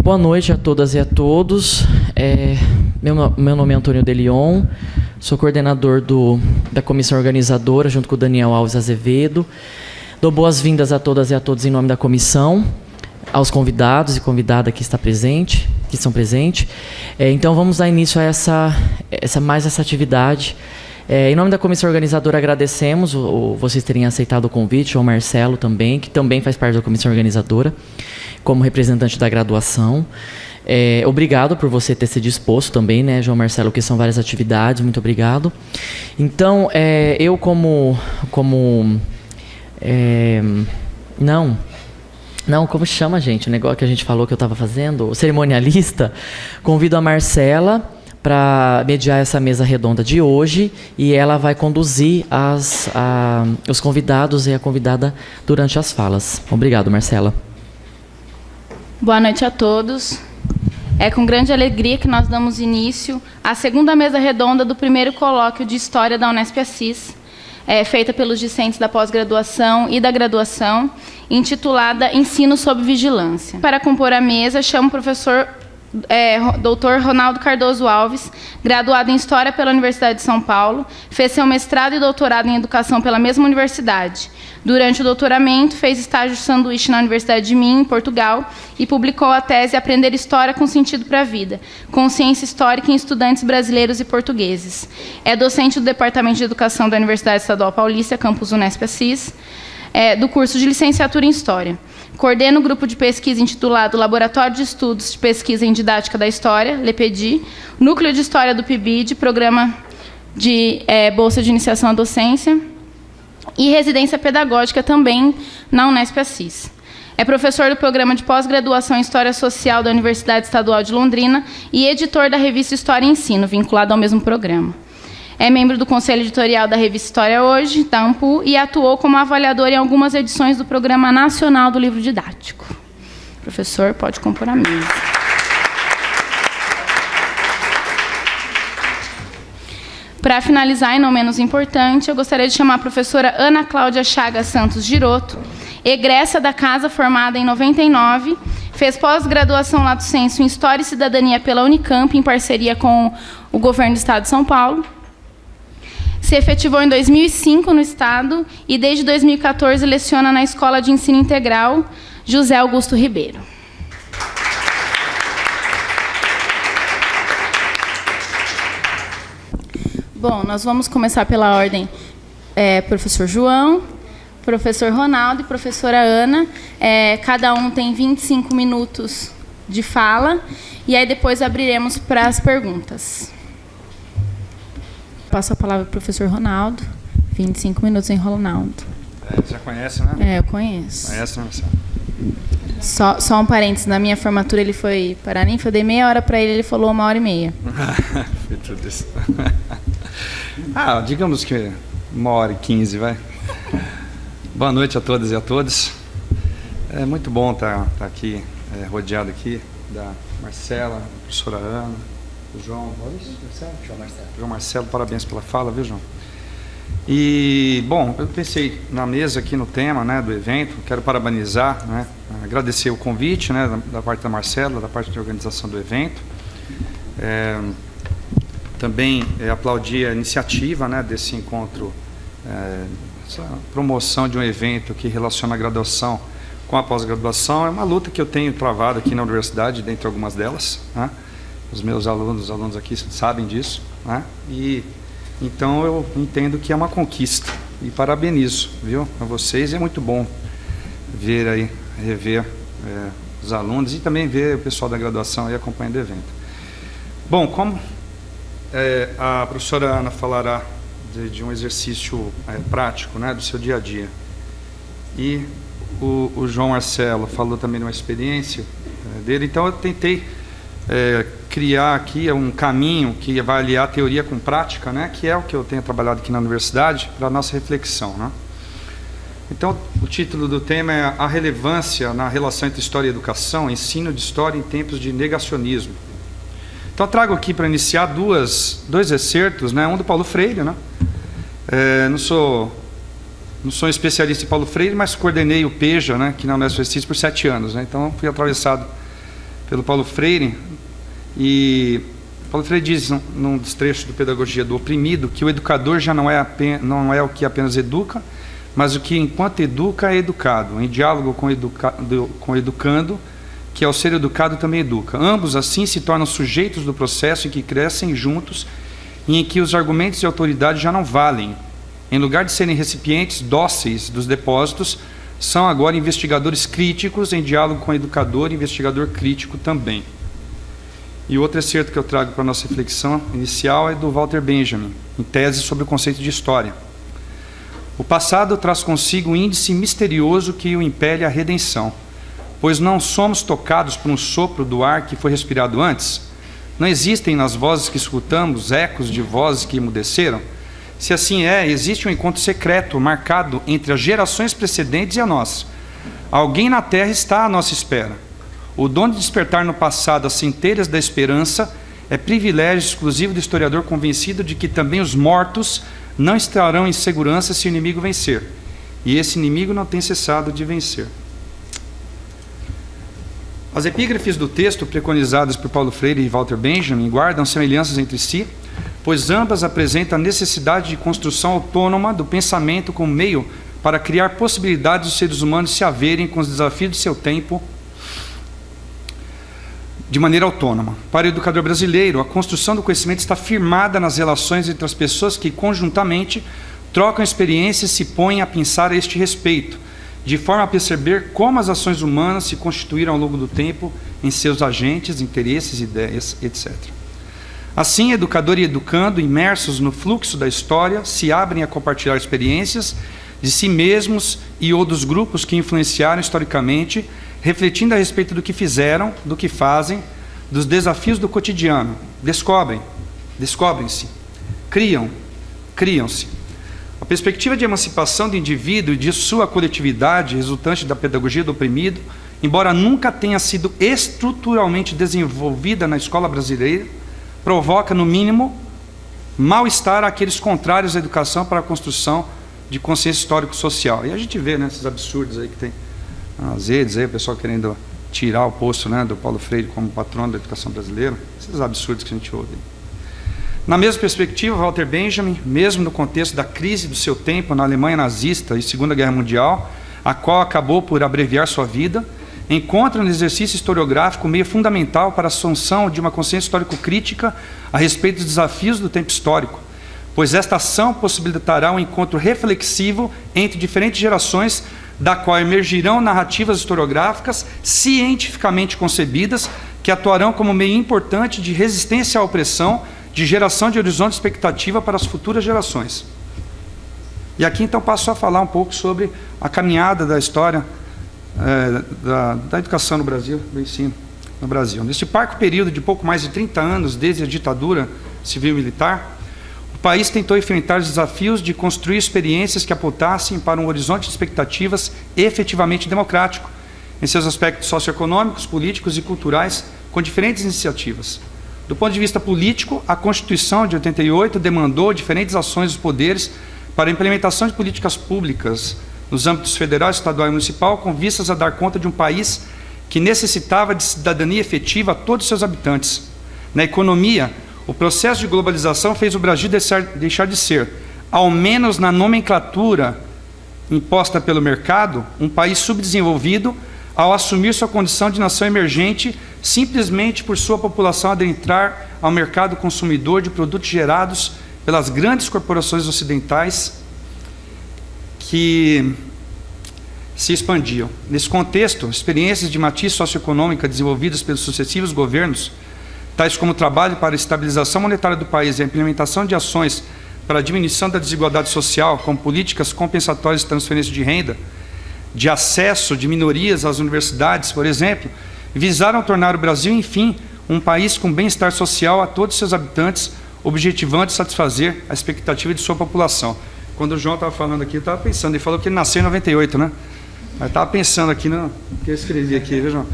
Boa noite a todas e a todos. Meu nome é Antônio Delion, sou coordenador da comissão organizadora, junto com o Daniel Alves Azevedo. Dou boas-vindas a todas e a todos em nome da comissão, aos convidados e convidada que estão presentes. Então, vamos dar início a essa atividade. Em nome da comissão organizadora, agradecemos vocês terem aceitado o convite, ao Marcelo também, que também faz parte da comissão organizadora, como representante da graduação. Obrigado por você ter se disposto também, né, João Marcelo, que são várias atividades, muito obrigado. Então, eu como como chama, gente, o negócio que a gente falou que eu estava fazendo, o cerimonialista, convido a Marcela para mediar essa mesa redonda de hoje, e ela vai conduzir os convidados e a convidada durante as falas. Obrigado, Marcela. Boa noite a todos. É com grande alegria que nós damos início à segunda mesa redonda do primeiro colóquio de História da Unesp Assis, feita pelos discentes da pós-graduação e da graduação, intitulada Ensino sob Vigilância. Para compor a mesa, chamo o professor Dr. Ronaldo Cardoso Alves, graduado em História pela Universidade de São Paulo, fez seu mestrado e doutorado em Educação pela mesma universidade. Durante o doutoramento, fez estágio de sanduíche na Universidade de Minho, em Portugal, e publicou a tese Aprender História com Sentido para a Vida, Consciência Histórica em Estudantes Brasileiros e Portugueses. É docente do Departamento de Educação da Universidade Estadual Paulista, campus Unesp Assis, do curso de Licenciatura em História. Coordena o grupo de pesquisa intitulado Laboratório de Estudos de Pesquisa em Didática da História, LEPEDI, Núcleo de História do PIBID, Programa de Bolsa de Iniciação à Docência, e residência pedagógica também na Unesp Assis. É professor do Programa de Pós-Graduação em História Social da Universidade Estadual de Londrina e editor da revista História e Ensino, vinculado ao mesmo programa. É membro do Conselho Editorial da revista História Hoje, da AMPU, e atuou como avaliador em algumas edições do Programa Nacional do Livro Didático. Professor, pode compor a mesa. Para finalizar, e não menos importante, eu gostaria de chamar a professora Ana Cláudia Chagas Santos Giroto, egressa da casa, formada em 99, fez pós-graduação lato sensu em História e Cidadania pela Unicamp, em parceria com o Governo do Estado de São Paulo. Se efetivou em 2005 no Estado e, desde 2014, leciona na Escola de Ensino Integral José Augusto Ribeiro. Bom, nós vamos começar pela ordem professor João, professor Ronaldo e professora Ana. Cada um tem 25 minutos de fala, e aí depois abriremos para as perguntas. Passo a palavra para o professor Ronaldo. 25 minutos em Ronaldo. Já conhece, né? Eu conheço. Conhece, né, Marcelo? Só um parênteses, na minha formatura ele foi para a Ninfa, eu dei meia hora para ele, ele falou 1h30. Foi tudo isso. Digamos que 1h15, vai. Boa noite a todas e a todos. É muito bom estar aqui, rodeado aqui, da Marcela, da professora Ana, do João Marcelo, parabéns pela fala, viu, João? E, bom, eu pensei na mesa aqui no tema, né, do evento, quero parabenizar, né, agradecer o convite, né, da parte da Marcela, da parte da organização do evento. Também aplaudir a iniciativa, né, desse encontro, essa promoção de um evento que relaciona a graduação com a pós-graduação. É uma luta que eu tenho travado aqui na universidade, dentre algumas delas, né? Os meus alunos aqui sabem disso, né? E então eu entendo que é uma conquista e parabenizo, viu, a vocês. É muito bom rever os alunos e também ver o pessoal da graduação aí acompanhando o evento. Bom, como a professora Ana falará de um exercício prático, né, do seu dia a dia, e o João Marcelo falou também de uma experiência dele, então eu tentei criar aqui um caminho que vai aliar teoria com prática, né, que é o que eu tenho trabalhado aqui na universidade, para a nossa reflexão, né? Então, o título do tema é a relevância na relação entre história e educação, ensino de história em tempos de negacionismo. Então, eu trago aqui para iniciar dois excertos, né, um do Paulo Freire, né? Não sou um especialista em Paulo Freire, mas coordenei o PEJA, né, aqui na Unesp Assis por 7 anos, né? Então fui atravessado pelo Paulo Freire, e Paulo Freire diz, num dos trechos do Pedagogia do Oprimido, que o educador já não é o que apenas educa, mas o que, enquanto educa, é educado, em diálogo com o educando, que ao ser educado também educa. Ambos, assim, se tornam sujeitos do processo em que crescem juntos e em que os argumentos de autoridade já não valem. Em lugar de serem recipientes dóceis dos depósitos, são agora investigadores críticos em diálogo com o educador e investigador crítico também. E outro excerto que eu trago para a nossa reflexão inicial é do Walter Benjamin, em tese sobre o conceito de história. O passado traz consigo um índice misterioso que o impele à redenção, pois não somos tocados por um sopro do ar que foi respirado antes? Não existem nas vozes que escutamos ecos de vozes que emudeceram? Se assim é, existe um encontro secreto marcado entre as gerações precedentes e a nossa. Alguém na Terra está à nossa espera. O dom de despertar no passado as centelhas da esperança é privilégio exclusivo do historiador convencido de que também os mortos não estarão em segurança se o inimigo vencer. E esse inimigo não tem cessado de vencer. As epígrafes do texto, preconizadas por Paulo Freire e Walter Benjamin, guardam semelhanças entre si, pois ambas apresentam a necessidade de construção autônoma do pensamento como meio para criar possibilidades dos seres humanos se haverem com os desafios de seu tempo de maneira autônoma. Para o educador brasileiro, a construção do conhecimento está firmada nas relações entre as pessoas que, conjuntamente, trocam experiências e se põem a pensar a este respeito, de forma a perceber como as ações humanas se constituíram ao longo do tempo em seus agentes, interesses, ideias, etc. Assim, educador e educando, imersos no fluxo da história, se abrem a compartilhar experiências de si mesmos e ou dos grupos que influenciaram historicamente, refletindo a respeito do que fizeram, do que fazem, dos desafios do cotidiano. Descobrem-se, criam-se. A perspectiva de emancipação do indivíduo e de sua coletividade, resultante da pedagogia do oprimido, embora nunca tenha sido estruturalmente desenvolvida na escola brasileira, provoca, no mínimo, mal-estar àqueles contrários à educação para a construção de consciência histórico-social. E a gente vê, né, esses absurdos aí que tem nas redes, aí, o pessoal querendo tirar o posto, né, do Paulo Freire como patrono da educação brasileira, esses absurdos que a gente ouve. Na mesma perspectiva, Walter Benjamin, mesmo no contexto da crise do seu tempo na Alemanha nazista e Segunda Guerra Mundial, a qual acabou por abreviar sua vida, encontra no exercício historiográfico meio fundamental para a assunção de uma consciência histórico-crítica a respeito dos desafios do tempo histórico, pois esta ação possibilitará um encontro reflexivo entre diferentes gerações, da qual emergirão narrativas historiográficas cientificamente concebidas, que atuarão como meio importante de resistência à opressão, de geração de horizonte de expectativa para as futuras gerações. E aqui então passo a falar um pouco sobre a caminhada da história da educação no Brasil, do ensino no Brasil. Neste parco período de pouco mais de 30 anos, desde a ditadura civil-militar, o país tentou enfrentar os desafios de construir experiências que apontassem para um horizonte de expectativas efetivamente democrático, em seus aspectos socioeconômicos, políticos e culturais, com diferentes iniciativas. Do ponto de vista político, a Constituição de 88 demandou diferentes ações dos poderes para a implementação de políticas públicas nos âmbitos federal, estadual e municipal, com vistas a dar conta de um país que necessitava de cidadania efetiva a todos os seus habitantes. Na economia, o processo de globalização fez o Brasil deixar de ser, ao menos na nomenclatura imposta pelo mercado, um país subdesenvolvido ao assumir sua condição de nação emergente, simplesmente por sua população adentrar ao mercado consumidor de produtos gerados pelas grandes corporações ocidentais que se expandiam. Nesse contexto, experiências de matiz socioeconômica desenvolvidas pelos sucessivos governos, tais como o trabalho para a estabilização monetária do país e a implementação de ações para a diminuição da desigualdade social, como políticas compensatórias de transferência de renda, de acesso de minorias às universidades, por exemplo, visaram tornar o Brasil, enfim, um país com bem-estar social a todos os seus habitantes, objetivando satisfazer a expectativa de sua população. Quando o João estava falando aqui, eu estava pensando, ele falou que ele nasceu em 98, né? Mas estava pensando aqui no que eu escrevi aqui, viu, João?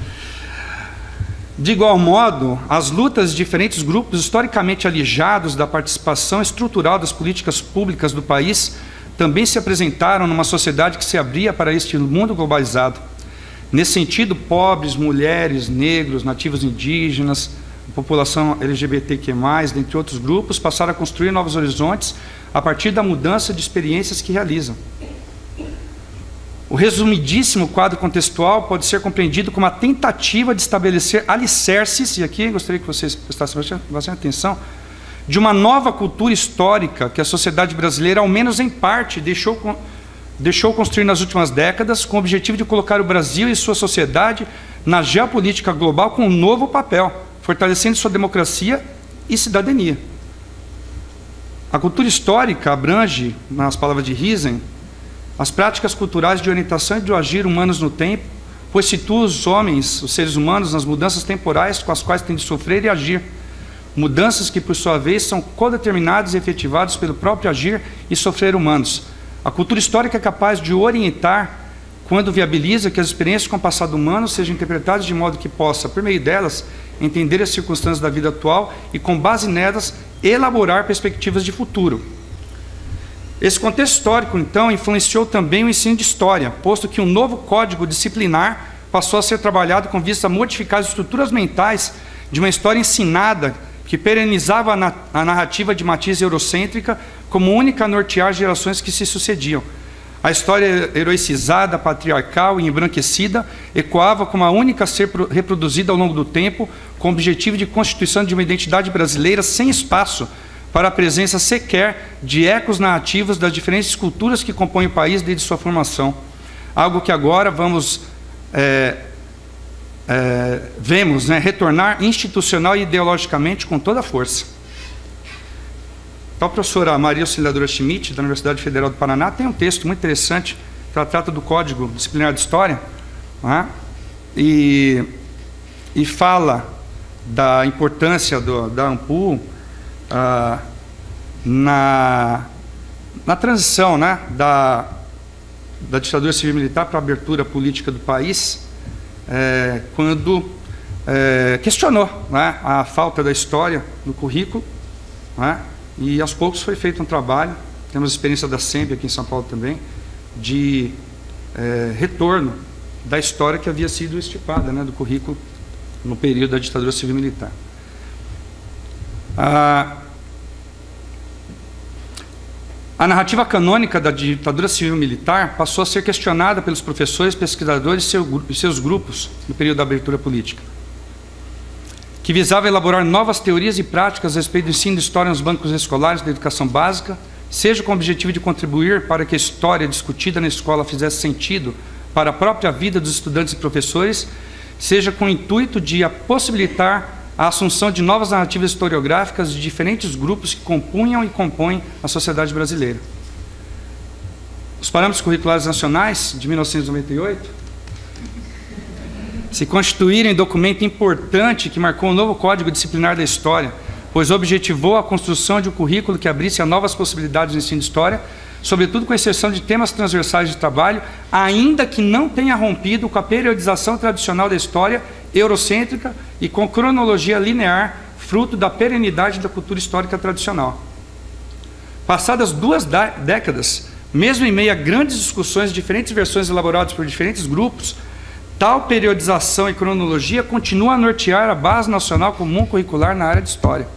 De igual modo, as lutas de diferentes grupos historicamente alijados da participação estrutural das políticas públicas do país também se apresentaram numa sociedade que se abria para este mundo globalizado. Nesse sentido, pobres, mulheres, negros, nativos indígenas, população LGBTQ+, dentre outros grupos, passaram a construir novos horizontes a partir da mudança de experiências que realizam. O resumidíssimo quadro contextual pode ser compreendido como a tentativa de estabelecer alicerces, e aqui gostaria que vocês prestassem bastante atenção, de uma nova cultura histórica que a sociedade brasileira, ao menos em parte, deixou construir nas últimas décadas, com o objetivo de colocar o Brasil e sua sociedade na geopolítica global com um novo papel, fortalecendo sua democracia e cidadania. A cultura histórica abrange, nas palavras de Risen, as práticas culturais de orientação e de agir humanos no tempo, pois situa os homens, os seres humanos, nas mudanças temporais com as quais têm de sofrer e agir. Mudanças que, por sua vez, são codeterminadas e efetivadas pelo próprio agir e sofrer humanos. A cultura histórica é capaz de orientar quando viabiliza que as experiências com o passado humano sejam interpretadas de modo que possa, por meio delas, entender as circunstâncias da vida atual e, com base nelas, elaborar perspectivas de futuro. Esse contexto histórico, então, influenciou também o ensino de história, posto que um novo código disciplinar passou a ser trabalhado com vista a modificar as estruturas mentais de uma história ensinada que perenizava a narrativa de matiz eurocêntrica como única a nortear gerações que se sucediam. A história heroicizada, patriarcal e embranquecida ecoava como a única a ser reproduzida ao longo do tempo, com o objetivo de constituição de uma identidade brasileira sem espaço para a presença sequer de ecos narrativos das diferentes culturas que compõem o país desde sua formação. Algo que agora vemos retornar institucional e ideologicamente com toda a força. Então, a professora Maria Auxiliadora Schmidt, da Universidade Federal do Paraná, tem um texto muito interessante que ela trata do Código Disciplinar de História, e fala da importância da ANPU na transição da ditadura civil-militar para a abertura política do país, quando questionou a falta da história no currículo, e aos poucos foi feito um trabalho, temos a experiência da SEMP aqui em São Paulo também, de retorno da história que havia sido extirpada do currículo no período da ditadura civil-militar. A narrativa canônica da ditadura civil-militar passou a ser questionada pelos professores, pesquisadores e seus grupos no período da abertura política, que visava elaborar novas teorias e práticas a respeito do ensino de história nos bancos escolares da educação básica, seja com o objetivo de contribuir para que a história discutida na escola fizesse sentido para a própria vida dos estudantes e professores, seja com o intuito de possibilitar a assunção de novas narrativas historiográficas de diferentes grupos que compunham e compõem a sociedade brasileira. Os parâmetros curriculares nacionais de 1998 se constituíram em documento importante que marcou um novo Código Disciplinar da História, pois objetivou a construção de um currículo que abrisse a novas possibilidades do ensino de história, sobretudo com exceção de temas transversais de trabalho, ainda que não tenha rompido com a periodização tradicional da história eurocêntrica e com cronologia linear, fruto da perenidade da cultura histórica tradicional. Passadas 2 décadas, mesmo em meio a grandes discussões de diferentes versões elaboradas por diferentes grupos, tal periodização e cronologia continua a nortear a base nacional comum curricular na área de história.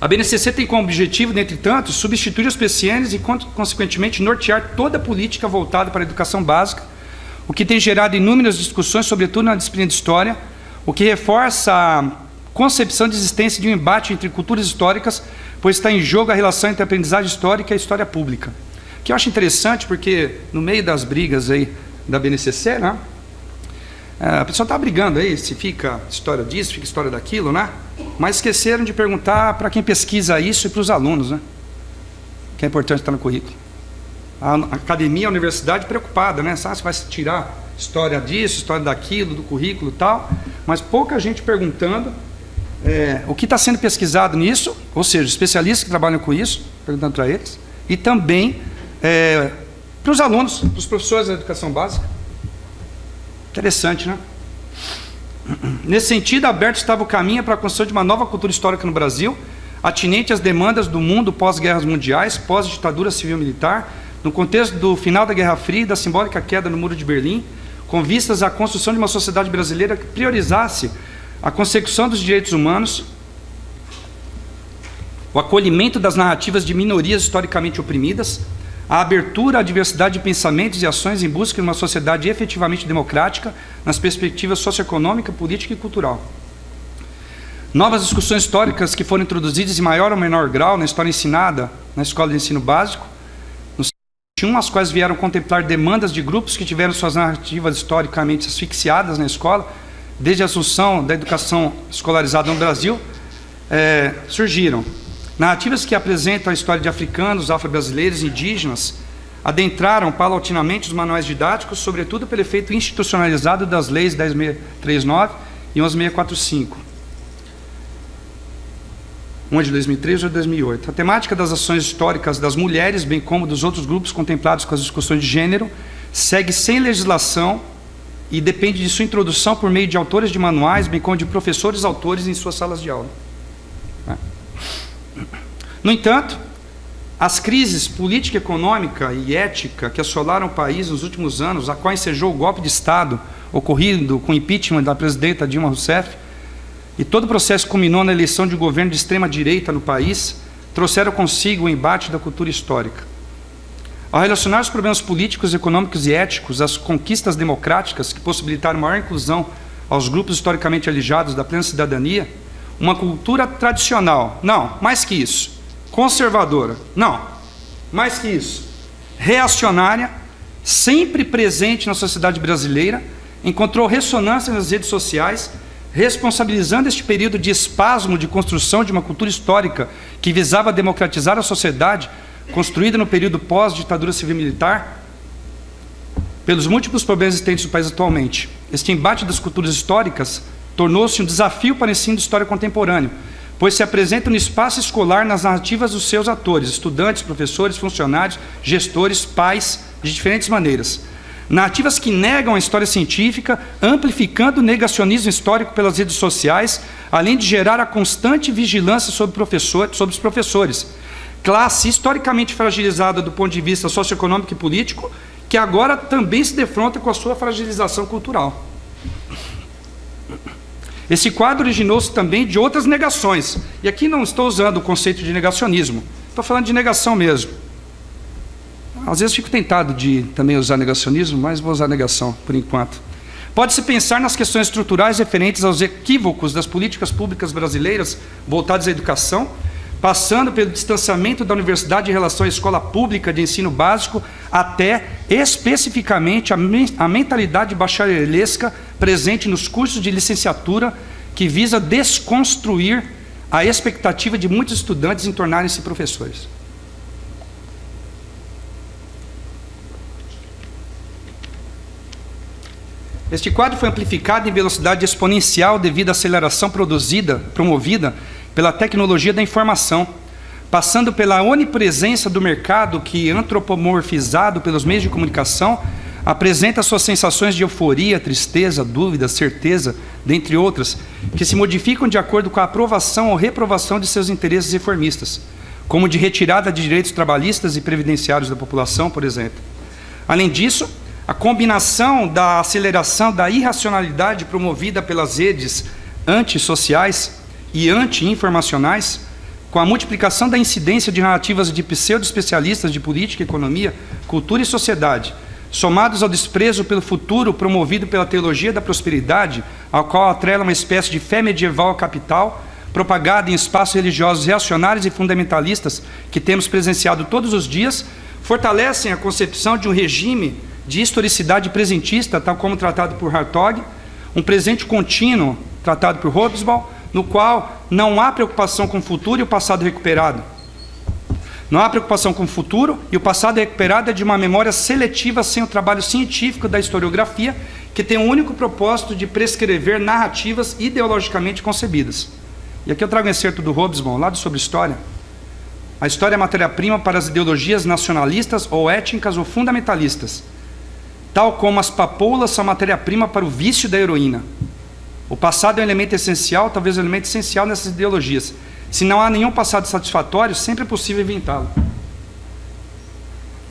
A BNCC tem como objetivo, dentre tantos, substituir os PCNs e, consequentemente, nortear toda a política voltada para a educação básica, o que tem gerado inúmeras discussões, sobretudo na disciplina de História, o que reforça a concepção de existência de um embate entre culturas históricas, pois está em jogo a relação entre a aprendizagem histórica e a história pública. Que eu acho interessante, porque no meio das brigas aí da BNCC, a pessoa está brigando aí, se fica história disso, fica história daquilo, mas esqueceram de perguntar para quem pesquisa isso e para os alunos, que é importante estar no currículo. A academia, a universidade preocupada, se vai tirar história disso, história daquilo, do currículo e tal, mas pouca gente perguntando o que está sendo pesquisado nisso, ou seja, especialistas que trabalham com isso, perguntando para eles, e também para os alunos, para os professores da educação básica. Interessante, Nesse sentido, aberto estava o caminho para a construção de uma nova cultura histórica no Brasil, atinente às demandas do mundo pós-guerras mundiais, pós-ditadura civil-militar, no contexto do final da Guerra Fria e da simbólica queda no Muro de Berlim, com vistas à construção de uma sociedade brasileira que priorizasse a consecução dos direitos humanos, o acolhimento das narrativas de minorias historicamente oprimidas, a abertura à diversidade de pensamentos e ações em busca de uma sociedade efetivamente democrática nas perspectivas socioeconômica, política e cultural. Novas discussões históricas que foram introduzidas em maior ou menor grau na história ensinada na escola de ensino básico, no século XXI, as quais vieram contemplar demandas de grupos que tiveram suas narrativas historicamente asfixiadas na escola, desde a assunção da educação escolarizada no Brasil, surgiram. Narrativas que apresentam a história de africanos, afro-brasileiros e indígenas adentraram paulatinamente os manuais didáticos, sobretudo pelo efeito institucionalizado das leis 10.639 e 11.645. Uma de 2003 e outra de 2008. A temática das ações históricas das mulheres, bem como dos outros grupos contemplados com as discussões de gênero, segue sem legislação e depende de sua introdução por meio de autores de manuais, bem como de professores autores em suas salas de aula. No entanto, as crises política, econômica e ética que assolaram o país nos últimos anos, a qual ensejou o golpe de Estado ocorrido com o impeachment da presidenta Dilma Rousseff, e todo o processo culminou na eleição de um governo de extrema-direita no país, trouxeram consigo o embate da cultura histórica. Ao relacionar os problemas políticos, econômicos e éticos às conquistas democráticas que possibilitaram maior inclusão aos grupos historicamente alijados da plena cidadania, uma cultura tradicional, não, mais que isso, conservadora, não, mais que isso, reacionária, sempre presente na sociedade brasileira, encontrou ressonância nas redes sociais, responsabilizando este período de espasmo de construção de uma cultura histórica que visava democratizar a sociedade, construída no período pós-ditadura civil-militar, pelos múltiplos problemas existentes no país atualmente. Este embate das culturas históricas tornou-se um desafio para o ensino de história contemporâneo, pois se apresenta no espaço escolar nas narrativas dos seus atores, estudantes, professores, funcionários, gestores, pais, de diferentes maneiras. Narrativas que negam a história científica, amplificando o negacionismo histórico pelas redes sociais, além de gerar a constante vigilância sobre os professores. Classe historicamente fragilizada do ponto de vista socioeconômico e político, que agora também se defronta com a sua fragilização cultural. Esse quadro originou-se também de outras negações. E aqui não estou usando o conceito de negacionismo, estou falando de negação mesmo. Às vezes fico tentado de também usar negacionismo, mas vou usar negação por enquanto. Pode-se pensar nas questões estruturais referentes aos equívocos das políticas públicas brasileiras voltadas à educação, passando pelo distanciamento da universidade em relação à escola pública de ensino básico, até especificamente a mentalidade bacharelesca presente nos cursos de licenciatura, que visa desconstruir a expectativa de muitos estudantes em tornarem-se professores. Este quadro foi amplificado em velocidade exponencial devido à aceleração promovida pela tecnologia da informação, passando pela onipresença do mercado que, antropomorfizado pelos meios de comunicação, apresenta suas sensações de euforia, tristeza, dúvida, certeza, dentre outras, que se modificam de acordo com a aprovação ou reprovação de seus interesses reformistas, como de retirada de direitos trabalhistas e previdenciários da população, por exemplo. Além disso, a combinação da aceleração da irracionalidade promovida pelas redes antissociais e anti-informacionais, com a multiplicação da incidência de narrativas de pseudo-especialistas de política, economia, cultura e sociedade, somados ao desprezo pelo futuro promovido pela teologia da prosperidade, ao qual atrela uma espécie de fé medieval ao capital, propagada em espaços religiosos reacionários e fundamentalistas que temos presenciado todos os dias, fortalecem a concepção de um regime de historicidade presentista, tal como tratado por Hartog, um presente contínuo, tratado por Hobsbawm, no qual não há preocupação com o futuro e o passado recuperado. Não há preocupação com o futuro e o passado recuperado é de uma memória seletiva sem o trabalho científico da historiografia, que tem o único propósito de prescrever narrativas ideologicamente concebidas. E aqui eu trago um excerto do Hobsbawm, lá sobre história. A história é matéria-prima para as ideologias nacionalistas ou étnicas ou fundamentalistas, tal como as papoulas são matéria-prima para o vício da heroína. O passado é um elemento essencial, talvez um elemento essencial nessas ideologias. Se não há nenhum passado satisfatório, sempre é possível inventá-lo.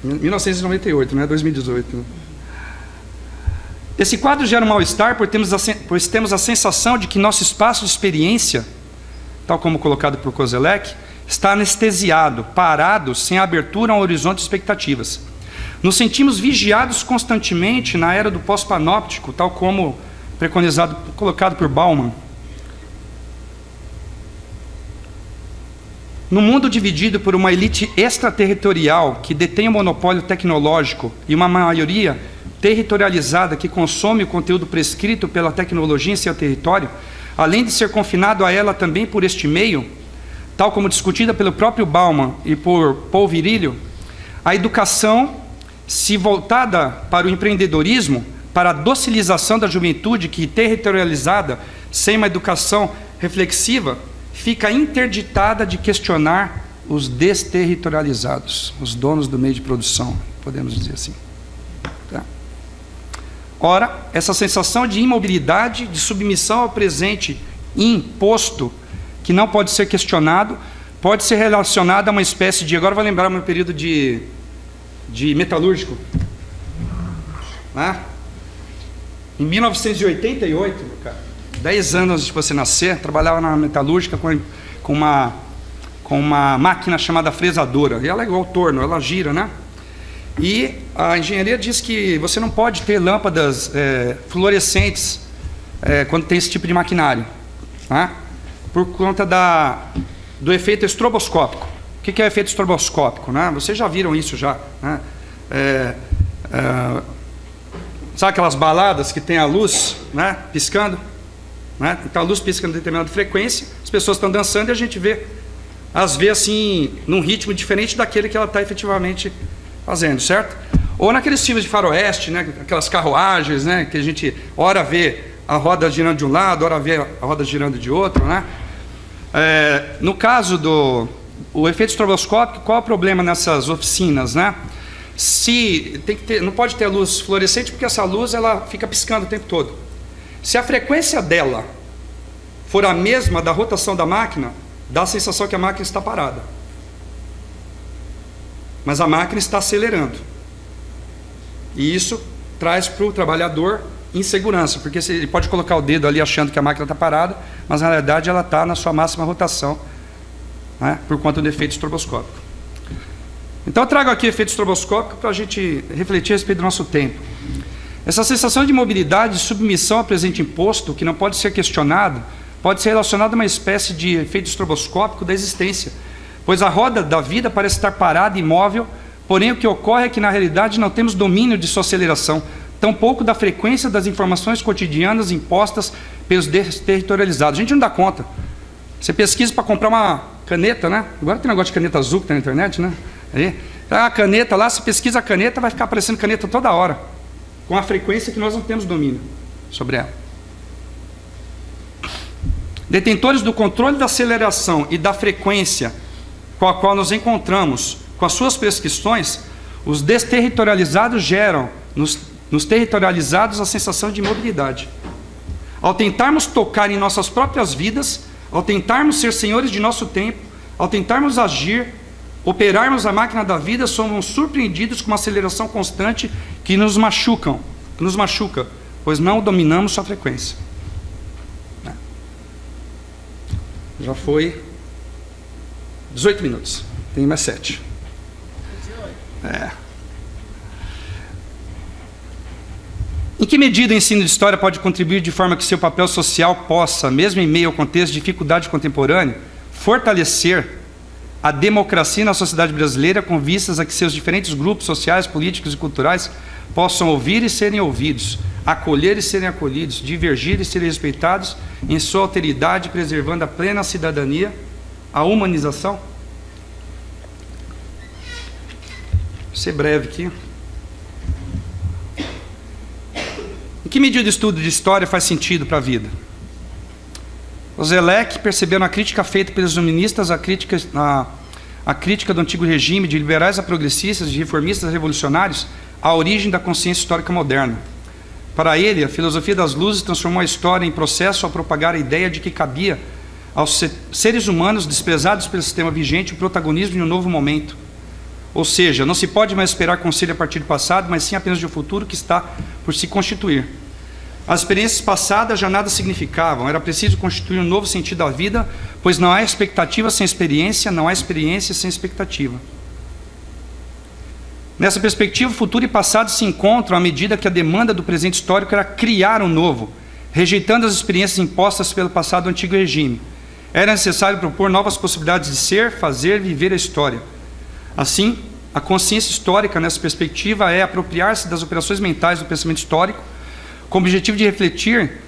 1998, não é 2018. Né? Esse quadro gera um mal-estar, pois temos a sensação de que nosso espaço de experiência, tal como colocado por Kozelek, está anestesiado, parado, sem abertura a um horizonte de expectativas. Nos sentimos vigiados constantemente na era do pós-panóptico, tal como preconizado, colocado por Bauman. No mundo dividido por uma elite extraterritorial que detém o monopólio tecnológico e uma maioria territorializada que consome o conteúdo prescrito pela tecnologia em seu território, além de ser confinado a ela também por este meio, tal como discutida pelo próprio Bauman e por Paul Virilio, a educação, se voltada para o empreendedorismo, para a docilização da juventude que, territorializada, sem uma educação reflexiva, fica interditada de questionar os desterritorializados, os donos do meio de produção, podemos dizer assim. Tá? Ora, essa sensação de imobilidade, de submissão ao presente imposto, que não pode ser questionado, pode ser relacionada a uma espécie de... Agora vou lembrar o meu período de metalúrgico. Né? Em 1988, cara, 10 anos antes de você nascer, trabalhava na metalúrgica com uma máquina chamada fresadora. E ela é igual ao torno, ela gira, né? E a engenharia diz que você não pode ter lâmpadas fluorescentes quando tem esse tipo de maquinário, né? Por conta do efeito estroboscópico. O que é o efeito estroboscópico? Né? Vocês já viram isso já. Né? Sabe aquelas baladas que tem a luz, né, piscando? Né? Então a luz pisca em determinada frequência, as pessoas estão dançando e a gente vê, às vezes assim, num ritmo diferente daquele que ela está efetivamente fazendo, certo? Ou naqueles filmes de faroeste, né, aquelas carruagens, né, que a gente ora vê a roda girando de um lado, ora vê a roda girando de outro, né? No caso do efeito estroboscópico, qual é o problema nessas oficinas, né? Não pode ter luz fluorescente, porque essa luz ela fica piscando o tempo todo. Se a frequência dela for a mesma da rotação da máquina, dá a sensação que a máquina está parada. Mas a máquina está acelerando. E isso traz para o trabalhador insegurança, porque ele pode colocar o dedo ali achando que a máquina está parada, mas na realidade ela está na sua máxima rotação, né, por conta do efeito estroboscópico. Então eu trago aqui o efeito estroboscópico para a gente refletir a respeito do nosso tempo. Essa sensação de mobilidade, de submissão ao presente imposto, que não pode ser questionado, pode ser relacionada a uma espécie de efeito estroboscópico da existência, pois a roda da vida parece estar parada, imóvel, porém o que ocorre é que na realidade não temos domínio de sua aceleração, tampouco da frequência das informações cotidianas impostas pelos desterritorializados. A gente não dá conta. Você pesquisa para comprar uma caneta, né? Agora tem um negócio de caneta azul que tem na internet, né? Aí, a caneta lá, se pesquisa a caneta, vai ficar aparecendo caneta toda hora, com a frequência que nós não temos domínio sobre ela. Detentores do controle da aceleração e da frequência com a qual nos encontramos, com as suas prescrições, os desterritorializados geram nos territorializados a sensação de imobilidade. Ao tentarmos tocar em nossas próprias vidas, ao tentarmos ser senhores de nosso tempo, ao tentarmos agir, operarmos a máquina da vida, somos surpreendidos com uma aceleração constante que nos machuca, pois não dominamos sua frequência. Já foi 18 minutos, tem mais 7. Em que medida o ensino de história pode contribuir de forma que seu papel social possa, mesmo em meio ao contexto de dificuldade contemporânea, fortalecer a democracia na sociedade brasileira com vistas a que seus diferentes grupos sociais, políticos e culturais possam ouvir e serem ouvidos, acolher e serem acolhidos, divergir e serem respeitados em sua alteridade, preservando a plena cidadania, a humanização? Vou ser breve aqui. Em que medida o estudo de história faz sentido para a vida? Kozelek percebeu na crítica feita pelos iluministas a crítica do antigo regime, de liberais a progressistas, de reformistas a revolucionários, a origem da consciência histórica moderna. Para ele, a filosofia das luzes transformou a história em processo ao propagar a ideia de que cabia aos seres humanos desprezados pelo sistema vigente o protagonismo de um novo momento. Ou seja, não se pode mais esperar conselho a partir do passado, mas sim apenas de um futuro que está por se constituir. As experiências passadas já nada significavam, era preciso constituir um novo sentido à vida, pois não há expectativa sem experiência, não há experiência sem expectativa. Nessa perspectiva, futuro e passado se encontram à medida que a demanda do presente histórico era criar um novo, rejeitando as experiências impostas pelo passado antigo regime. Era necessário propor novas possibilidades de ser, fazer, viver a história. Assim, a consciência histórica, nessa perspectiva, é apropriar-se das operações mentais do pensamento histórico, com o objetivo de refletir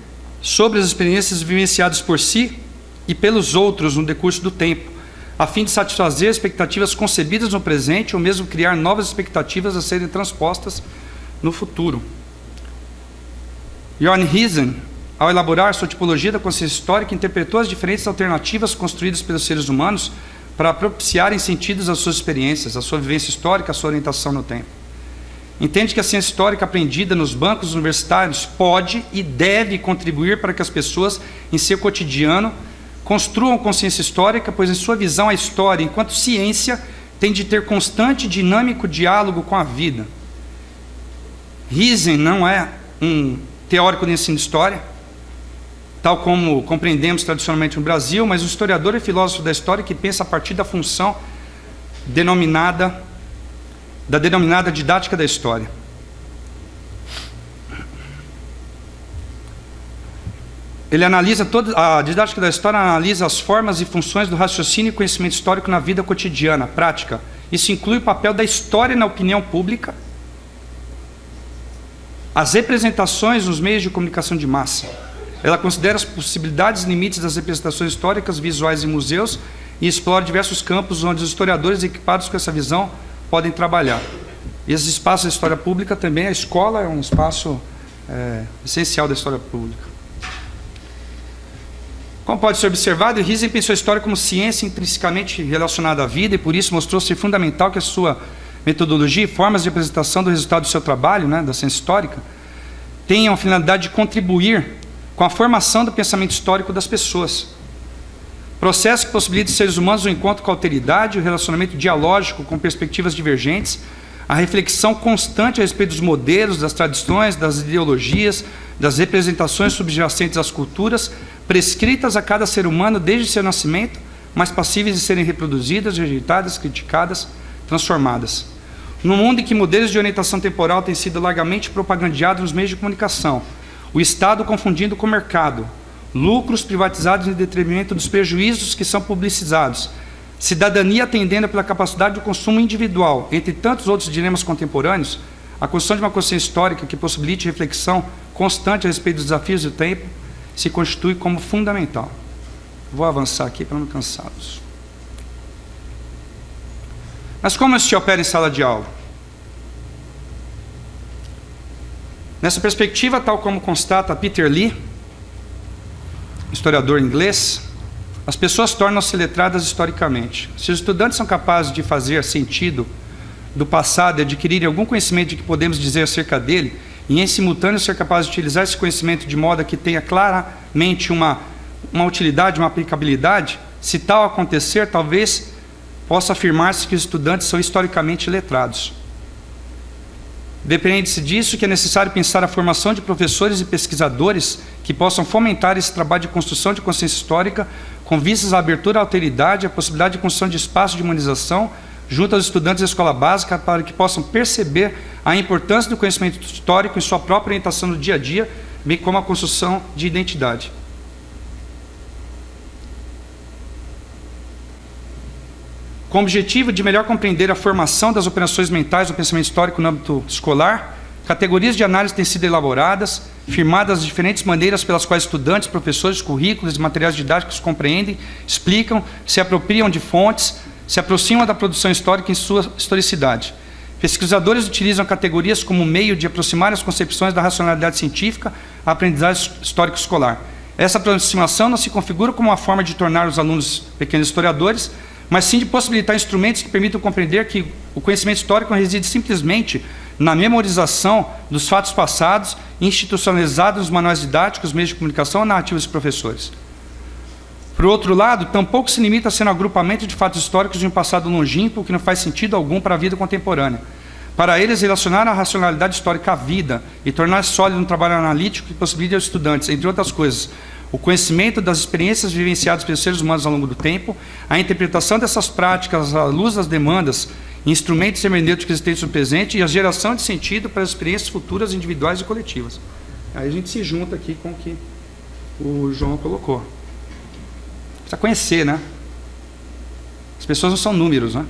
sobre as experiências vivenciadas por si e pelos outros no decurso do tempo, a fim de satisfazer expectativas concebidas no presente ou mesmo criar novas expectativas a serem transpostas no futuro. Jörn Hisen, ao elaborar sua tipologia da consciência histórica, interpretou as diferentes alternativas construídas pelos seres humanos para propiciarem sentidos às suas experiências, à sua vivência histórica, à sua orientação no tempo. Entende que a ciência histórica aprendida nos bancos universitários pode e deve contribuir para que as pessoas, em seu cotidiano, construam consciência histórica, pois em sua visão a história, enquanto ciência, tem de ter constante e dinâmico diálogo com a vida. Hisen não é um teórico de ensino de história, tal como compreendemos tradicionalmente no Brasil, mas um historiador e filósofo da história que pensa a partir da função denominada didática da história. Ele analisa a didática da história analisa as formas e funções do raciocínio e conhecimento histórico na vida cotidiana, prática. Isso inclui o papel da história na opinião pública, as representações nos meios de comunicação de massa. Ela considera as possibilidades e limites das representações históricas visuais em museus e explora diversos campos onde os historiadores equipados com essa visão podem trabalhar. E esses espaços da história pública também, a escola é um espaço essencial da história pública. Como pode ser observado, Hisen pensou a história como ciência intrinsecamente relacionada à vida e por isso mostrou ser fundamental que a sua metodologia e formas de apresentação do resultado do seu trabalho, da ciência histórica, tenham a finalidade de contribuir com a formação do pensamento histórico das pessoas. Processo que possibilita os seres humanos o encontro com a alteridade, o relacionamento dialógico com perspectivas divergentes, a reflexão constante a respeito dos modelos, das tradições, das ideologias, das representações subjacentes às culturas, prescritas a cada ser humano desde seu nascimento, mas passíveis de serem reproduzidas, rejeitadas, criticadas, transformadas. No mundo em que modelos de orientação temporal têm sido largamente propagandeados nos meios de comunicação, o Estado confundindo com o mercado, lucros privatizados em detrimento dos prejuízos que são publicizados, cidadania atendendo pela capacidade do consumo individual, entre tantos outros dilemas contemporâneos, a construção de uma consciência histórica que possibilite reflexão constante a respeito dos desafios do tempo se constitui como fundamental. Vou avançar aqui para não cansá-los. Mas como isso se opera em sala de aula? Nessa perspectiva, tal como constata Peter Lee, historiador inglês, as pessoas tornam-se letradas historicamente. Se os estudantes são capazes de fazer sentido do passado e adquirirem algum conhecimento de que podemos dizer acerca dele, e em simultâneo ser capazes de utilizar esse conhecimento de modo que tenha claramente uma utilidade, uma aplicabilidade, se tal acontecer, talvez possa afirmar-se que os estudantes são historicamente letrados. Depende-se disso que é necessário pensar a formação de professores e pesquisadores que possam fomentar esse trabalho de construção de consciência histórica com vistas à abertura à alteridade, à possibilidade de construção de espaço de humanização junto aos estudantes da escola básica para que possam perceber a importância do conhecimento histórico em sua própria orientação no dia a dia, bem como a construção de identidade. Com o objetivo de melhor compreender a formação das operações mentais do pensamento histórico no âmbito escolar, categorias de análise têm sido elaboradas, firmadas as diferentes maneiras pelas quais estudantes, professores, currículos e materiais didáticos compreendem, explicam, se apropriam de fontes, se aproximam da produção histórica em sua historicidade. Pesquisadores utilizam categorias como meio de aproximar as concepções da racionalidade científica à aprendizagem histórico-escolar. Essa aproximação não se configura como uma forma de tornar os alunos pequenos historiadores, mas sim de possibilitar instrumentos que permitam compreender que o conhecimento histórico não reside simplesmente na memorização dos fatos passados, institucionalizados nos manuais didáticos, meios de comunicação ou narrativas de professores. Por outro lado, tampouco se limita a ser um agrupamento de fatos históricos de um passado longínquo que não faz sentido algum para a vida contemporânea. Para eles, relacionar a racionalidade histórica à vida e tornar sólido um trabalho analítico que possibilite aos estudantes, entre outras coisas, o conhecimento das experiências vivenciadas pelos seres humanos ao longo do tempo, a interpretação dessas práticas à luz das demandas, instrumentos hermenêuticos existentes no presente e a geração de sentido para as experiências futuras individuais e coletivas. Aí a gente se junta aqui com o que o João colocou. Precisa conhecer, né? As pessoas não são números, né?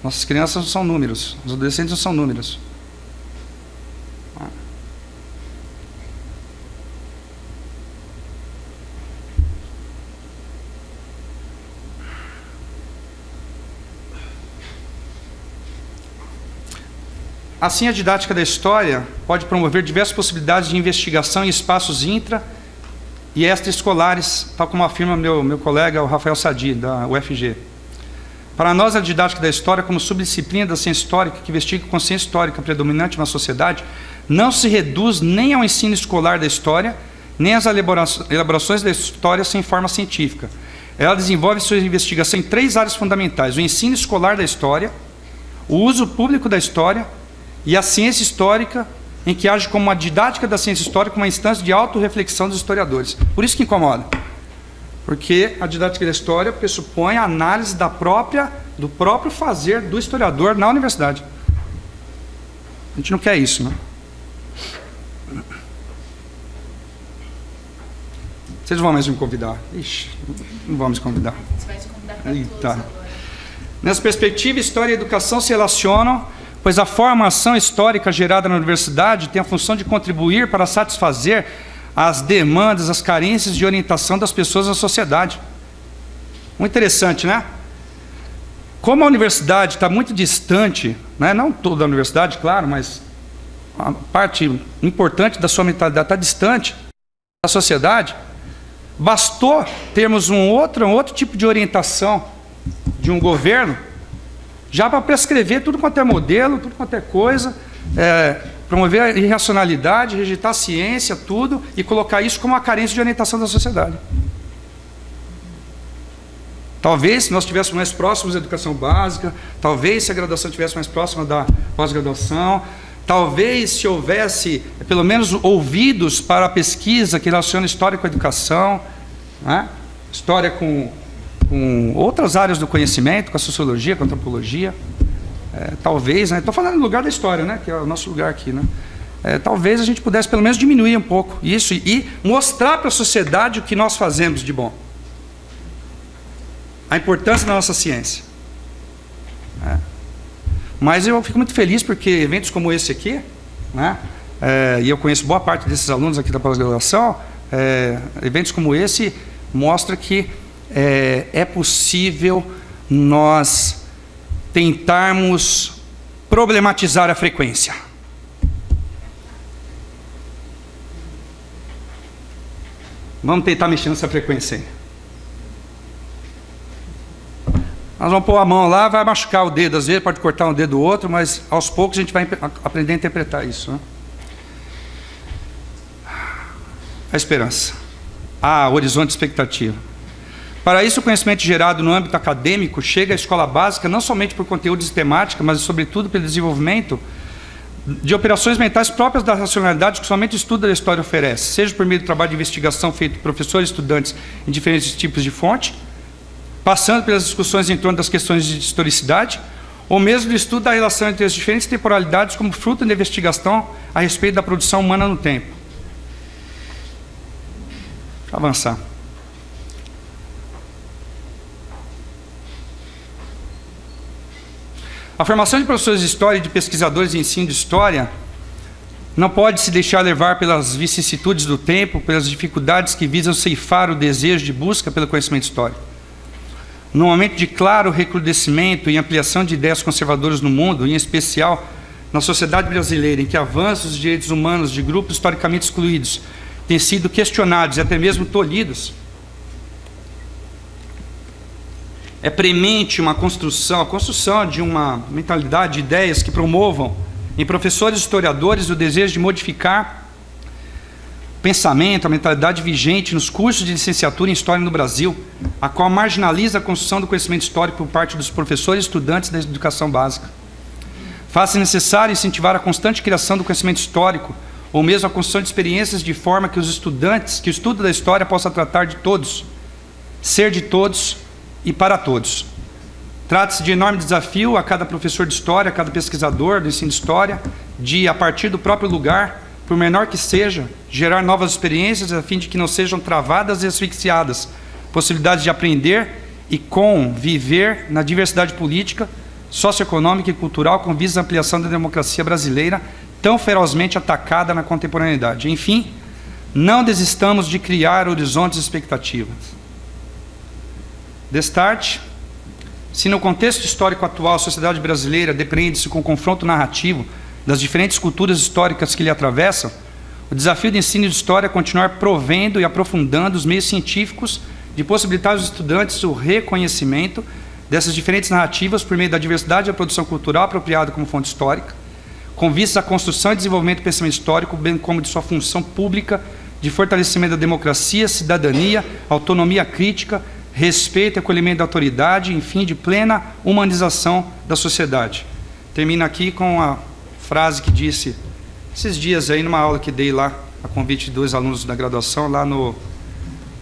Nossas crianças não são números, os adolescentes não são números. Assim, a didática da história pode promover diversas possibilidades de investigação em espaços intra- e extraescolares, tal como afirma meu colega, o Rafael Sadi, da UFG. Para nós, a didática da história, como subdisciplina da ciência histórica, que investiga a consciência histórica predominante na sociedade, não se reduz nem ao ensino escolar da história, nem às elaborações da história sem forma científica. Ela desenvolve sua investigação em 3 áreas fundamentais: o ensino escolar da história, o uso público da história e a ciência histórica, em que age como uma didática da ciência histórica, uma instância de autorreflexão dos historiadores. Por isso que incomoda. Porque a didática da história pressupõe a análise do próprio fazer do historiador na universidade. A gente não quer isso, né? Vocês não vão mais me convidar? Ixi, não vão me convidar. Você vai se convidar para todos Eita. agora. Nessa perspectiva, história e educação se relacionam, pois a formação histórica gerada na universidade tem a função de contribuir para satisfazer as demandas, as carências de orientação das pessoas na sociedade. Muito interessante, né? Como a universidade está muito distante, né? Não toda a universidade, claro, mas a parte importante da sua mentalidade está distante da sociedade, bastou termos um outro tipo de orientação de um governo já para prescrever tudo quanto é modelo, tudo quanto é coisa, promover a irracionalidade, rejeitar a ciência, tudo, e colocar isso como uma carência de orientação da sociedade. Talvez, se nós estivéssemos mais próximos da educação básica, talvez se a graduação estivesse mais próxima da pós-graduação, talvez se houvesse, pelo menos, ouvidos para a pesquisa que relaciona história com a educação, né? História com outras áreas do conhecimento, com a sociologia, com a antropologia. Talvez, né? Estou falando no lugar da história, né? Que é o nosso lugar aqui, né? Talvez a gente pudesse pelo menos diminuir um pouco isso e mostrar para a sociedade o que nós fazemos de bom. A importância da nossa ciência. Mas eu fico muito feliz porque eventos como esse aqui, né? E eu conheço boa parte desses alunos aqui da pós-graduação, eventos como esse mostram que é possível nós tentarmos problematizar a frequência. Vamos tentar mexer nessa frequência aí. Nós vamos pôr a mão lá, vai machucar o dedo, às vezes pode cortar um dedo do outro, mas aos poucos a gente vai aprender a interpretar isso, né? A esperança. Horizonte de expectativa. Para isso, o conhecimento gerado no âmbito acadêmico chega à escola básica não somente por conteúdos e temática, mas sobretudo pelo desenvolvimento de operações mentais próprias da racionalidade que somente o estudo da história oferece, seja por meio do trabalho de investigação feito por professores e estudantes em diferentes tipos de fonte, passando pelas discussões em torno das questões de historicidade, ou mesmo do estudo da relação entre as diferentes temporalidades como fruto da investigação a respeito da produção humana no tempo. Deixa eu avançar. A formação de professores de história e de pesquisadores de ensino de história não pode se deixar levar pelas vicissitudes do tempo, pelas dificuldades que visam ceifar o desejo de busca pelo conhecimento histórico. No momento de claro recrudescimento e ampliação de ideias conservadoras no mundo, em especial na sociedade brasileira, em que avanços dos direitos humanos de grupos historicamente excluídos têm sido questionados e até mesmo tolhidos, é premente a construção de uma mentalidade de ideias que promovam em professores e historiadores o desejo de modificar pensamento, a mentalidade vigente nos cursos de licenciatura em História no Brasil, a qual marginaliza a construção do conhecimento histórico por parte dos professores e estudantes da educação básica. Faz-se necessário incentivar a constante criação do conhecimento histórico, ou mesmo a construção de experiências de forma que os estudantes, que o estudo da história possa tratar de todos, ser de todos e para todos. Trata-se de enorme desafio a cada professor de história, a cada pesquisador do ensino de história, de, a partir do próprio lugar, por menor que seja, gerar novas experiências a fim de que não sejam travadas e asfixiadas possibilidades de aprender e conviver na diversidade política, socioeconômica e cultural com vistas à ampliação da democracia brasileira, tão ferozmente atacada na contemporaneidade. Enfim, não desistamos de criar horizontes e expectativas. Destarte, se no contexto histórico atual a sociedade brasileira depreende-se com o confronto narrativo das diferentes culturas históricas que lhe atravessam, o desafio do ensino de história é continuar provendo e aprofundando os meios científicos de possibilitar aos estudantes o reconhecimento dessas diferentes narrativas por meio da diversidade da produção cultural apropriada como fonte histórica, com vistas à construção e desenvolvimento do pensamento histórico, bem como de sua função pública de fortalecimento da democracia, cidadania, autonomia crítica, respeito e acolhimento da autoridade, enfim, de plena humanização da sociedade. Termino aqui com a frase que disse esses dias aí numa aula que dei lá, a convite de 2 alunos da graduação, lá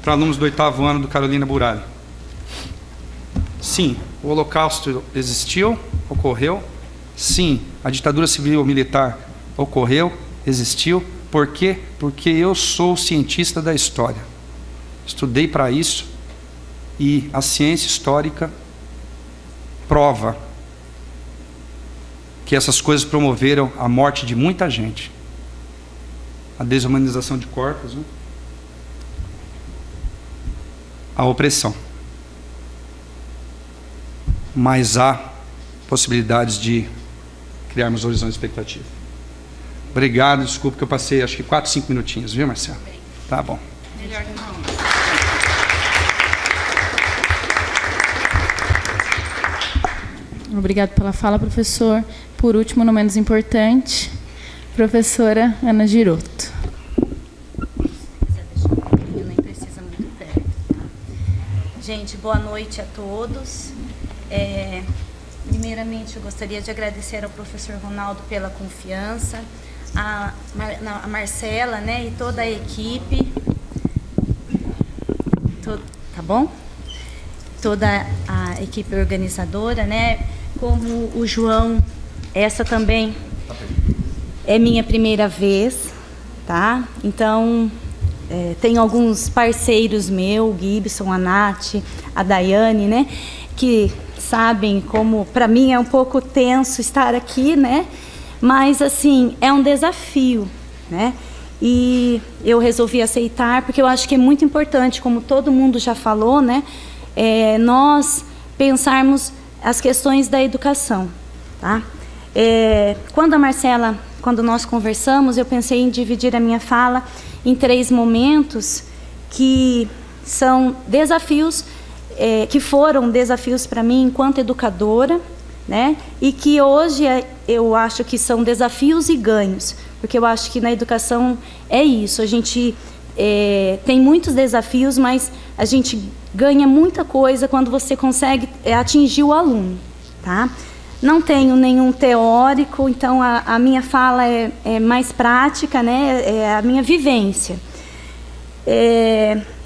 para alunos do 8º ano do Carolina Burali. Sim, o Holocausto existiu, ocorreu. Sim, a ditadura civil-militar ocorreu, existiu. Por quê? Porque eu sou cientista da história. Estudei para isso e a ciência histórica prova que essas coisas promoveram a morte de muita gente. A desumanização de corpos, né? A opressão. Mas há possibilidades de criarmos horizonte de expectativa. Obrigado, desculpe que eu passei acho que 4, 5 minutinhos, viu, Marcelo? Tá bom. Melhor que não. Obrigado pela fala, professor. Por último, não menos importante, professora Ana Giroto. Nem precisa muito perto, tá? Gente, boa noite a todos. Primeiramente, eu gostaria de agradecer ao professor Ronaldo pela confiança, a Marcela, né, e toda a equipe. Tá bom? Toda a equipe organizadora, né? Como o João, essa também é minha primeira vez, tá? Então, tem alguns parceiros meus, o Gibson, a Nath, a Daiane, né? Que sabem como, para mim, é um pouco tenso estar aqui, né? Mas, assim, é um desafio, né? E eu resolvi aceitar, porque eu acho que é muito importante, como todo mundo já falou, né? Nós pensarmos as questões da educação, tá? Quando nós conversamos, eu pensei em dividir a minha fala em 3 momentos que são desafios, que foram desafios para mim enquanto educadora, né? E que hoje eu acho que são desafios e ganhos, porque eu acho que na educação é isso, a gente tem muitos desafios, mas a gente ganha muita coisa quando você consegue atingir o aluno, tá? Não tenho nenhum teórico, então a minha fala é mais prática, né? É a minha vivência.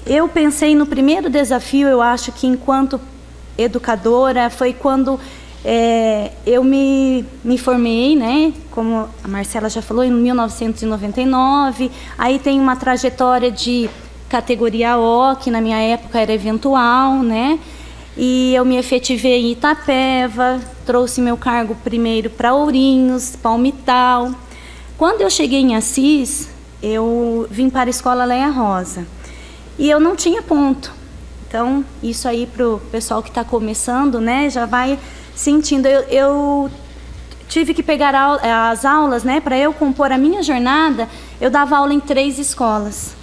Eu pensei no primeiro desafio, eu acho que enquanto educadora, foi quando eu me formei, né? Como a Marcela já falou, em 1999. Aí tem uma trajetória de categoria O, que na minha época era eventual, né? E eu me efetivei em Itapeva, trouxe meu cargo primeiro para Ourinhos, Palmital. Quando eu cheguei em Assis, eu vim para a Escola Leia Rosa. E eu não tinha ponto. Então, isso aí para o pessoal que está começando, né, já vai sentindo. Eu tive que pegar as aulas, né, para eu compor a minha jornada, eu dava aula em 3 escolas.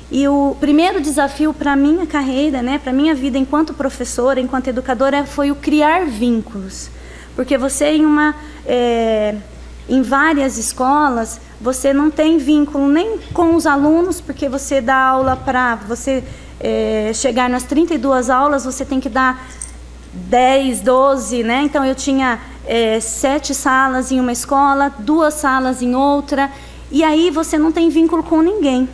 E o primeiro desafio para a minha carreira, né, para a minha vida enquanto professora, enquanto educadora, foi o criar vínculos. Porque você, em várias escolas, você não tem vínculo nem com os alunos, porque você dá aula para você chegar nas 32 aulas, você tem que dar 10, 12, né? Então eu tinha 7 salas em uma escola, 2 salas em outra, e aí você não tem vínculo com ninguém.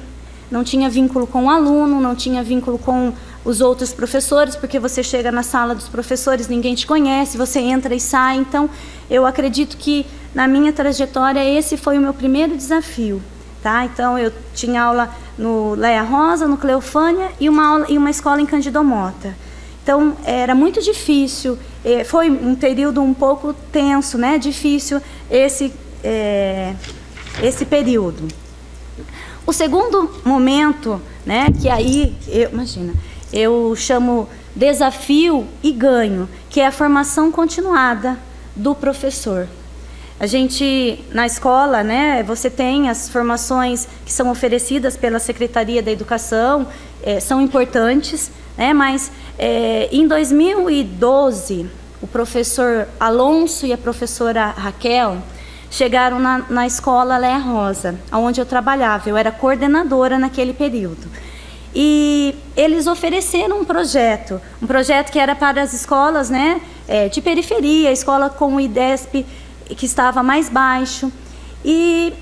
Não tinha vínculo com o aluno, não tinha vínculo com os outros professores, porque você chega na sala dos professores, ninguém te conhece, você entra e sai. Então, eu acredito que na minha trajetória esse foi o meu primeiro desafio, tá? Então, eu tinha aula no Leia Rosa, no Cleofânia e uma escola em Cândido Mota. Então, era muito difícil, foi um período um pouco tenso, né? Difícil esse período. O segundo momento, né, que aí, eu chamo desafio e ganho, que é a formação continuada do professor. A gente, na escola, né, você tem as formações que são oferecidas pela Secretaria da Educação, são importantes, né, mas em 2012, o professor Alonso e a professora Raquel chegaram na escola Leia Rosa, onde eu trabalhava. Eu era coordenadora naquele período. E eles ofereceram um projeto que era para as escolas, né, de periferia, escola com o IDESP que estava mais baixo. E,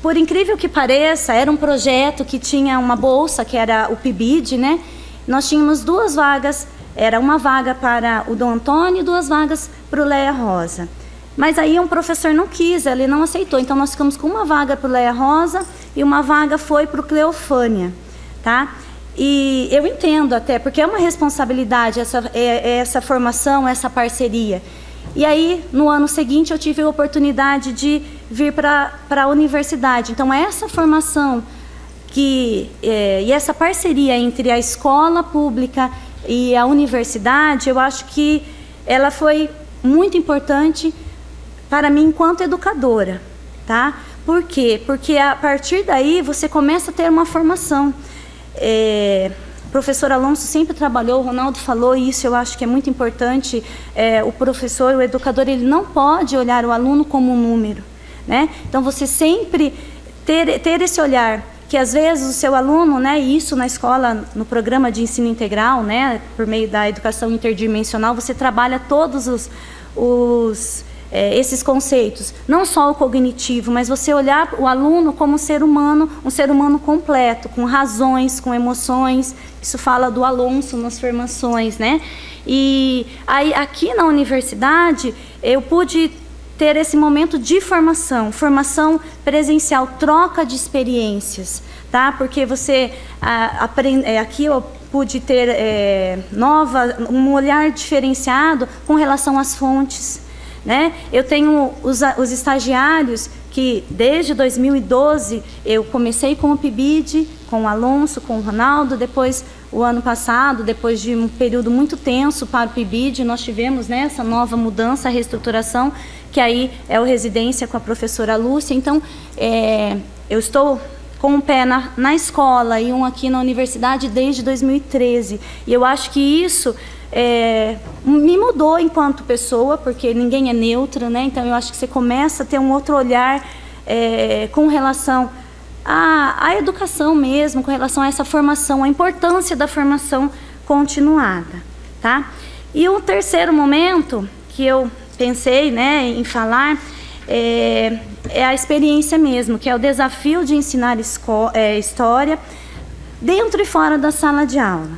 por incrível que pareça, era um projeto que tinha uma bolsa, que era o PIBID, né? Nós tínhamos 2 vagas, era uma vaga para o Dom Antônio e 2 vagas para o Leia Rosa. Mas aí um professor não quis, ele não aceitou. Então, nós ficamos com uma vaga para o Leia Rosa e uma vaga foi para o Cleofânia, tá? E eu entendo até, porque é uma responsabilidade essa formação, essa parceria. E aí, no ano seguinte, eu tive a oportunidade de vir para a universidade. Então, essa formação e essa parceria entre a escola pública e a universidade, eu acho que ela foi muito importante para mim enquanto educadora, tá? Por quê? Porque a partir daí você começa a ter uma formação. O professor Alonso sempre trabalhou, o Ronaldo falou isso, eu acho que é muito importante. O professor, o educador, ele não pode olhar o aluno como um número, né? Então você sempre ter esse olhar, que às vezes o seu aluno, né, isso na escola, no programa de ensino integral, né, por meio da educação interdimensional, você trabalha todos esses conceitos, não só o cognitivo, mas você olhar o aluno como um ser humano completo, com razões, com emoções. Isso fala do Alonso nas formações, né? E aí, aqui na universidade, eu pude ter esse momento de formação presencial, troca de experiências, tá? Porque você aprende, aqui eu pude ter um olhar diferenciado com relação às fontes, né? Eu tenho os estagiários que, desde 2012, eu comecei com o PIBID, com o Alonso, com o Ronaldo. Depois, o ano passado, depois de um período muito tenso para o PIBID, nós tivemos, né, essa nova mudança, a reestruturação, que aí é o residência com a professora Lúcia. Então, eu estou com um pé na escola e um aqui na universidade desde 2013. E eu acho que isso me mudou enquanto pessoa, porque ninguém é neutro, né? Então, eu acho que você começa a ter um outro olhar com relação à educação mesmo, com relação a essa formação, a importância da formação continuada, tá? E o terceiro momento que eu pensei, né, em falar é a experiência mesmo, que é o desafio de ensinar história dentro e fora da sala de aula.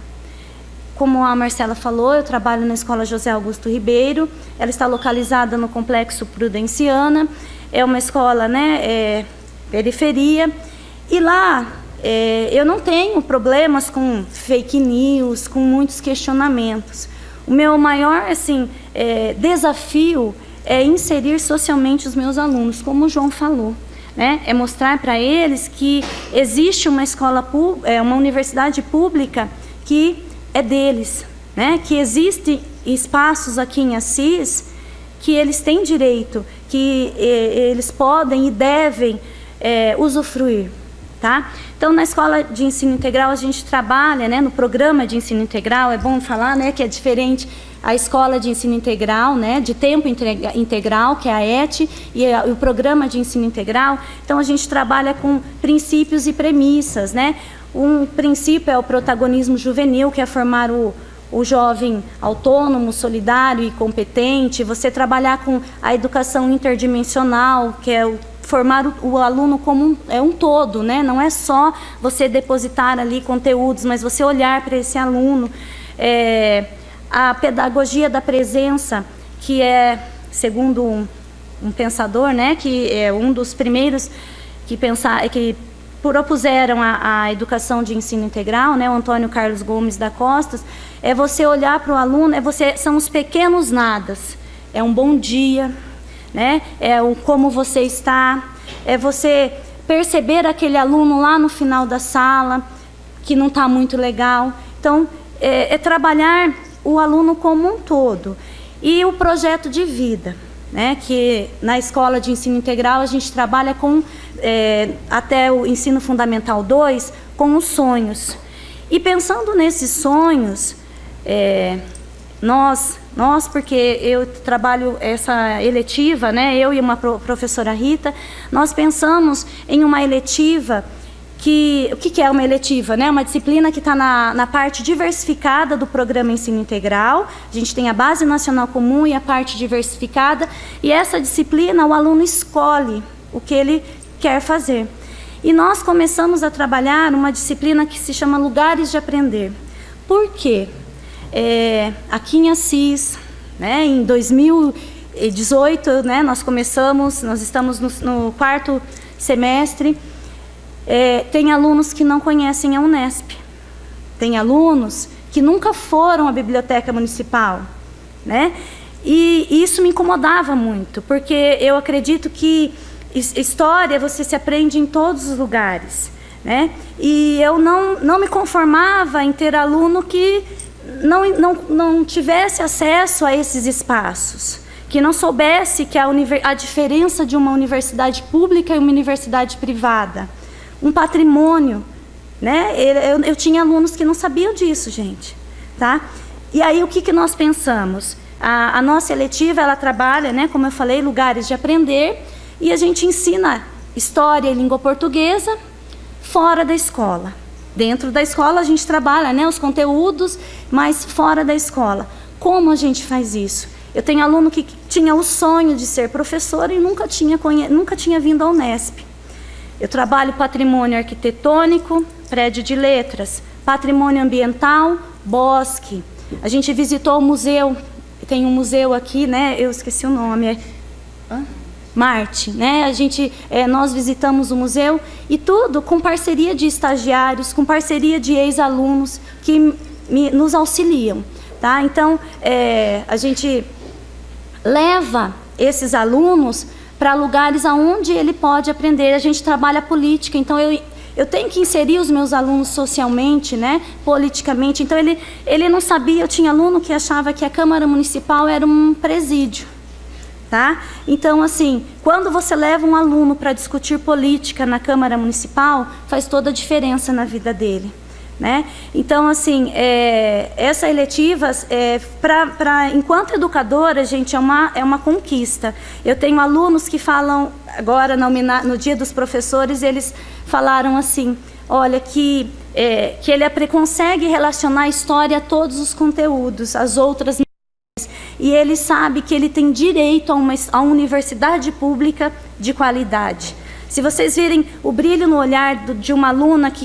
Como a Marcela falou, eu trabalho na Escola José Augusto Ribeiro. Ela está localizada no Complexo Prudenciana. É uma escola, né, periferia. E lá eu não tenho problemas com fake news, com muitos questionamentos. O meu maior desafio é inserir socialmente os meus alunos, como o João falou, né? É mostrar para eles que existe uma uma universidade pública que é deles, né? Que existem espaços aqui em Assis que eles têm direito, que eles podem e devem usufruir, Tá? Então, na escola de ensino integral, a gente trabalha, né, no programa de ensino integral, é bom falar, né, que é diferente a escola de ensino integral, né, de tempo integral, que é a ET, e o programa de ensino integral. Então, a gente trabalha com princípios e premissas, né? Um princípio é o protagonismo juvenil, que é formar o jovem autônomo, solidário e competente. Você trabalhar com a educação interdimensional, que é formar o aluno como um todo, né? Não é só você depositar ali conteúdos, mas você olhar para esse aluno. A pedagogia da presença, que é, segundo um pensador, né, que é um dos primeiros que propuseram a educação de ensino integral, né, o Antônio Carlos Gomes da Costa, é você olhar para o aluno, são os pequenos nadas, é um bom dia, né, é o como você está, é você perceber aquele aluno lá no final da sala, que não está muito legal. Então, é trabalhar o aluno como um todo. E o projeto de vida, né, que na escola de ensino integral a gente trabalha com, até o ensino fundamental 2, com os sonhos. E pensando nesses sonhos, nós, porque eu trabalho essa eletiva, né, eu e uma professora Rita, nós pensamos em uma eletiva o que é uma eletiva, né? Uma disciplina que está na parte diversificada do programa Ensino Integral. A gente tem a Base Nacional Comum e a parte diversificada, e essa disciplina o aluno escolhe o que ele quer fazer. E nós começamos a trabalhar uma disciplina que se chama Lugares de Aprender. Por quê? Aqui em Assis, né, em 2018, né, nós estamos no 4º semestre. Tem alunos que não conhecem a Unesp, tem alunos que nunca foram à biblioteca municipal, né? E isso me incomodava muito, porque eu acredito que história você se aprende em todos os lugares, né? E eu não me conformava em ter aluno que não tivesse acesso a esses espaços, que não soubesse que a diferença de uma universidade pública e uma universidade privada. Um patrimônio, né? Eu tinha alunos que não sabiam disso, gente, tá? E aí o que nós pensamos? A nossa eletiva, ela trabalha, né, como eu falei, lugares de aprender, e a gente ensina história e língua portuguesa fora da escola. Dentro da escola a gente trabalha, né, os conteúdos, mas fora da escola. Como a gente faz isso? Eu tenho aluno que tinha o sonho de ser professor e nunca tinha vindo à Unesp. Eu trabalho patrimônio arquitetônico, prédio de letras, patrimônio ambiental, bosque. A gente visitou o museu, tem um museu aqui, né? Eu esqueci o nome. Marte, né? Nós visitamos o museu e tudo com parceria de estagiários, com parceria de ex-alunos que nos auxiliam, tá? Então, a gente leva esses alunos para lugares aonde ele pode aprender. A gente trabalha política, então eu tenho que inserir os meus alunos socialmente, né, politicamente. Então ele não sabia, eu tinha aluno que achava que a Câmara Municipal era um presídio, tá? Então, assim, quando você leva um aluno para discutir política na Câmara Municipal, faz toda a diferença na vida dele, né? Então, assim, essa eletiva, enquanto educadora, gente, é uma conquista. Eu tenho alunos que falam, agora no Dia dos Professores, eles falaram assim, olha, que ele consegue relacionar a história a todos os conteúdos, as outras, e ele sabe que ele tem direito a uma universidade pública de qualidade. Se vocês virem o brilho no olhar de uma aluna que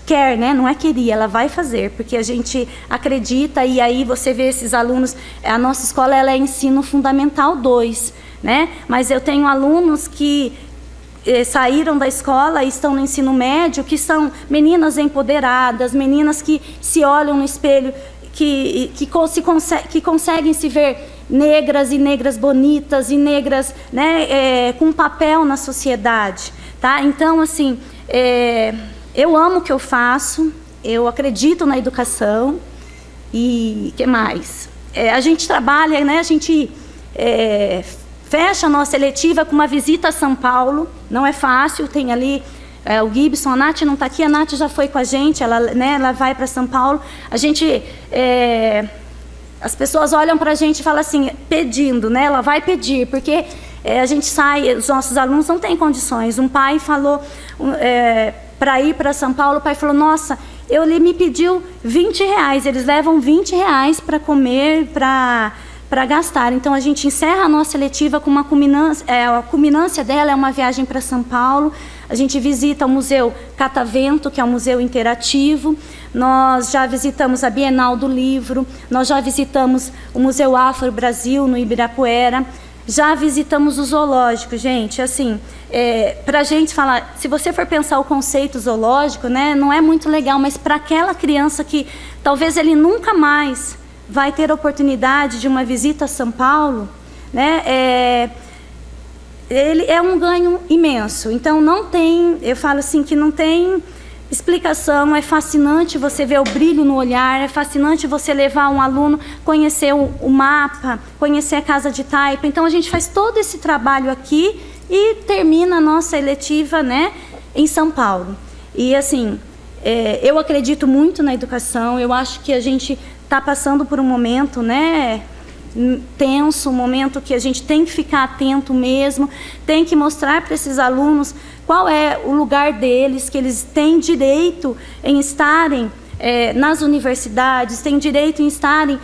quer, né? Não é queria, ela vai fazer, porque a gente acredita, e aí você vê esses alunos, a nossa escola ela é ensino fundamental 2, né? Mas eu tenho alunos que saíram da escola e estão no ensino médio, que são meninas empoderadas, meninas que se olham no espelho, que conseguem se ver negras e negras bonitas e negras, né, com papel na sociedade, tá? Então, assim, eu amo o que eu faço, eu acredito na educação e que mais? A gente trabalha, né? A gente fecha a nossa eletiva com uma visita a São Paulo, não é fácil, tem ali o Gibson, a Nath não está aqui, a Nath já foi com a gente, ela vai para São Paulo. A gente, as pessoas olham para a gente e falam assim, pedindo, né? Ela vai pedir, porque a gente sai, os nossos alunos não têm condições. Um pai falou para ir para São Paulo, o pai falou, nossa, ele me pediu R$20, eles levam R$20 para comer, para gastar. Então, a gente encerra a nossa letiva com uma culminância, a culminância dela é uma viagem para São Paulo. A gente visita o Museu Catavento, que é um museu interativo. Nós já visitamos a Bienal do Livro, nós já visitamos o Museu Afro Brasil, no Ibirapuera. Já visitamos o zoológico, gente. Assim, para a gente falar, se você for pensar o conceito zoológico, né, não é muito legal, mas para aquela criança que talvez ele nunca mais vai ter a oportunidade de uma visita a São Paulo, né, ele é um ganho imenso. Então, não tem, eu falo assim, que não tem explicação. É fascinante você ver o brilho no olhar, é fascinante você levar um aluno, conhecer o mapa, conhecer a casa de taipa. Então, a gente faz todo esse trabalho aqui e termina a nossa eletiva, né, em São Paulo. E, assim, eu acredito muito na educação, eu acho que a gente está passando por um momento, né, tenso, um momento que a gente tem que ficar atento mesmo, tem que mostrar para esses alunos qual é o lugar deles, que eles têm direito em estarem nas universidades, têm direito em estarem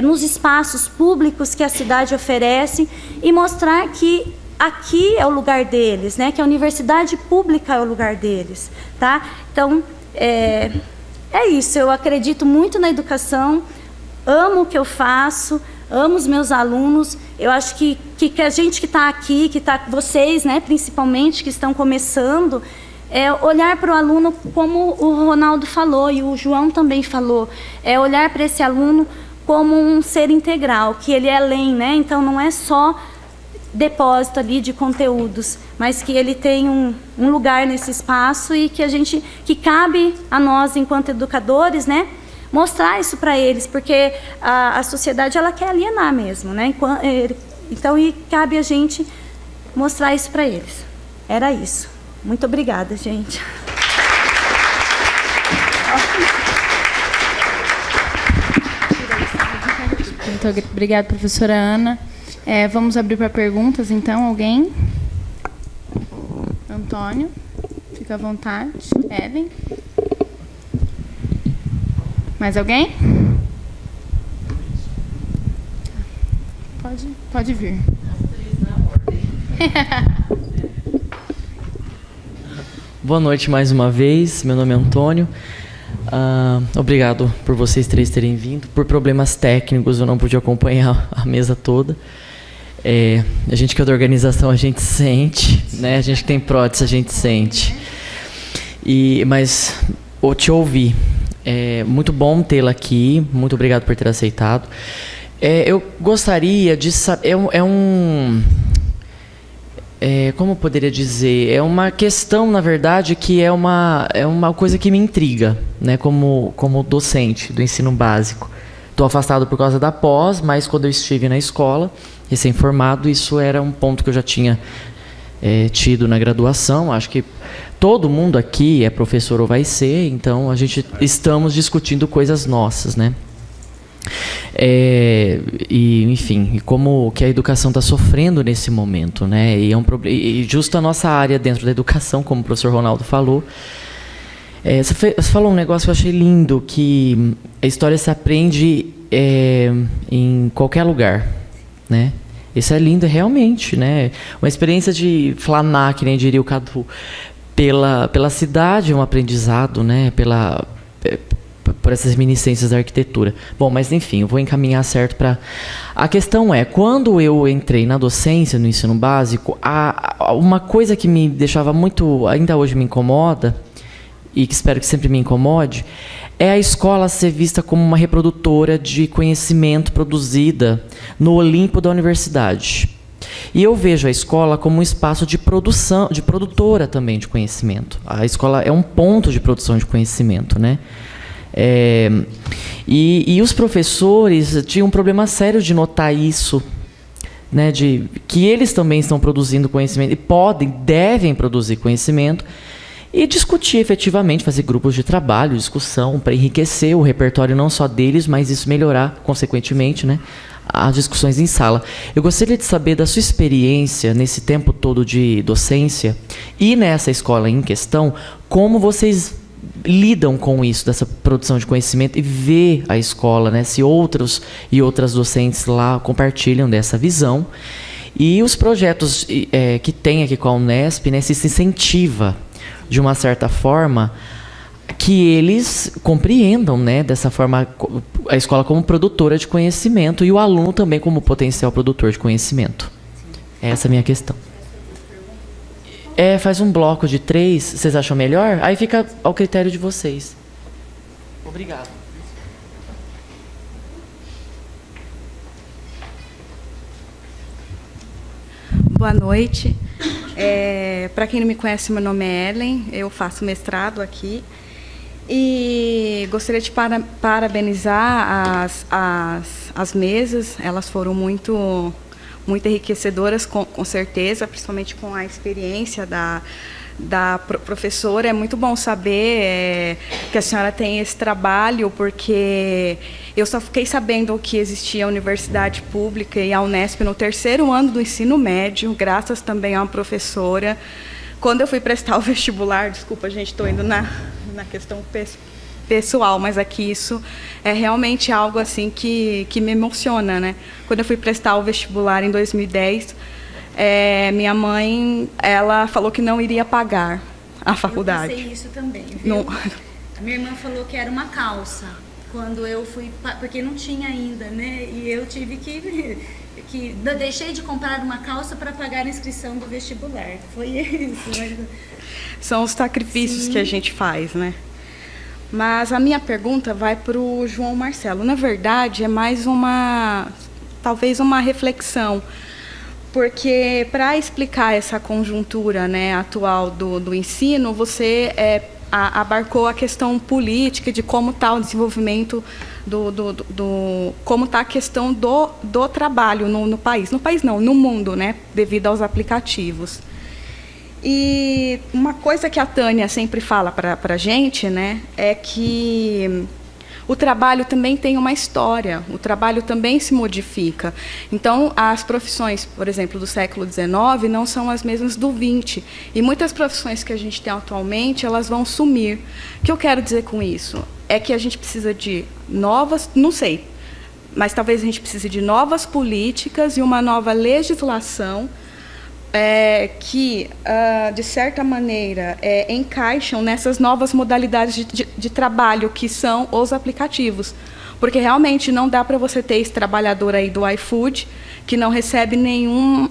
nos espaços públicos que a cidade oferece, e mostrar que aqui é o lugar deles, né, que a universidade pública é o lugar deles, tá? Então, é isso, eu acredito muito na educação, amo o que eu faço, amo os meus alunos. Eu acho que a gente que está aqui, vocês, né, principalmente, que estão começando, olhar para o aluno como o Ronaldo falou e o João também falou, olhar para esse aluno como um ser integral, que ele é além, né? Então, não é só depósito ali de conteúdos, mas que ele tem um lugar nesse espaço e que cabe a nós, enquanto educadores, né, mostrar isso para eles, porque a sociedade, ela quer alienar mesmo, né? Então, cabe a gente mostrar isso para eles. Era isso. Muito obrigada, gente. Muito obrigada, professora Ana. Vamos abrir para perguntas, então. Alguém? Antônio, fica à vontade. Ellen. Mais alguém? Pode vir. Boa noite mais uma vez. Meu nome é Antônio. Obrigado por vocês três terem vindo. Por problemas técnicos, eu não pude acompanhar a mesa toda. A gente que é da organização, a gente sente, né? A gente que tem prótese, a gente sente. Mas eu te ouvi. Muito bom tê-la aqui. Muito obrigado por ter aceitado. Eu gostaria de saber... como eu poderia dizer? É uma questão, na verdade, que é uma coisa que me intriga, né? Como docente do ensino básico. Estou afastado por causa da pós, mas quando eu estive na escola, recém-formado, isso era um ponto que eu já tinha tido na graduação. Acho que todo mundo aqui é professor ou vai ser, então estamos discutindo coisas nossas, né? Enfim, como que a educação está sofrendo nesse momento, né? E justo a nossa área dentro da educação, como o professor Ronaldo falou, você falou um negócio que eu achei lindo, que a história se aprende em qualquer lugar, né? Isso é lindo realmente, né? Uma experiência de flanar, que nem diria o Cadu, pela cidade, um aprendizado, né? Por essas reminiscências da arquitetura. Bom, mas enfim, eu vou encaminhar certo para... A questão é, quando eu entrei na docência, no ensino básico, uma coisa que me deixava muito, ainda hoje me incomoda, e que espero que sempre me incomode, é a escola ser vista como uma reprodutora de conhecimento produzida no Olimpo da universidade. E eu vejo a escola como um espaço de produção, de produtora também de conhecimento. A escola é um ponto de produção de conhecimento, né? E os professores tinham um problema sério de notar isso, né, de que eles também estão produzindo conhecimento e devem produzir conhecimento, e discutir efetivamente, fazer grupos de trabalho, discussão, para enriquecer o repertório não só deles, mas isso melhorar, consequentemente, né, as discussões em sala. Eu gostaria de saber da sua experiência nesse tempo todo de docência e nessa escola em questão, como vocês lidam com isso, dessa produção de conhecimento, e ver a escola, né, se outros e outras docentes lá compartilham dessa visão, e os projetos que tem aqui com a Unesp, né, se incentiva de uma certa forma que eles compreendam, né, dessa forma a escola como produtora de conhecimento e o aluno também como potencial produtor de conhecimento. Essa é a minha questão. Faz um bloco de 3, vocês acham melhor? Aí fica ao critério de vocês. Obrigado. Boa noite. Para quem não me conhece, meu nome é Ellen, eu faço mestrado aqui. E gostaria de parabenizar as mesas, elas foram muito enriquecedoras, com certeza, principalmente com a experiência da professora. É muito bom saber que a senhora tem esse trabalho, porque eu só fiquei sabendo que existia a universidade pública e a Unesp no 3º ano do ensino médio, graças também a uma professora. Quando eu fui prestar o vestibular, desculpa, gente, estou indo na questão pessoal, mas aqui isso é realmente algo assim que me emociona, né? Quando eu fui prestar o vestibular em 2010, minha mãe, ela falou que não iria pagar a faculdade. Eu pensei isso também, viu? Não. A minha irmã falou que era uma calça, quando eu fui, porque não tinha ainda, né? E eu tive que deixei de comprar uma calça para pagar a inscrição do vestibular. Foi isso. Mas... São os sacrifícios que a gente faz, né? Mas a minha pergunta vai para o João Marcelo. Na verdade, é mais talvez uma reflexão, porque para explicar essa conjuntura, né, atual do ensino, você abarcou a questão política de como está o desenvolvimento como está a questão do trabalho no país. No país não, no mundo, né, devido aos aplicativos. E uma coisa que a Tânia sempre fala para a gente, né, é que o trabalho também tem uma história, o trabalho também se modifica. Então, as profissões, por exemplo, do século XIX não são as mesmas do XX. E muitas profissões que a gente tem atualmente, elas vão sumir. O que eu quero dizer com isso? É que a gente precisa de novas, não sei, mas talvez a gente precise de novas políticas e uma nova legislação que, de certa maneira, encaixam nessas novas modalidades de trabalho, que são os aplicativos. Porque realmente não dá para você ter esse trabalhador aí do iFood, que não recebe nenhum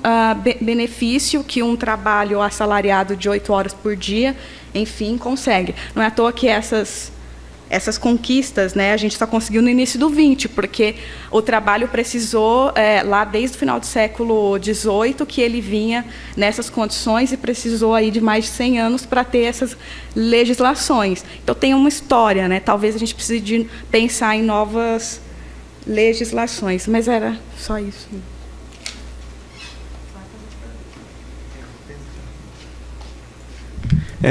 benefício que um trabalho assalariado de 8 horas por dia, enfim, consegue. Não é à toa que essas conquistas, né, a gente só conseguiu no início do XX, porque o trabalho precisou, lá desde o final do século XVIII, que ele vinha nessas condições, e precisou aí de mais de 100 anos para ter essas legislações. Então, tem uma história, né? Talvez a gente precise de pensar em novas legislações, mas era só isso.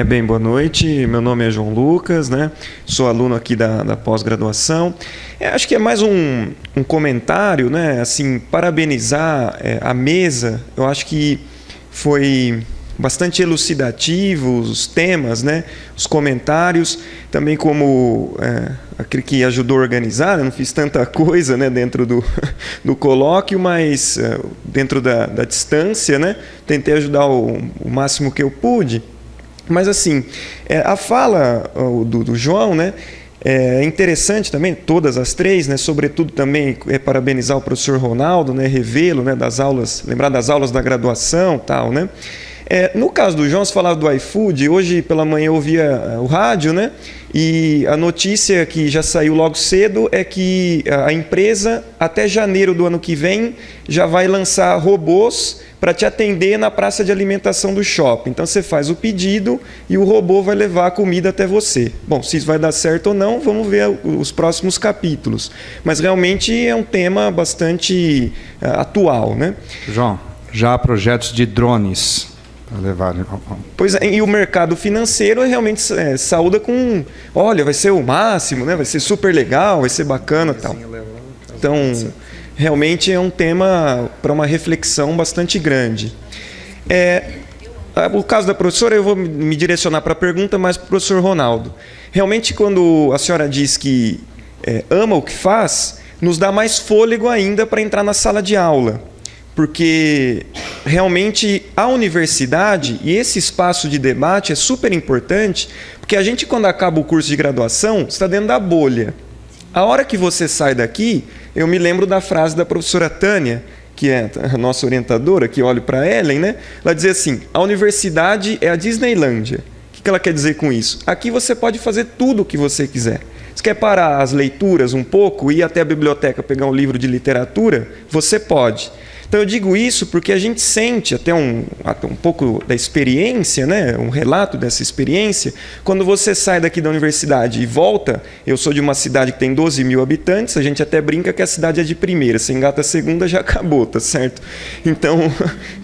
Bem, boa noite. Meu nome é João Lucas, né? Sou aluno aqui da pós-graduação. Acho que é mais um comentário, né? Assim, parabenizar a mesa. Eu acho que foi bastante elucidativo os temas, né? Os comentários, também como aquele que ajudou a organizar. Eu não fiz tanta coisa, né, dentro do colóquio, mas dentro da distância, né? Tentei ajudar o máximo que eu pude. Mas, assim, a fala do João, né, é interessante também, todas as três, né, sobretudo também parabenizar o professor Ronaldo, né, revê-lo, né, das aulas, lembrar das aulas da graduação, tal, né. No caso do João, você falava do iFood, hoje pela manhã eu ouvia o rádio, né, e a notícia que já saiu logo cedo é que a empresa, até janeiro do ano que vem, já vai lançar robôs para te atender na praça de alimentação do shopping. Então, você faz o pedido e o robô vai levar a comida até você. Bom, se isso vai dar certo ou não, vamos ver os próximos capítulos. Mas, realmente, é um tema bastante atual, né? João, já há projetos de drones Para levar. Pois é, e o mercado financeiro realmente saúda com, olha, vai ser o máximo, né? Vai ser super legal, vai ser bacana e tal. Então, realmente é um tema para uma reflexão bastante grande. O caso da professora, eu vou me direcionar para a pergunta, mas para o professor Ronaldo. Realmente, quando a senhora diz que ama o que faz, nos dá mais fôlego ainda para entrar na sala de aula. Porque realmente a universidade e esse espaço de debate é super importante, porque a gente, quando acaba o curso de graduação, está dentro da bolha. A hora que você sai daqui, eu me lembro da frase da professora Tânia, que é a nossa orientadora, que olho para a Ellen, né? Ela dizia assim, a universidade é a Disneylândia. O que ela quer dizer com isso? Aqui você pode fazer tudo o que você quiser. Você quer parar as leituras um pouco, ir até a biblioteca pegar um livro de literatura? Você pode. Então eu digo isso porque a gente sente até um pouco da experiência, né? Um relato dessa experiência. Quando você sai daqui da universidade e volta, eu sou de uma cidade que tem 12 mil habitantes, a gente até brinca que a cidade é de primeira, se engata a segunda já acabou, tá certo? Então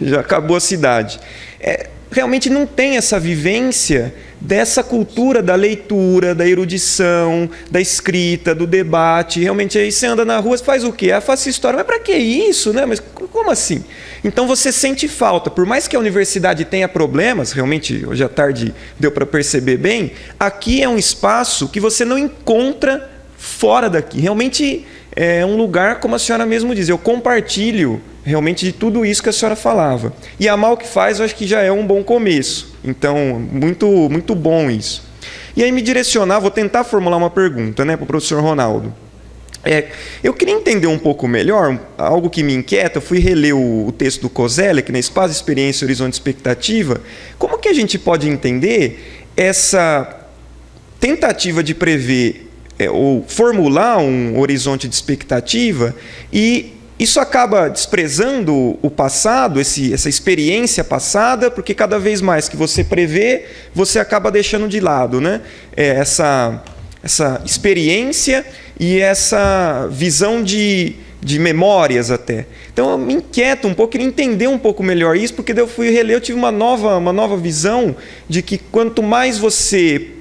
já acabou a cidade. Realmente não tem essa vivência dessa cultura da leitura, da erudição, da escrita, do debate. Realmente aí você anda na rua, você faz o quê? Faço história. Mas para que isso, né? Mas como assim? Então você sente falta. Por mais que a universidade tenha problemas, realmente hoje à tarde deu para perceber bem, aqui é um espaço que você não encontra fora daqui. Realmente é um lugar, como a senhora mesmo diz, eu compartilho realmente de tudo isso que a senhora falava. E amar o que faz, eu acho que já é um bom começo. Então, muito, muito bom isso. E aí me direcionar, vou tentar formular uma pergunta, né, para o professor Ronaldo. Eu queria entender um pouco melhor, algo que me inquieta, eu fui reler o texto do Kozelek, né, Espaço, Experiência, Horizonte, Expectativa. Como que a gente pode entender essa tentativa de prever ou formular um horizonte de expectativa e isso acaba desprezando o passado, essa experiência passada, porque cada vez mais que você prevê, você acaba deixando de lado, né? Essa experiência e essa visão de memórias até. Então eu me inquieto um pouco, queria entender um pouco melhor isso, porque daí eu fui reler, eu tive uma nova visão de que quanto mais você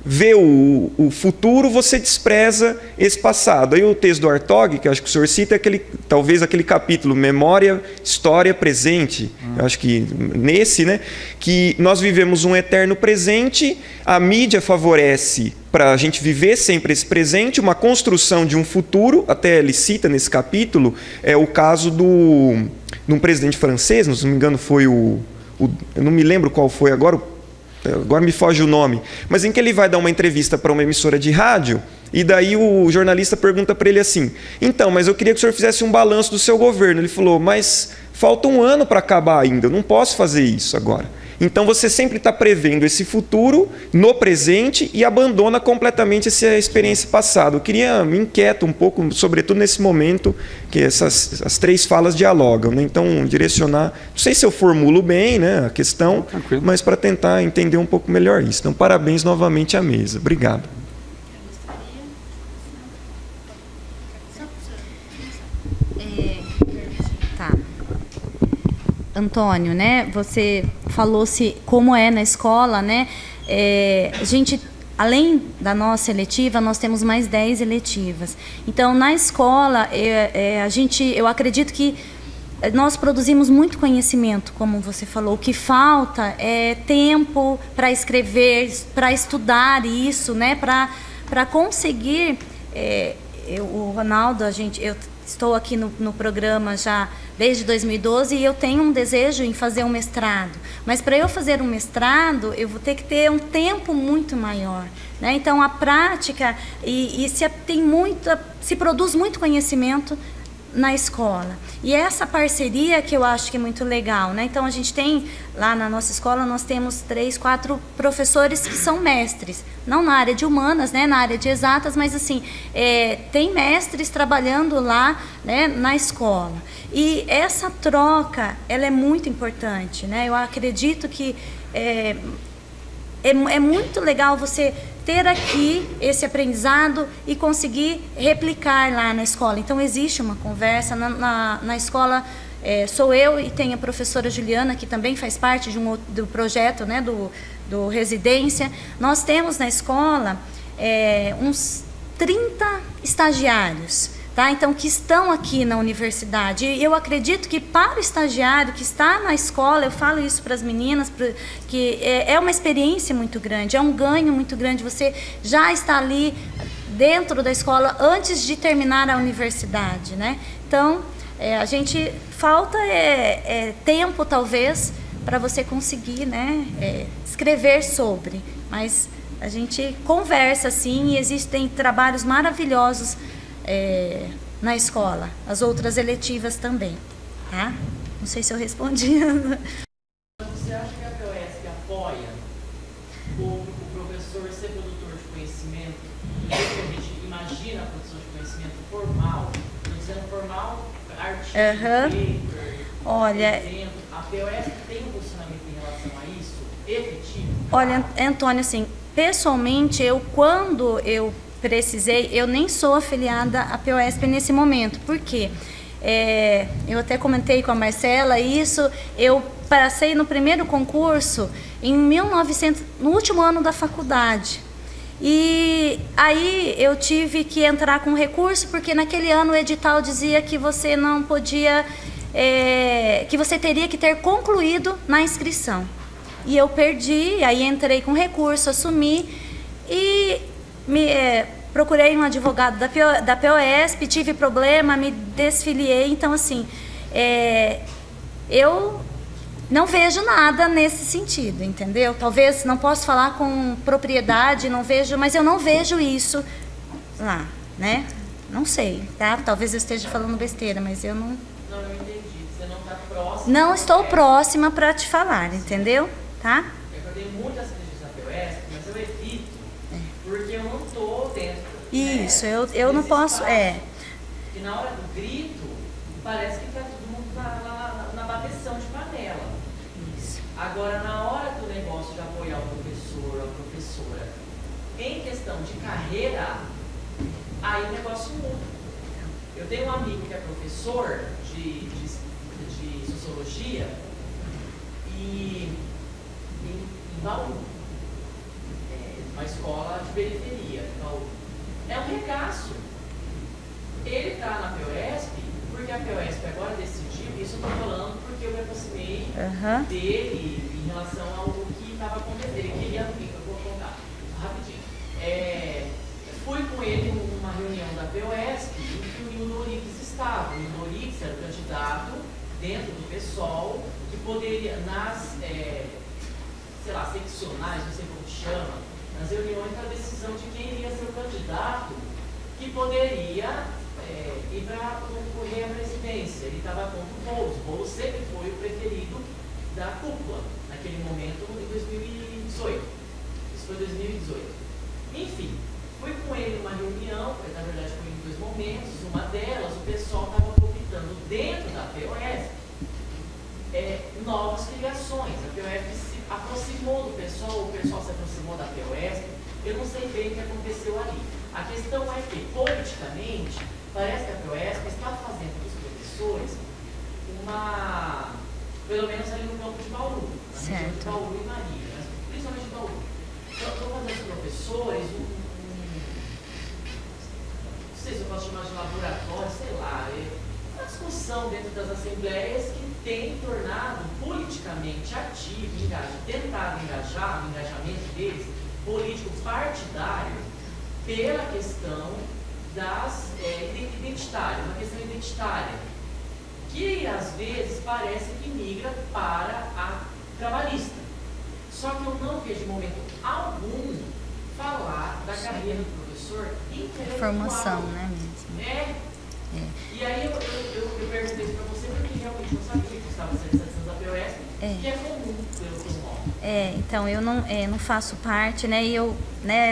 vê o futuro, você despreza esse passado. Aí o texto do Hartog, que eu acho que o senhor cita, é talvez aquele capítulo, Memória, História, Presente. Eu acho que nesse, né, que nós vivemos um eterno presente, a mídia favorece para a gente viver sempre esse presente, uma construção de um futuro, até ele cita nesse capítulo, o caso de um presidente francês, se não me engano foi eu não me lembro qual foi agora me foge o nome, mas em que ele vai dar uma entrevista para uma emissora de rádio, e daí o jornalista pergunta para ele assim, então, mas eu queria que o senhor fizesse um balanço do seu governo. Ele falou, mas falta um ano para acabar ainda, eu não posso fazer isso agora. Então você sempre está prevendo esse futuro no presente e abandona completamente essa experiência passada. Me inquieta um pouco, sobretudo nesse momento que as três falas dialogam, né? Então, direcionar, não sei se eu formulo bem, né, a questão, mas para tentar entender um pouco melhor isso. Então, parabéns novamente à mesa. Obrigado. Antônio, né? Você falou-se como é na escola, né? A gente, além da nossa eletiva, nós temos mais 10 eletivas. Então, na escola, eu acredito que nós produzimos muito conhecimento, como você falou. O que falta é tempo para escrever, para estudar isso, né? Para conseguir... o Ronaldo, eu estou aqui no programa já desde 2012 e eu tenho um desejo em fazer um mestrado. Mas para eu fazer um mestrado, eu vou ter que ter um tempo muito maior, né? Então, a prática, se produz muito conhecimento na escola. E essa parceria que eu acho que é muito legal, né? Então, a gente tem, lá na nossa escola, nós temos 3, 4 professores que são mestres. Não na área de humanas, né? Na área de exatas, mas assim, tem mestres trabalhando lá, né, na escola. E essa troca, ela é muito importante, né? Eu acredito que é muito legal você ter aqui esse aprendizado e conseguir replicar lá na escola. Então, existe uma conversa. Na escola, sou eu e tem a professora Juliana, que também faz parte do projeto, né, do Residência. Nós temos na escola uns 30 estagiários, tá? Então, que estão aqui na universidade. E eu acredito que para o estagiário que está na escola, eu falo isso para as meninas, que é uma experiência muito grande, é um ganho muito grande. Você já está ali dentro da escola antes de terminar a universidade, né? Então, a gente falta tempo, talvez, para você conseguir, né, escrever sobre. Mas a gente conversa, sim, e existem trabalhos maravilhosos na escola, as outras eletivas também, tá? Não sei se eu respondi. Você acha que a POESP apoia o professor ser produtor de conhecimento? A gente imagina a produção de conhecimento formal, estou dizendo formal, artigo, paper, Olha, exemplo. A POESP tem um posicionamento em relação a isso, efetivo? Olha, Antônio, assim, pessoalmente, quando eu precisei, eu nem sou afiliada à POESP nesse momento. Por quê? Eu até comentei com a Marcela isso, eu passei no primeiro concurso no último ano da faculdade. E aí eu tive que entrar com recurso, porque naquele ano o edital dizia que você não podia, que você teria que ter concluído na inscrição. E eu perdi, aí entrei com recurso, assumi e procurei um advogado da POESP, tive problema, me desfiliei. Então, assim, eu não vejo nada nesse sentido, entendeu? Talvez não posso falar com propriedade, não vejo, mas eu não vejo isso lá, né? Não sei, tá? Talvez eu esteja falando besteira, mas eu não... Não, eu entendi. Você não está próxima. Não estou próxima para te falar, entendeu? Tá? Eu dei muitas críticas da POESP, mas eu evito, porque eu não estou dentro. Isso, eu não posso... E na hora do grito, parece que está todo mundo na bateção de panela. Isso. Agora, na hora do negócio de apoiar o professor ou a professora, em questão de carreira, aí o negócio muda. Eu tenho um amigo que é professor de sociologia em Bauru, uma escola de periferia, Bauru. É um regaço. Ele está na POESP, porque a POESP agora decidiu, isso eu estou falando porque eu me aproximei dele em relação ao que estava acontecendo. Ele queria, eu vou contar rapidinho. Fui com ele numa reunião da POESP em que o Nildo Orix estava. O Nildo Orix era o candidato dentro do PSOL que poderia, nas seccionais, não sei como chama, nas reuniões para a decisão de quem iria ser o candidato que poderia ir para concorrer à presidência. Ele estava contra o Boulos. O Boulos sempre foi o preferido da cúpula, naquele momento, em 2018. Isso foi 2018. Enfim, fui com ele numa reunião, na verdade foi em dois momentos. Uma delas, o pessoal estava palpitando dentro da POESP novas filiações. A POESP se aproximou do pessoal, o pessoal se aproximou da POESP. Eu não sei bem o que aconteceu ali. A questão é que, politicamente, parece que a POESP está fazendo dos professores pelo menos ali no campo de Bauru, na região de Bauru e Maria, mas principalmente de Bauru. Então, estou fazendo dos professores não sei se eu posso chamar de laboratório, sei lá, uma discussão dentro das assembleias que tem tornado politicamente ativo, tentado engajar, o engajamento deles, político partidário, pela questão identitária, uma questão identitária, que às vezes parece que migra para a trabalhista. Só que eu não vejo em momento algum falar da carreira do professor intelectual. Formação, né, mesmo? E aí eu perguntei isso para você porque realmente não sabia que estava sendo da POESP, que é comum pelo nome. Então eu não faço parte, né? E eu,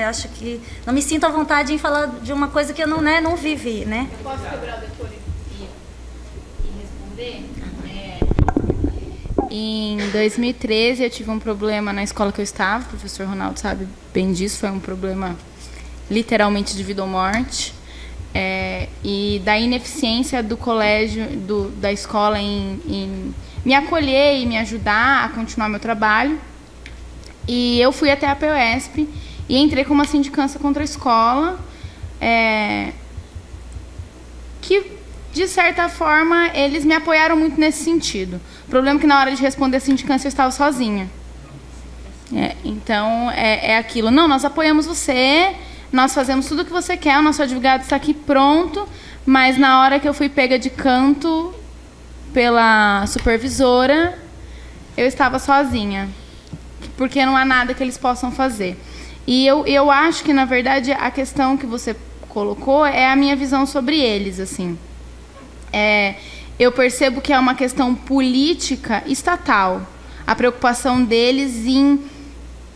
acho que não me sinto à vontade em falar de uma coisa que eu não vivi, né? Eu posso quebrar o decoro e responder? Em 2013 eu tive um problema na escola que eu estava, o professor Ronaldo sabe bem disso, foi um problema literalmente de vida ou morte. e da ineficiência do colégio, da escola em me acolher e me ajudar a continuar meu trabalho. E eu fui até a POESP e entrei com uma sindicância contra a escola, que, de certa forma, eles me apoiaram muito nesse sentido. O problema é que, na hora de responder a sindicância, eu estava sozinha. Então, é aquilo. Não, nós apoiamos você, nós fazemos tudo o que você quer, o nosso advogado está aqui pronto, mas na hora que eu fui pega de canto pela supervisora, eu estava sozinha, porque não há nada que eles possam fazer. E eu acho que, na verdade, a questão que você colocou é a minha visão sobre eles, assim. Eu percebo que é uma questão política estatal, a preocupação deles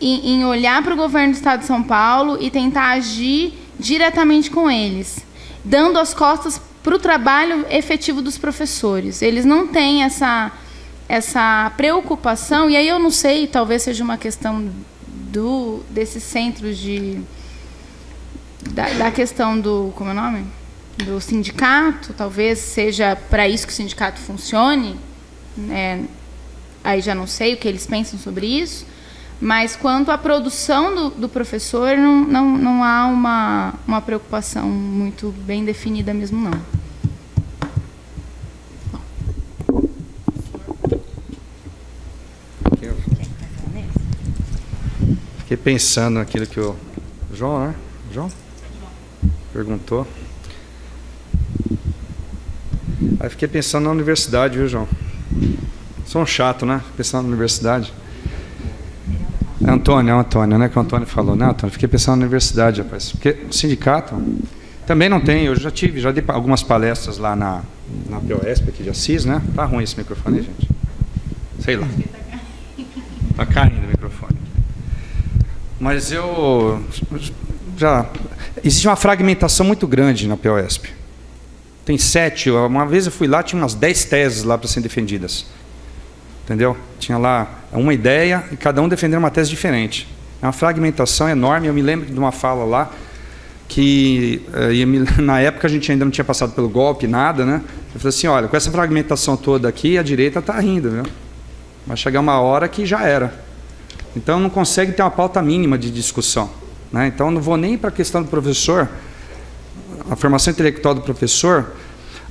em olhar para o governo do Estado de São Paulo e tentar agir diretamente com eles, dando as costas para o trabalho efetivo dos professores. Eles não têm essa preocupação, e aí eu não sei, talvez seja uma questão desses centros da questão do, como é o nome? Do sindicato, talvez seja para isso que o sindicato funcione, aí já não sei o que eles pensam sobre isso, mas quanto à produção do professor, não há uma preocupação muito bem definida mesmo, não. Fiquei pensando naquilo que o João, né? João? Perguntou. Aí fiquei pensando na universidade, viu, João? Sou um chato, né? Pensando na universidade. É Antônio, né? Que o Antônio falou. Né, Antônio? Fiquei pensando na universidade, rapaz. Porque o sindicato também não tem. Eu já dei algumas palestras lá na POESP aqui de Assis, né? Tá ruim esse microfone aí, gente. Sei lá. Tá caindo o microfone. Mas existe uma fragmentação muito grande na POESP. Tem 7, uma vez eu fui lá, tinha umas 10 teses lá para serem defendidas. Entendeu? Tinha lá uma ideia e cada um defendendo uma tese diferente. É uma fragmentação enorme. Eu me lembro de uma fala lá que, na época, a gente ainda não tinha passado pelo golpe, nada, né? Eu falei assim, olha, com essa fragmentação toda aqui, a direita está rindo, viu? Vai chegar uma hora que já era. Então, não consegue ter uma pauta mínima de discussão, né? Então, não vou nem para a questão do professor, a formação intelectual do professor,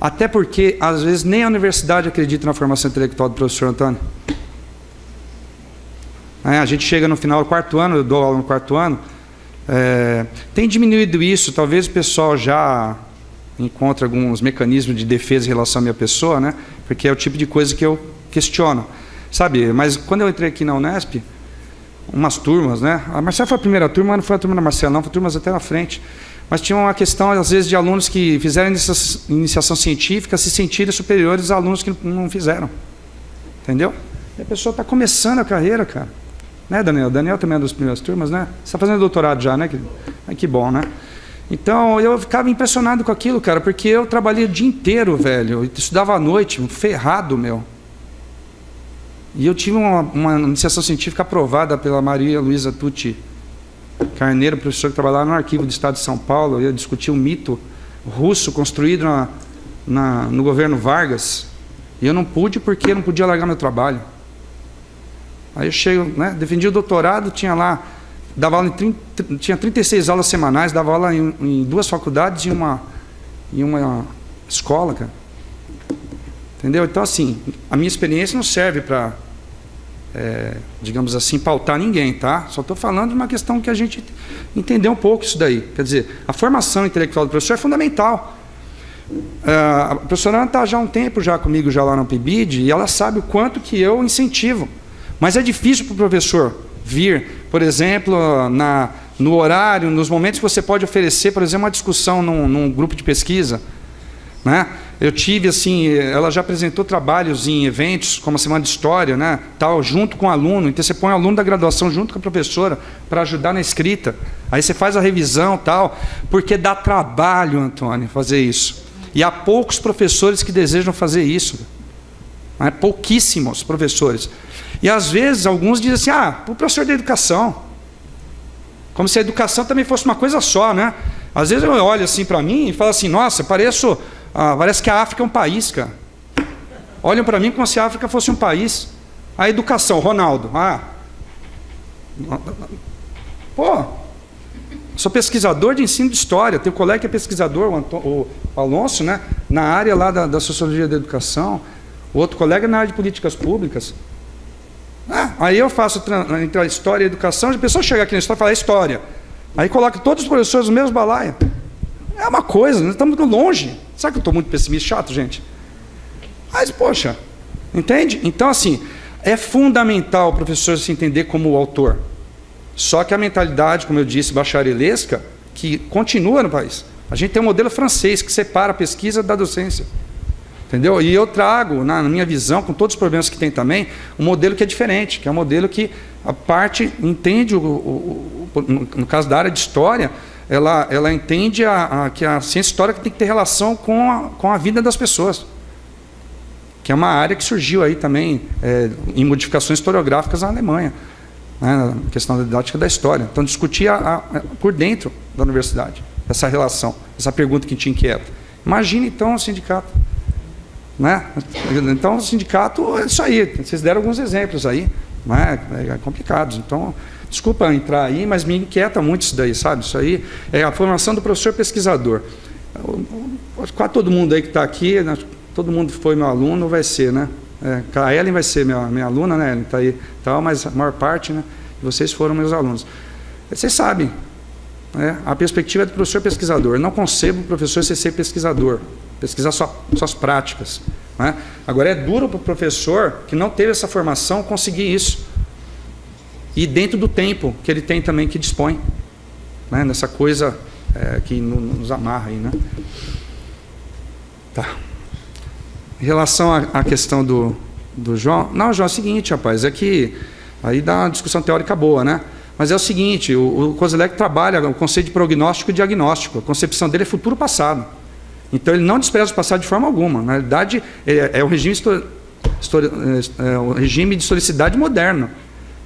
até porque, às vezes, nem a universidade acredita na formação intelectual do professor Antônio. A gente chega no final do 4º ano, eu dou aula no 4º ano, tem diminuído isso, talvez o pessoal já encontre alguns mecanismos de defesa em relação à minha pessoa, né? Porque é o tipo de coisa que eu questiono. Sabe, mas quando eu entrei aqui na Unesp, umas turmas, né? A Marcela foi a primeira turma, mas não foi a turma da Marcela, não, foi turmas até na frente. Mas tinha uma questão, às vezes, de alunos que fizeram iniciação científica se sentirem superiores a alunos que não fizeram. Entendeu? E a pessoa está começando a carreira, cara. Né, Daniel? Daniel também é das primeiras turmas, né? Você está fazendo doutorado já, né? Que bom, né? Então, eu ficava impressionado com aquilo, cara, porque eu trabalhei o dia inteiro, velho. Eu estudava à noite, ferrado, meu. E eu tive uma iniciação científica aprovada pela Maria Luísa Tucci Carneiro, professor que trabalhava no arquivo do Estado de São Paulo. Eu ia discutir um mito russo construído no governo Vargas. E eu não pude porque eu não podia largar meu trabalho. Aí eu chego, né, defendi o doutorado, tinha lá, dava aula tinha 36 aulas semanais, dava aula em 2 faculdades e uma escola, cara. Entendeu? Então, assim, a minha experiência não serve para, digamos assim, pautar ninguém, tá? Só estou falando de uma questão que a gente entendeu um pouco isso daí. Quer dizer, a formação intelectual do professor é fundamental. A professora Ana está já há um tempo já comigo, já lá no PIBID, e ela sabe o quanto que eu incentivo. Mas é difícil para o professor vir, por exemplo, no horário, nos momentos que você pode oferecer, por exemplo, uma discussão num grupo de pesquisa, né? Eu tive, assim, ela já apresentou trabalhos em eventos, como a Semana de História, né, tal, junto com o aluno. Então, você põe o aluno da graduação junto com a professora para ajudar na escrita. Aí você faz a revisão, tal, porque dá trabalho, Antônio, fazer isso. E há poucos professores que desejam fazer isso. Né? Pouquíssimos professores. E, às vezes, alguns dizem assim, o professor da educação. Como se a educação também fosse uma coisa só, né? Às vezes eu olho assim para mim e falo assim, nossa, parece que a África é um país, cara. Olham para mim como se a África fosse um país. A educação, Ronaldo. Sou pesquisador de ensino de história. Tenho um colega que é pesquisador, o Alonso, né, na área lá da sociologia da educação. O outro colega na área de políticas públicas. Aí eu faço entre a história e a educação. A pessoa chega aqui na história e fala história. Aí coloca todos os professores no mesmo balaio. É uma coisa, nós estamos muito longe. Sabe que eu estou muito pessimista, chato, gente? Mas, poxa, entende? Então, assim, é fundamental o professor se entender como autor. Só que a mentalidade, como eu disse, bacharelesca, que continua no país. A gente tem um modelo francês que separa a pesquisa da docência. Entendeu? E eu trago, na minha visão, com todos os problemas que tem também, um modelo que é diferente, que é um modelo que a parte entende, no caso da área de história, ela entende que a ciência histórica tem que ter relação com a vida das pessoas. Que é uma área que surgiu aí também em modificações historiográficas na Alemanha, né, na questão da didática da história. Então, discutir por dentro da universidade essa relação, essa pergunta que te inquieta. Imagine, então, o sindicato. Né? Então, o sindicato é isso aí. Vocês deram alguns exemplos aí, né, complicados. Então, desculpa entrar aí, mas me inquieta muito isso daí, sabe? Isso aí é a formação do professor pesquisador. Quase todo mundo aí que está aqui, todo mundo foi meu aluno, vai ser, né? A Ellen vai ser minha aluna, né? Ellen está aí, tal, mas a maior parte, né? Vocês foram meus alunos. Vocês sabem, né? A perspectiva é do professor pesquisador. Eu não concebo o professor ser pesquisador, pesquisar suas práticas, né? Agora, é duro para o professor que não teve essa formação conseguir isso. E dentro do tempo que ele tem também, que dispõe, né? Nessa coisa que nos amarra aí, né? Tá. Em relação à questão do João... Não, João, é o seguinte, rapaz, é que aí dá uma discussão teórica boa, né? Mas é o seguinte, o Kozelek trabalha o conceito de prognóstico e diagnóstico. A concepção dele é futuro-passado. Então, ele não despreza o passado de forma alguma. Na realidade, é o regime de historicidade moderno,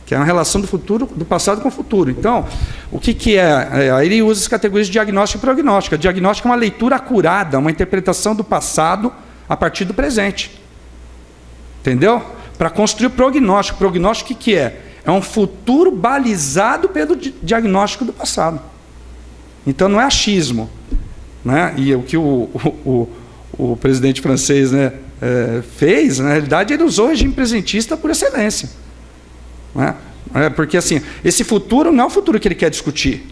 que é uma relação do futuro, do passado com o futuro. Então, o que é? Aí ele usa as categorias de diagnóstico e prognóstico. Diagnóstico é uma leitura acurada, uma interpretação do passado a partir do presente. Entendeu? Para construir o prognóstico. Prognóstico, o que é? É um futuro balizado pelo diagnóstico do passado. Então, não é achismo. Né? E o que o presidente francês, né, fez, na realidade, ele usou o regime presentista por excelência. Né? Porque, assim, esse futuro não é o futuro que ele quer discutir.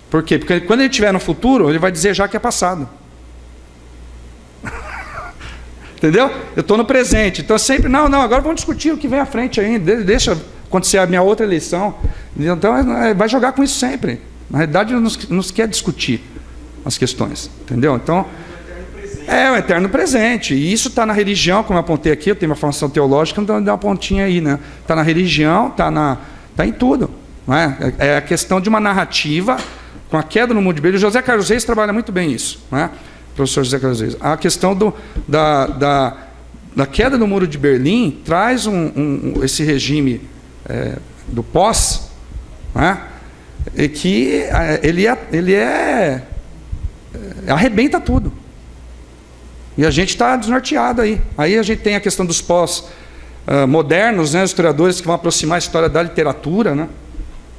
Por quê? Porque quando ele estiver no futuro, ele vai dizer já que é passado. Entendeu? Eu estou no presente. Então, sempre, não, agora vamos discutir o que vem à frente ainda. Deixa acontecer a minha outra eleição. Então, vai jogar com isso sempre. Na realidade, não quer discutir as questões. Entendeu? Então, é o eterno presente. E isso está na religião, como eu apontei aqui, eu tenho uma formação teológica, então dá uma pontinha aí, né? Está na religião, está em tudo. Não é? É a questão de uma narrativa com a queda no mundo de Berlim. O José Carlos Reis trabalha muito bem isso, né? Professor José Carlos Reis. A questão da queda do Muro de Berlim traz esse regime do pós, né? E que ele arrebenta tudo. E a gente está desnorteado aí. Aí a gente tem a questão dos pós-modernos, né? Os historiadores que vão aproximar a história da literatura, né?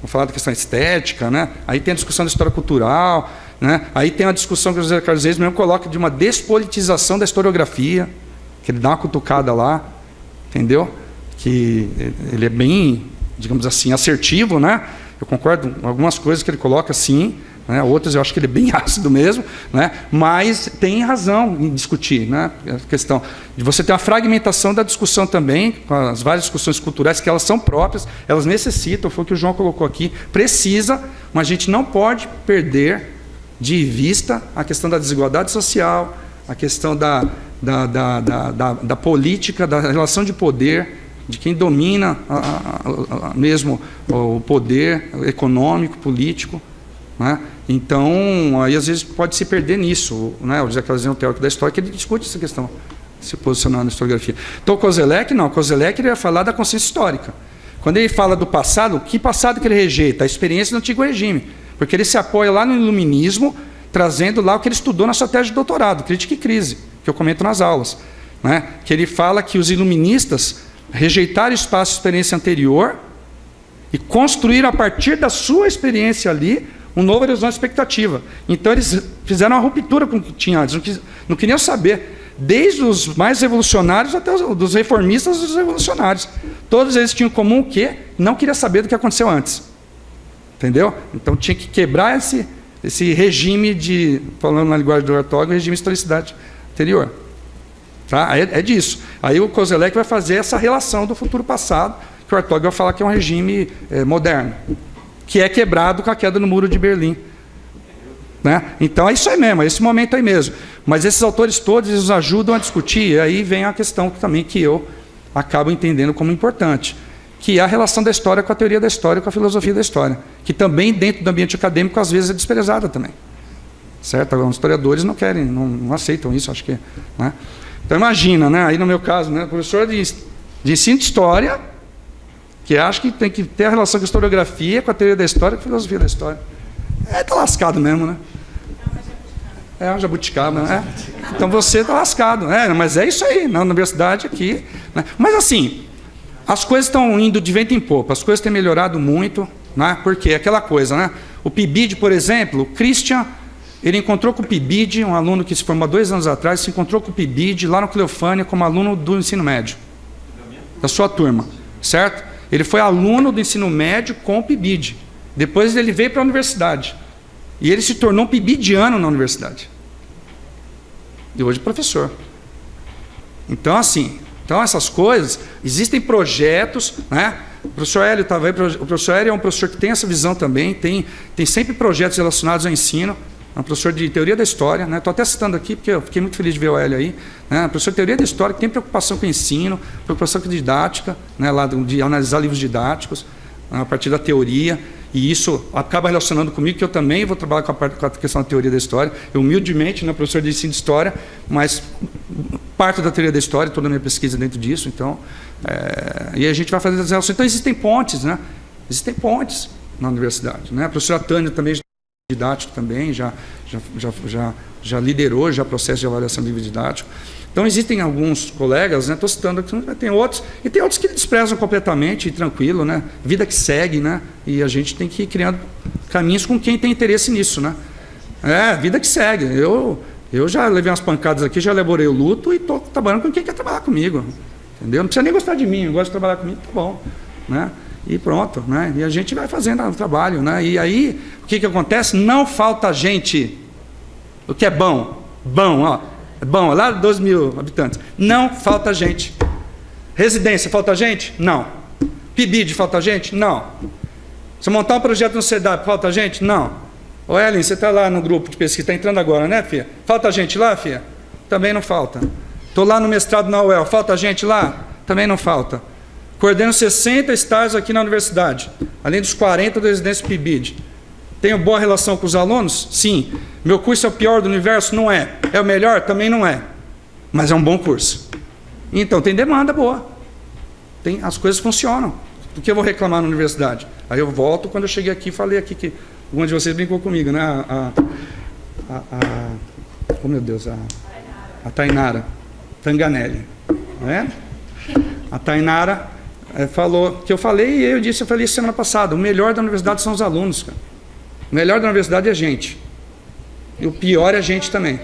Vão falar da questão estética, né? Aí tem a discussão da história cultural, né? Aí tem a discussão que o José Carlos Reis mesmo coloca de uma despolitização da historiografia, que ele dá uma cutucada lá, entendeu? Que ele é bem, digamos assim, assertivo, né? Eu concordo com algumas coisas que ele coloca assim, né? Outras eu acho que ele é bem ácido mesmo, né? Mas tem razão em discutir, né? A questão de você ter uma fragmentação da discussão também, com as várias discussões culturais que elas são próprias, elas necessitam, foi o que o João colocou aqui, precisa, mas a gente não pode perder de vista a questão da desigualdade social, a questão da política, da relação de poder, de quem domina mesmo o poder econômico, político, né? Então, aí às vezes pode se perder nisso, né? O José Carlos é um teórico da história que ele discute essa questão, se posicionar na historiografia. Então, o Kozelek, não, o Kozelek ele vai falar da consciência histórica. Quando ele fala do passado, que passado que ele rejeita? A experiência do antigo regime. Porque ele se apoia lá no iluminismo, trazendo lá o que ele estudou na estratégia de doutorado, crítica e crise, que eu comento nas aulas, né? Que ele fala que os iluministas rejeitaram o espaço de experiência anterior e construíram a partir da sua experiência ali um novo horizonte de expectativa. Então eles fizeram uma ruptura com o que tinha antes, não queriam saber, desde os mais revolucionários até dos reformistas e dos revolucionários. Todos eles tinham em comum o quê? Não queria saber do que aconteceu antes. Entendeu? Então tinha que quebrar esse regime de, falando na linguagem do Ortega, regime de historicidade anterior. Tá? É disso. Aí o Kozelek vai fazer essa relação do futuro passado, que o Ortega vai falar que é um regime moderno, que é quebrado com a queda no Muro de Berlim. Né? Então é isso aí mesmo, é esse momento aí mesmo. Mas esses autores todos eles nos ajudam a discutir, e aí vem a questão também que eu acabo entendendo como importante, que é a relação da história com a teoria da história, com a filosofia da história, que também dentro do ambiente acadêmico às vezes é desprezada também. Certo? Os historiadores não querem, não aceitam isso, acho que. Né? Então imagina, né? Aí no meu caso, né? Professor de ensino de história, que acha que tem que ter a relação com a historiografia, com a teoria da história, com a filosofia da história. Tá lascado mesmo, né? É um jabuticaba, né? Então você tá lascado. Mas é isso aí, na universidade aqui. Né? Mas assim, as coisas estão indo de vento em popa, as coisas têm melhorado muito, né? Porque aquela coisa, né? O PIBID, por exemplo, o Christian, ele encontrou com o PIBID, um aluno que se formou 2 anos atrás, se encontrou com o PIBID lá no Cleofânia como aluno do ensino médio, da sua turma, certo? Ele foi aluno do ensino médio com o PIBID. Depois ele veio para a universidade. E ele se tornou um PIBIdiano na universidade. E hoje professor. Então, assim, essas coisas, existem projetos, né? O professor Hélio estava aí, o professor Hélio é um professor que tem essa visão também, tem sempre projetos relacionados ao ensino, é um professor de teoria da história, né? Estou até citando aqui, porque eu fiquei muito feliz de ver o Hélio aí, né? Professor de teoria da história, que tem preocupação com o ensino, preocupação com didática, né? Lá de analisar livros didáticos, a partir da teoria. E isso acaba relacionando comigo, que eu também vou trabalhar com a questão da teoria da história. Eu, humildemente, não professor de ensino de história, mas parte da teoria da história, toda a minha pesquisa dentro disso. Então, e a gente vai fazer as relações. Então, existem pontes, né? Existem pontes na universidade. Né? A professora Tânia também, didático também, já liderou já processo de avaliação de livro didático. Então, existem alguns colegas, né? Estou citando aqui, tem outros, e tem outros que desprezam completamente, e tranquilo, né? Vida que segue, né? E a gente tem que ir criando caminhos com quem tem interesse nisso, né? Vida que segue. Eu já levei umas pancadas aqui, já elaborei o luto e estou trabalhando com quem quer trabalhar comigo. Entendeu? Não precisa nem gostar de mim, eu gosto de trabalhar comigo, tá bom. Né? E pronto, né? E a gente vai fazendo o trabalho, né? E aí, o que acontece? Não falta gente. O que é bom? Bom, ó. É bom, lá 12 mil habitantes. Não falta gente. Residência, falta gente? Não. PIBID, falta gente? Não. Se montar um projeto no CEDAP, falta gente? Não. Ô, Ellen, você está lá no grupo de pesquisa, está entrando agora, né, filha? Falta gente lá, filha? Também não falta. Estou lá no mestrado na UEL, falta gente lá? Também não falta. Coordeno 60 estágios aqui na universidade, além dos 40 da residência PIBID. Tenho boa relação com os alunos? Sim. Meu curso é o pior do universo? Não é. É o melhor? Também não é. Mas é um bom curso. Então, tem demanda boa. As coisas funcionam. Do que eu vou reclamar na universidade? Aí eu volto, quando eu cheguei aqui, falei aqui que algum de vocês brincou comigo, né? Oh, meu Deus, a Tainara Tanganelli. Né? A Tainara falou, que eu falei, e eu falei isso semana passada, o melhor da universidade são os alunos, cara. O melhor da universidade é a gente. E o pior é a gente também.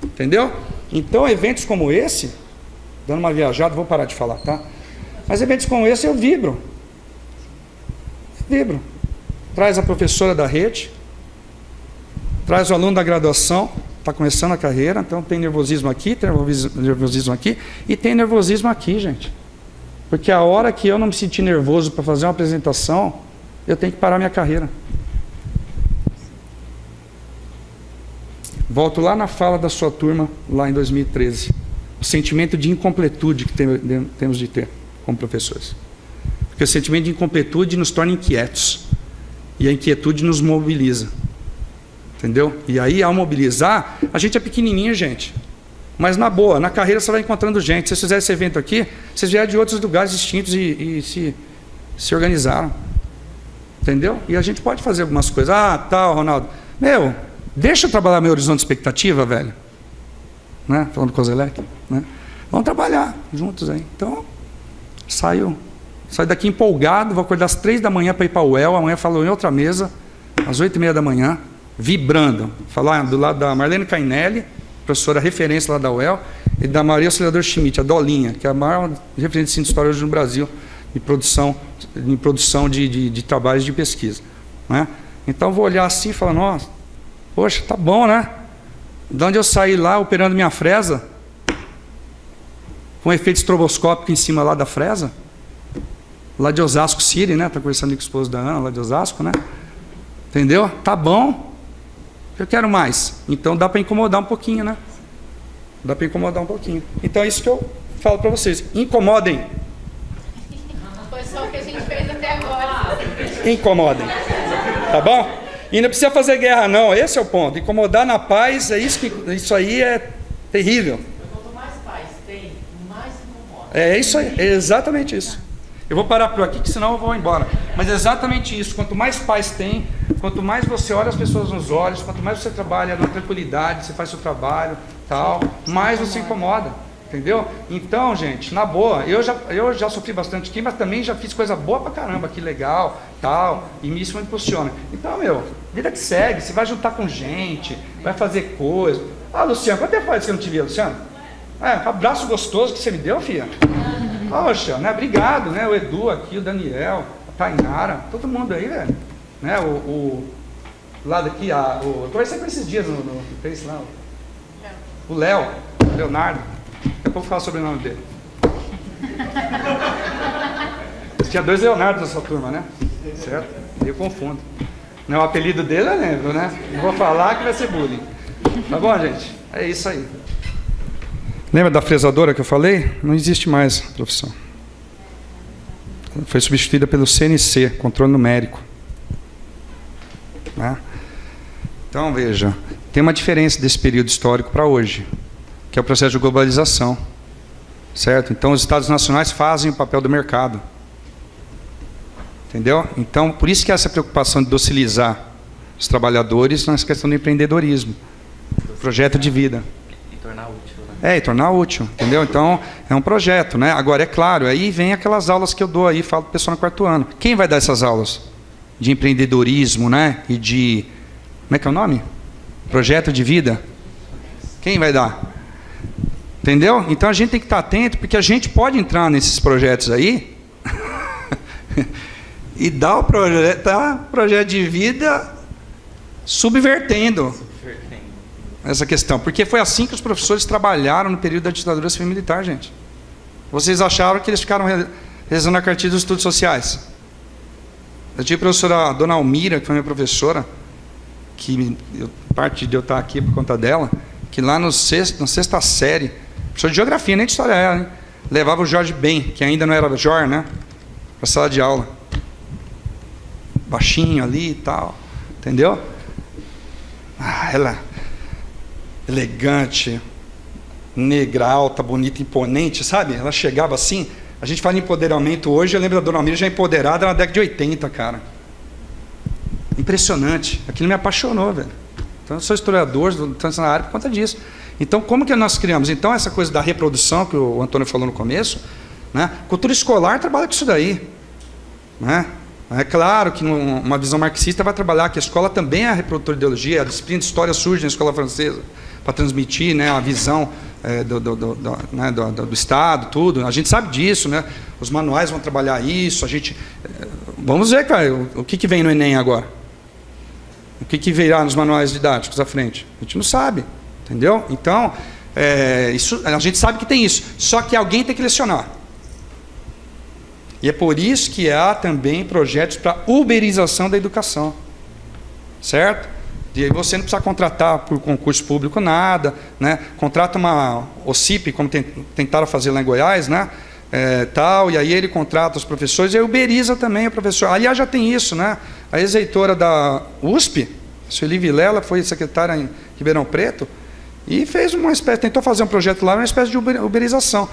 Entendeu? Então, eventos como esse, dando uma viajada, vou parar de falar, tá? Mas eventos como esse eu vibro. Vibro. Traz a professora da rede, traz o aluno da graduação, está começando a carreira, então tem nervosismo aqui, tem nervosismo aqui, e tem nervosismo aqui, gente. Porque a hora que eu não me sentir nervoso para fazer uma apresentação, eu tenho que parar minha carreira. Volto lá na fala da sua turma, lá em 2013. O sentimento de incompletude que temos de ter como professores. Porque o sentimento de incompletude nos torna inquietos. E a inquietude nos mobiliza. Entendeu? E aí, ao mobilizar, a gente é pequenininho, gente. Mas na boa, na carreira você vai encontrando gente. Se vocês fizerem esse evento aqui, vocês vieram de outros lugares distintos e se organizaram. Entendeu? E a gente pode fazer algumas coisas. Ah, tal, Ronaldo. Deixa eu trabalhar meu horizonte de expectativa, velho. Né? Falando com o Zelec, né? Vamos trabalhar juntos aí. Então, saio daqui empolgado, vou acordar às 3 da manhã para ir para a UEL, amanhã falou em outra mesa, às 8h30 da manhã, vibrando. Falar do lado da Marlene Cainelli, professora referência lá da UEL, e da Maria Auxiliadora Schmidt, a Dolinha, que é a maior referência de história hoje no Brasil, em produção de trabalhos de pesquisa. Né? Então, vou olhar assim e falar, nossa, poxa, tá bom, né? De onde eu saí lá, operando minha fresa, com efeito estroboscópico em cima lá da fresa, lá de Osasco City, né? Está conversando com o esposo da Ana, lá de Osasco, né? Entendeu? Tá bom. Eu quero mais. Então dá para incomodar um pouquinho, né? Dá para incomodar um pouquinho. Então é isso que eu falo para vocês. Incomodem. Foi só o que a gente fez até agora. Incomodem. Tá bom? E não precisa fazer guerra, não. Esse é o ponto. Incomodar na paz, isso aí é terrível. Quanto mais paz tem, mais incomoda. É isso aí, é exatamente isso. Eu vou parar por aqui, que senão eu vou embora. Mas é exatamente isso. Quanto mais paz tem, quanto mais você olha as pessoas nos olhos, quanto mais você trabalha na tranquilidade, você faz seu trabalho, tal, mais você incomoda. Entendeu? Então, gente, na boa, eu já sofri bastante aqui, mas também já fiz coisa boa pra caramba, que legal, tal, e isso me impulsiona. Então, vida que segue, você vai juntar com gente, vai fazer coisa. Ah, Luciano, quanto tempo faz que eu não te vi, Luciano? Um abraço gostoso que você me deu, filha. Poxa, né? Obrigado, né? O Edu aqui, o Daniel, a Tainara, todo mundo aí, velho. Né? O lado aqui, eu conversei com esses dias no Face lá. O Léo, o Leonardo. Daqui a pouco eu vou falar sobre o nome dele. Tinha 2 Leonardos nessa turma, né? Certo? Eu confundo. Não, o apelido dele eu lembro, né? Não vou falar que vai ser bullying. Tá bom, gente? É isso aí. Lembra da fresadora que eu falei? Não existe mais a profissão. Foi substituída pelo CNC, controle numérico. Né? Então, veja, tem uma diferença desse período histórico para hoje, que é o processo de globalização. Certo? Então, os Estados nacionais fazem o papel do mercado. Entendeu? Então, por isso que essa preocupação de docilizar os trabalhadores nessa questão do empreendedorismo. Projeto de vida. E tornar útil, né? E tornar útil, entendeu? Então, é um projeto, né? Agora, é claro, aí vem aquelas aulas que eu dou aí, falo para o pessoal no 4º ano. Quem vai dar essas aulas? De empreendedorismo, né? E de... Como é que é o nome? Projeto de vida? Quem vai dar? Entendeu? Então, a gente tem que estar atento, porque a gente pode entrar nesses projetos aí e dar o projeto de vida subvertendo essa questão, porque foi assim que os professores trabalharam no período da ditadura civil-militar, gente. Vocês acharam que eles ficaram rezando a cartilha dos estudos sociais? Eu tive a professora Dona Almira, que foi minha professora, que parte de eu estar aqui por conta dela, que lá na 6ª série, professor de geografia, nem de história era, hein? Levava o Jorge Ben, que ainda não era Jorge, né? Para a sala de aula. Baixinho ali e tal, entendeu? Ela elegante, negra, alta, bonita, imponente, sabe? Ela chegava assim, a gente fala em empoderamento hoje, eu lembro da Dona Almira já empoderada na década de 80, cara. Impressionante, aquilo me apaixonou, velho. Então eu sou historiador, estou na área por conta disso. Então, como que nós criamos? Então, essa coisa da reprodução, que o Antônio falou no começo, né? Cultura escolar trabalha com isso daí, né? É claro que uma visão marxista vai trabalhar que a escola também é a reprodutora de ideologia, a disciplina de história surge na escola francesa para transmitir, né, a visão do Estado, tudo. A gente sabe disso, né? Os manuais vão trabalhar isso. Vamos ver, cara, o que vem no Enem agora? O que virá nos manuais didáticos à frente? A gente não sabe, entendeu? Então, isso, a gente sabe que tem isso, só que alguém tem que lecionar. E é por isso que há também projetos para uberização da educação. Certo? E aí você não precisa contratar por concurso público nada, né? Contrata uma OCIP, como tentaram fazer lá em Goiás, né? Tal, e aí ele contrata os professores e aí uberiza também o professor. Aliás, já tem isso, né? A ex-reitora da USP, Sueli Vilela, foi secretária em Ribeirão Preto e fez uma espécie, tentou fazer um projeto lá, uma espécie de uberização.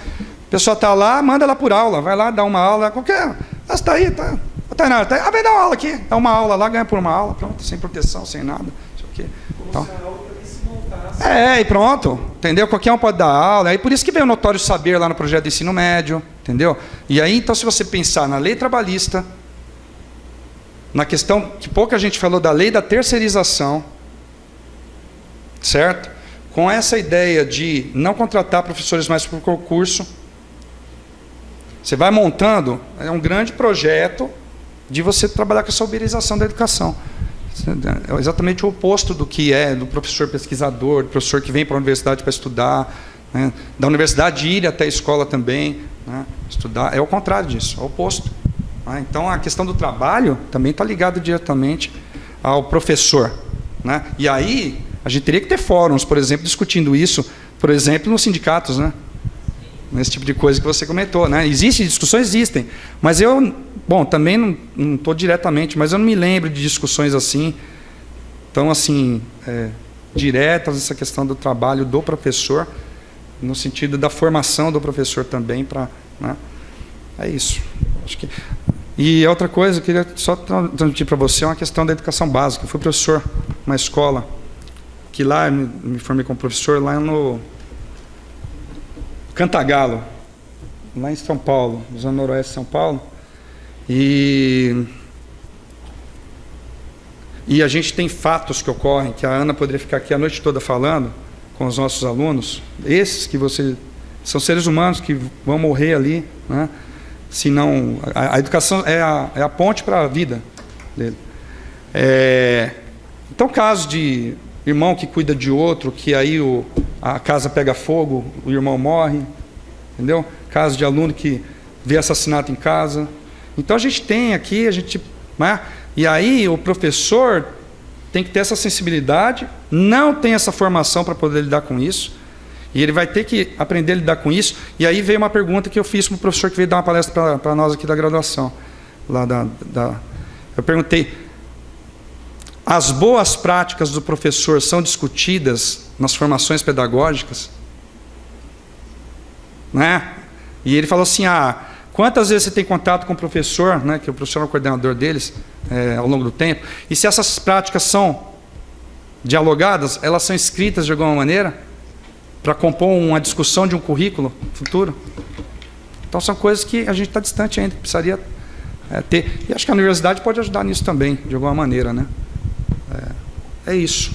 A pessoa está lá, manda ela por aula, vai lá dar uma aula, qualquer. Ela está aí, tá Tainara, vem dar uma aula aqui, dá uma aula lá, ganha por uma aula, pronto, sem proteção, sem nada. Não sei o quê. Então, e pronto, entendeu? Qualquer um pode dar aula. Aí por isso que veio o notório saber lá no projeto de ensino médio, entendeu? E aí, então, se você pensar na lei trabalhista, na questão que pouca gente falou da lei da terceirização, certo? Com essa ideia de não contratar professores mais por concurso, você vai montando, é um grande projeto de você trabalhar com essa uberização da educação. É exatamente o oposto do que é do professor pesquisador, do professor que vem para a universidade para estudar, né? Da universidade ir até a escola também, né? Estudar. É o contrário disso, é o oposto. Né? Então, a questão do trabalho também está ligada diretamente ao professor. Né? E aí, a gente teria que ter fóruns, por exemplo, discutindo isso, por exemplo, nos sindicatos, né? Nesse tipo de coisa que você comentou, né? Existem discussões, existem, mas eu, também não estou diretamente, mas eu não me lembro de discussões assim, tão assim, diretas, essa questão do trabalho do professor, no sentido da formação do professor também, né? É isso. Acho que... E outra coisa, eu queria só transmitir para você uma questão da educação básica. Eu fui professor numa escola, que lá eu me formei como professor, lá no Cantagalo, lá em São Paulo, na zona noroeste de São Paulo. E a gente tem fatos que ocorrem, que a Ana poderia ficar aqui a noite toda falando com os nossos alunos, esses que são seres humanos que vão morrer ali, né? Se não, a educação é a ponte para a vida dele. Então, casos de irmão que cuida de outro, que aí a casa pega fogo, o irmão morre, entendeu? Caso de aluno que vê assassinato em casa. Então a gente tem aqui, né? E aí o professor tem que ter essa sensibilidade, não tem essa formação para poder lidar com isso, e ele vai ter que aprender a lidar com isso. E aí veio uma pergunta que eu fiz para o professor que veio dar uma palestra para nós aqui da graduação. Eu perguntei: as boas práticas do professor são discutidas nas formações pedagógicas? Né? E ele falou assim: quantas vezes você tem contato com o professor, né, que o professor é o coordenador deles, ao longo do tempo, e se essas práticas são dialogadas, elas são escritas de alguma maneira para compor uma discussão de um currículo futuro? Então são coisas que a gente está distante ainda, que precisaria ter. E acho que a universidade pode ajudar nisso também, de alguma maneira, né? É isso.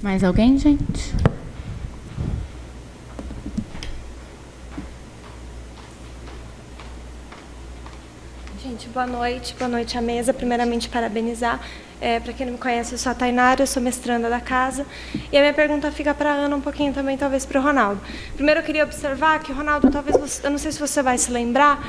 Mais alguém, gente? Gente, boa noite à mesa. Primeiramente, parabenizar. Para quem não me conhece, eu sou a Tainara, eu sou mestranda da casa. E a minha pergunta fica para a Ana, um pouquinho também, talvez para o Ronaldo. Primeiro, eu queria observar que o Ronaldo, talvez, eu não sei se você vai se lembrar,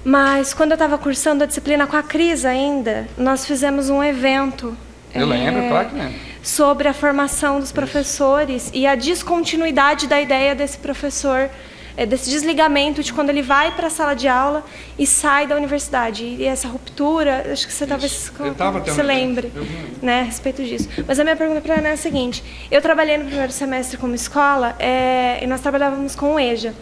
mas quando eu estava cursando a disciplina com a Cris ainda, nós fizemos um evento. Eu lembro, claro que lembro. Sobre a formação dos professores e a descontinuidade da ideia desse professor, desse desligamento de quando ele vai para a sala de aula e sai da universidade. E essa ruptura, acho que você talvez se lembre, né, a respeito disso. Mas a minha pergunta para a Ana é a seguinte: eu trabalhei no primeiro semestre como escola e nós trabalhávamos com o EJA.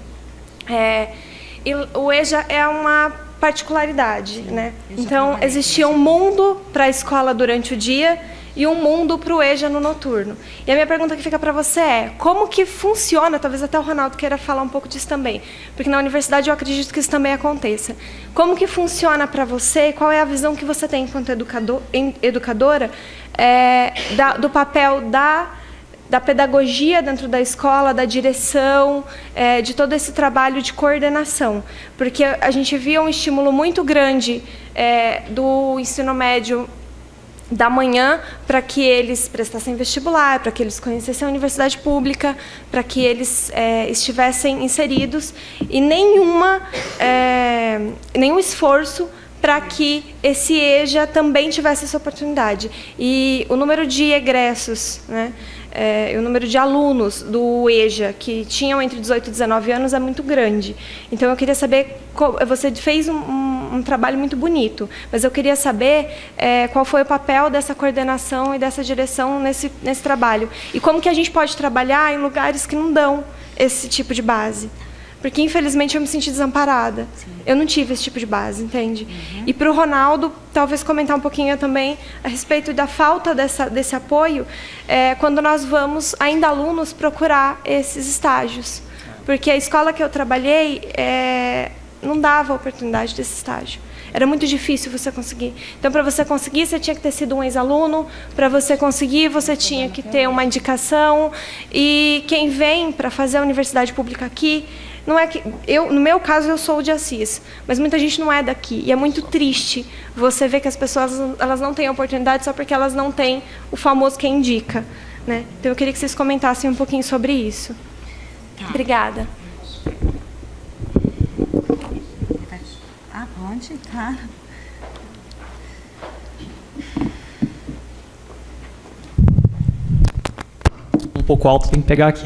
E o EJA é uma particularidade, né? Então, existia um mundo para a escola durante o dia e um mundo para o EJA no noturno. E a minha pergunta que fica para você é: como que funciona, talvez até o Ronaldo queira falar um pouco disso também, porque na universidade eu acredito que isso também aconteça. Como que funciona para você e qual é a visão que você tem enquanto educadora do papel da pedagogia dentro da escola, da direção, de todo esse trabalho de coordenação? Porque a gente via um estímulo muito grande do ensino médio da manhã para que eles prestassem vestibular, para que eles conhecessem a universidade pública, para que eles estivessem inseridos, e nenhum esforço para que esse EJA também tivesse essa oportunidade. E o número de egressos, né, o número de alunos do EJA que tinham entre 18 e 19 anos é muito grande. Então, eu queria saber, você fez um trabalho muito bonito, mas eu queria saber qual foi o papel dessa coordenação e dessa direção nesse trabalho. E como que a gente pode trabalhar em lugares que não dão esse tipo de base. Porque, infelizmente, eu me senti desamparada. Eu não tive esse tipo de base, entende? E para o Ronaldo, talvez comentar um pouquinho também a respeito da falta desse apoio, quando nós vamos, ainda alunos, procurar esses estágios. Porque a escola que eu trabalhei não dava a oportunidade desse estágio. Era muito difícil você conseguir. Então, para você conseguir, você tinha que ter sido um ex-aluno. Para você conseguir, você tinha que ter uma indicação. E quem vem para fazer a universidade pública aqui, não é que no meu caso, eu sou de Assis, mas muita gente não é daqui. E é muito triste você ver que as pessoas elas não têm oportunidade só porque elas não têm o famoso quem indica, né? Então, eu queria que vocês comentassem um pouquinho sobre isso. Tá. Obrigada. Pode, claro. Um pouco alto, tem que pegar aqui.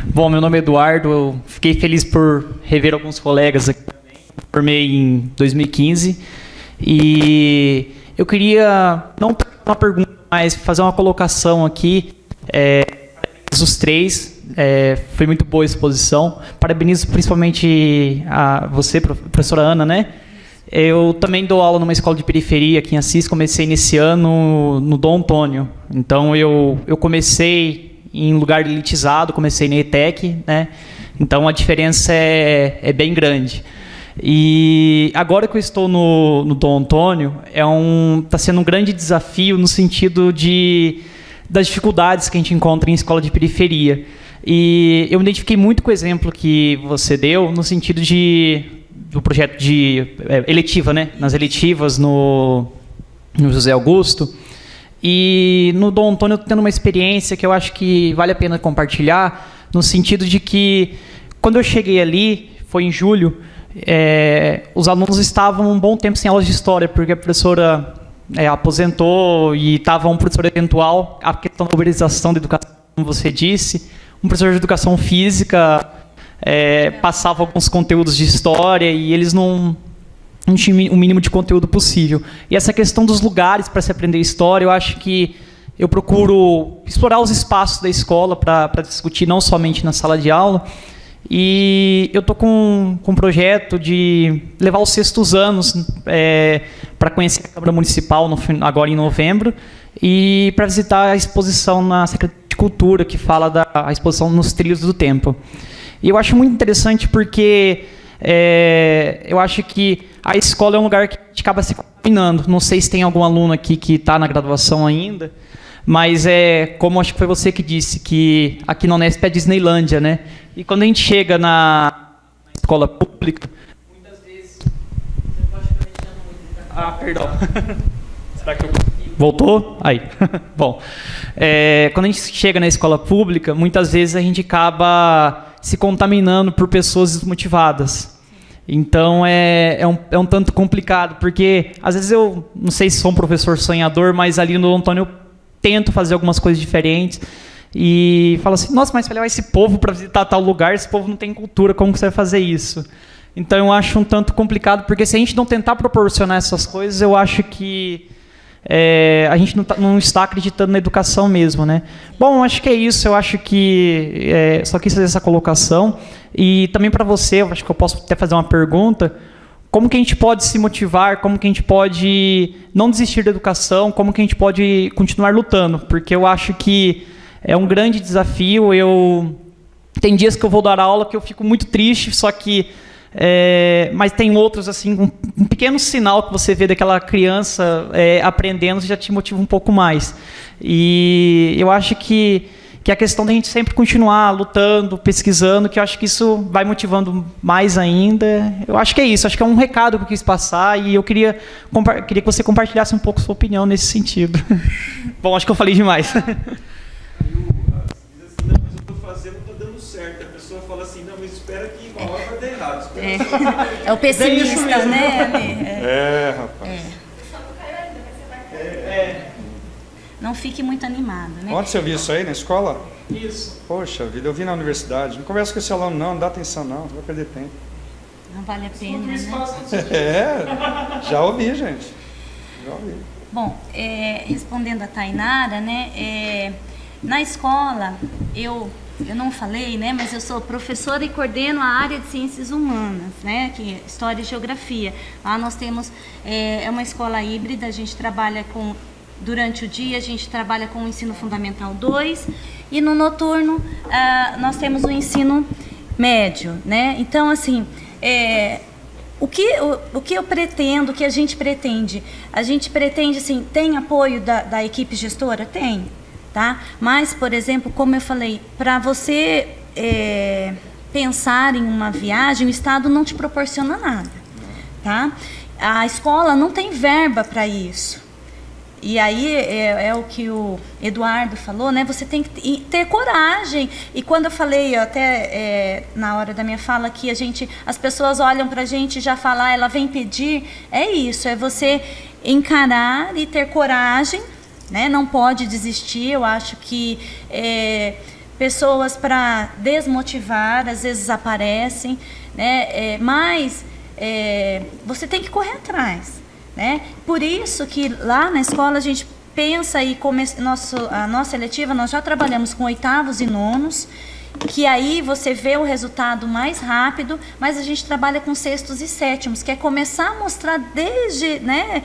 Bom, meu nome é Eduardo, eu fiquei feliz por rever alguns colegas aqui também. Formei em 2015 e eu queria, não uma pergunta, mas fazer uma colocação aqui. Os três, foi muito boa a exposição. Parabenizo principalmente a você, professora Ana, né? Eu também dou aula numa escola de periferia aqui em Assis, comecei nesse ano no Dom Antônio. Então, eu comecei em lugar elitizado, comecei na ETEC, né? Então, a diferença é bem grande. E agora que eu estou no Dom Antônio, está sendo um grande desafio no sentido das dificuldades que a gente encontra em escola de periferia. E eu me identifiquei muito com o exemplo que você deu, no sentido do projeto de eletiva, né? Nas eletivas no José Augusto. E no Dom Antônio eu estou tendo uma experiência que eu acho que vale a pena compartilhar, no sentido de que, quando eu cheguei ali, foi em julho, os alunos estavam um bom tempo sem aulas de história, porque a professora aposentou e estava um professor eventual, a questão da uberização da educação, como você disse, um professor de educação física passava alguns conteúdos de história e eles não tinham o mínimo de conteúdo possível. E essa questão dos lugares para se aprender história, eu acho que eu procuro explorar os espaços da escola para discutir, não somente na sala de aula. E eu estou com um projeto de levar os 6º anos para conhecer a Câmara Municipal agora em novembro e para visitar a exposição na Secretaria de Cultura, que fala da exposição Nos Trilhos do Tempo. E eu acho muito interessante porque eu acho que a escola é um lugar que a gente acaba se contaminando. Não sei se tem algum aluno aqui que está na graduação ainda, mas como acho que foi você que disse, que aqui na Unesp é Disneylândia, né? E quando a gente chega na escola pública, muitas vezes... perdão. Será que eu... Voltou? Aí. Bom, quando a gente chega na escola pública, muitas vezes a gente acaba se contaminando por pessoas desmotivadas. Então, é um tanto complicado, porque às vezes eu não sei se sou um professor sonhador, mas ali no Antônio eu tento fazer algumas coisas diferentes e falo assim, nossa, mas vai levar esse povo para visitar tal lugar, esse povo não tem cultura, como que você vai fazer isso? Então, eu acho um tanto complicado, porque se a gente não tentar proporcionar essas coisas, eu acho que a gente não está acreditando na educação mesmo, né? Bom, acho que é isso. Eu acho que só quis fazer essa colocação. E também para você, eu acho que eu posso até fazer uma pergunta. Como que a gente pode se motivar? Como que a gente pode não desistir da educação? Como que a gente pode continuar lutando? Porque eu acho que é um grande desafio. Tem dias que eu vou dar aula que eu fico muito triste, só que mas tem outros, assim, um pequeno sinal que você vê daquela criança aprendendo já te motiva um pouco mais. E eu acho que a questão da gente sempre continuar lutando, pesquisando, que eu acho que isso vai motivando mais ainda. Eu acho que é isso, acho que é um recado que eu quis passar e eu queria que você compartilhasse um pouco sua opinião nesse sentido. Bom, acho que eu falei demais. É o pessimista, né? Rapaz. Não fique muito animado, né? Onde você viu isso aí, na escola? Isso. Poxa vida, eu vi na universidade. Não conversa com esse aluno não dá atenção não, vai perder tempo. Não vale a pena, né? Já ouvi, gente. Já ouvi. Bom, respondendo a Tainara, né? Na escola, eu eu não falei, né, mas eu sou professora e coordeno a área de ciências humanas, né, que é História e Geografia. Lá nós temos, é uma escola híbrida, a gente trabalha com, durante o dia, a gente trabalha com o ensino fundamental 2 e no noturno nós temos o ensino médio, né. Então, assim, o que eu pretendo, o que a gente pretende? A gente pretende, assim, tem apoio da equipe gestora? Tem. Tá? Mas, por exemplo, como eu falei, para você pensar em uma viagem, o Estado não te proporciona nada. Tá? A escola não tem verba para isso. E aí é o que o Eduardo falou, né? Você tem que ter coragem. E quando eu falei, até na hora da minha fala, que as pessoas olham para a gente e já falam, ela vem pedir, é isso, é você encarar e ter coragem, né? Não pode desistir. Eu acho que pessoas para desmotivar às vezes aparecem, né? Mas você tem que correr atrás, né? Por isso que lá na escola a gente pensa e a nossa eletiva nós já trabalhamos com 8º e 9º, que aí você vê o resultado mais rápido, mas a gente trabalha com 6º e 7º, que é começar a mostrar desde, né,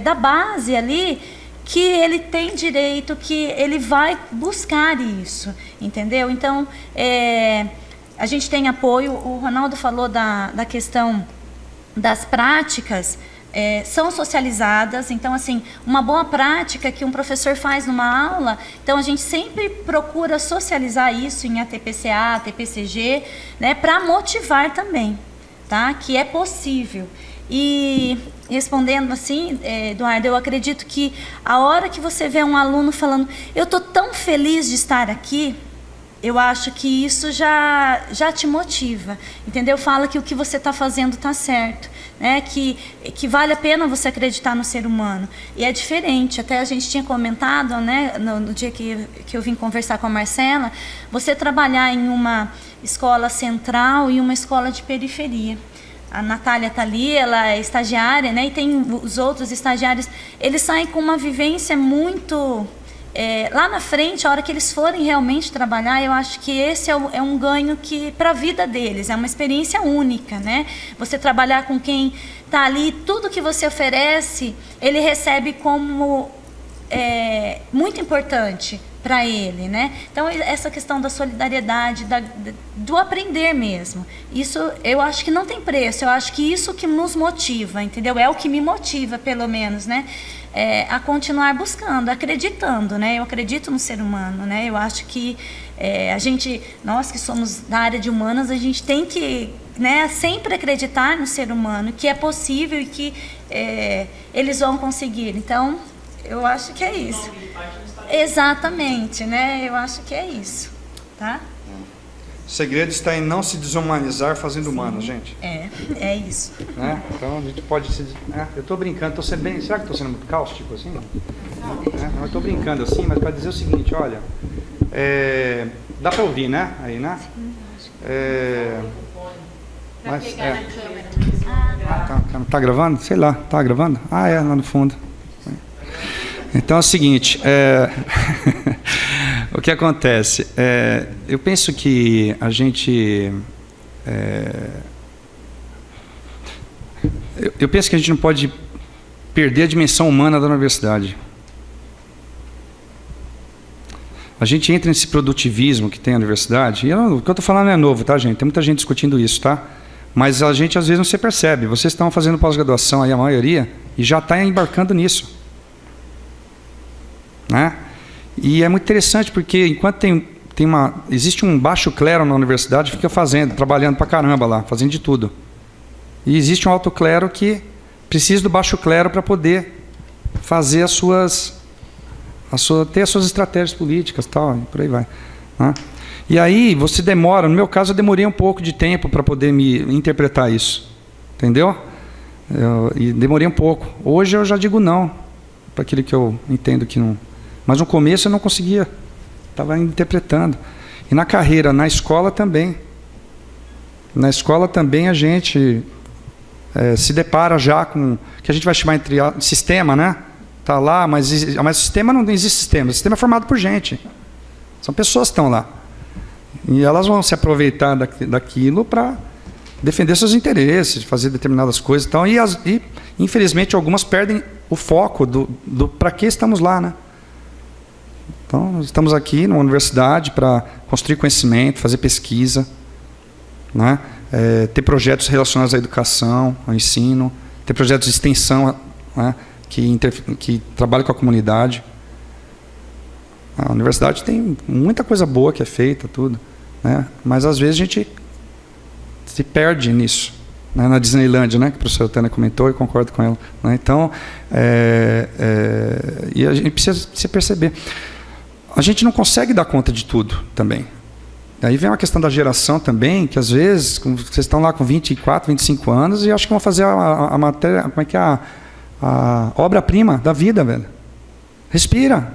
da base ali, que ele tem direito, que ele vai buscar isso, entendeu? Então, a gente tem apoio. O Ronaldo falou da questão das práticas, são socializadas. Então, assim, uma boa prática que um professor faz numa aula, então a gente sempre procura socializar isso em ATPCA, ATPCG, né, para motivar também, tá? Que é possível. E respondendo assim, Eduardo, eu acredito que a hora que você vê um aluno falando, eu estou tão feliz de estar aqui, eu acho que isso já te motiva, entendeu? Fala que o que você está fazendo está certo, né? Que vale a pena você acreditar no ser humano. E é diferente, até a gente tinha comentado, né, no dia que eu vim conversar com a Marcela, você trabalhar em uma escola central e uma escola de periferia. A Natália está ali, ela é estagiária, né? E tem os outros estagiários, eles saem com uma vivência muito... lá na frente, a hora que eles forem realmente trabalhar, eu acho que esse é um ganho que para a vida deles, é uma experiência única, né? Você trabalhar com quem está ali, tudo que você oferece, ele recebe como muito importante para ele, né? Então, essa questão da solidariedade, do aprender mesmo, isso eu acho que não tem preço, eu acho que isso que nos motiva, entendeu? É o que me motiva, pelo menos, né? A continuar buscando, acreditando, né? Eu acredito no ser humano, né? Eu acho que nós que somos da área de humanas, a gente tem que, né, sempre acreditar no ser humano, que é possível e que eles vão conseguir. Então, eu acho que é isso. Exatamente, né? Eu acho que é isso, tá? O segredo está em não se desumanizar fazendo humano, gente. É isso. Né? Então a gente pode se... eu estou brincando, estou sendo bem... Será que estou sendo muito cáustico assim? Eu estou brincando assim, mas para dizer o seguinte, olha, dá para ouvir, né? Aí, né? Mas, tá gravando? Sei lá, tá gravando? Lá no fundo. Então é o seguinte, o que acontece? Eu penso que a gente... eu penso que a gente não pode perder a dimensão humana da universidade. A gente entra nesse produtivismo que tem a universidade, e o que eu estou falando é novo, tá, gente? Tem muita gente discutindo isso, tá? Mas a gente às vezes não se percebe. Vocês estão fazendo pós-graduação aí, a maioria, e já está embarcando nisso. Né? E é muito interessante porque enquanto existe um baixo clero na universidade, fica trabalhando pra caramba lá, fazendo de tudo. E existe um alto clero que precisa do baixo clero para poder fazer ter as suas estratégias políticas, tal, e por aí vai. Né? E aí você demora, no meu caso eu demorei um pouco de tempo para poder me interpretar isso, entendeu? E demorei um pouco. Hoje eu já digo não para aquilo que eu entendo que não. Mas no começo eu não conseguia, estava interpretando. E na carreira, na escola também. Na escola também a gente se depara já com o que a gente vai chamar de sistema, né? Está lá, mas o sistema não existe sistema. O sistema é formado por gente. São pessoas que estão lá. E elas vão se aproveitar daquilo para defender seus interesses, fazer determinadas coisas. Então, e infelizmente, algumas perdem o foco do para que estamos lá, né? Então, estamos aqui numa universidade para construir conhecimento, fazer pesquisa, né? Ter projetos relacionados à educação, ao ensino, ter projetos de extensão, né? que trabalham com a comunidade. A universidade tem muita coisa boa que é feita, tudo, né? Mas às vezes a gente se perde nisso, né? Na Disneylândia, né? Que a professora Tânia comentou, e concordo com ela, né? Então, e a gente precisa se perceber. A gente não consegue dar conta de tudo também. Aí vem uma questão da geração também, que às vezes vocês estão lá com 24, 25 anos e acham que vão fazer a matéria, como é que é a obra-prima da vida, velho. Respira.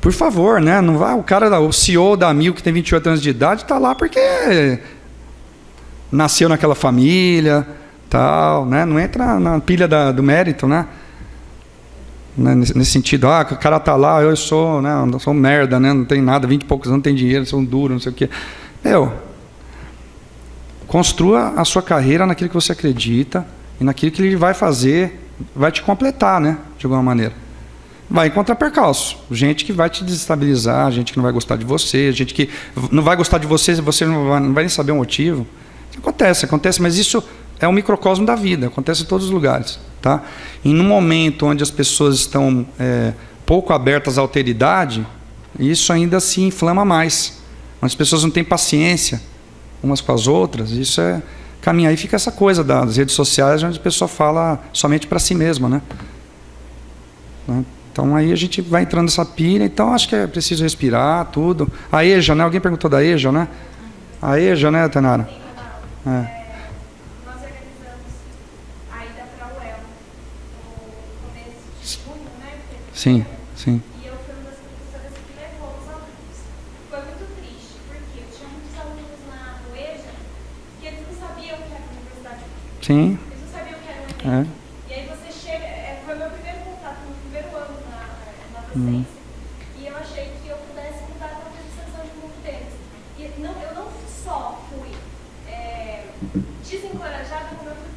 Por favor, né? Não vá, o CEO da Mil, que tem 28 anos de idade, está lá porque nasceu naquela família, tal, né? Não entra na pilha do mérito, né? Nesse sentido, o cara está lá, eu sou, né? Eu sou um merda, né? Não tem nada, 20 e poucos anos, não tem dinheiro, sou um duro, não sei o quê. Construa a sua carreira naquilo que você acredita e naquilo que ele vai fazer, vai te completar, né? De alguma maneira. Vai encontrar percalço, gente que vai te desestabilizar, gente que não vai gostar de você, gente que não vai gostar de você não vai nem saber o motivo. Acontece, mas isso é um microcosmo da vida, acontece em todos os lugares, tá? E no momento onde as pessoas estão pouco abertas à alteridade, isso ainda se inflama mais. As pessoas não têm paciência umas com as outras, isso caminha. Aí fica essa coisa das redes sociais, onde a pessoa fala somente para si mesma, né? Então aí a gente vai entrando nessa pilha, então acho que é preciso respirar, tudo. A EJA, né? Alguém perguntou da EJA, né? A EJA, né, Tainara? Nós organizamos a ida para a UEL no começo de junho, né? Sim. E eu fui uma das professoras que levou os alunos. Foi muito triste, porque eu tinha muitos alunos na EJA que eles não sabiam o que era a universidade. Sim. Eles não sabiam o que era um evento. E aí você chega, foi meu primeiro contato no primeiro ano na docência, e eu achei que eu pudesse mudar a percepção de mundo deles. E eu não só fui desencorajada, como eu fui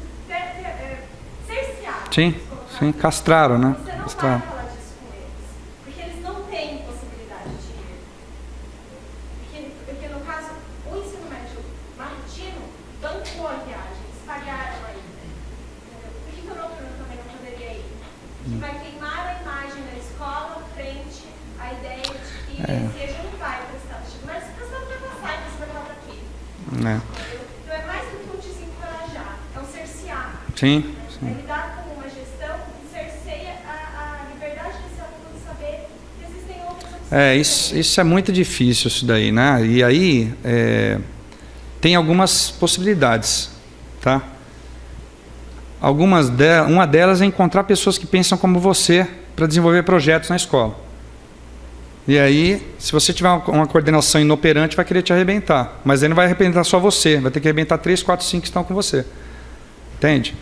cerceada. Sim, castraram, né? Você não vai falar disso com eles, porque eles não têm possibilidade de ir. Porque no caso, o ensino médio marítimo bancou a viagem, eles pagaram a ida. Por que o noturno também não poderia ir? Que vai queimar a imagem da escola frente à ideia de que seja não vai prestar vestibular, mas se prestar vai passar, então você vai falar para quê? Então é mais do que um desencorajar, é um cercear. Sim. É lidar com uma gestão que cerceia a liberdade desse aluno de saber que existem outras opções. Isso é muito difícil, isso daí, né? E aí tem algumas possibilidades, tá? Uma delas é encontrar pessoas que pensam como você para desenvolver projetos na escola. E aí, se você tiver uma coordenação inoperante, vai querer te arrebentar. Mas aí não vai arrebentar só você, vai ter que arrebentar 3, 4, 5 que estão com você. Entende?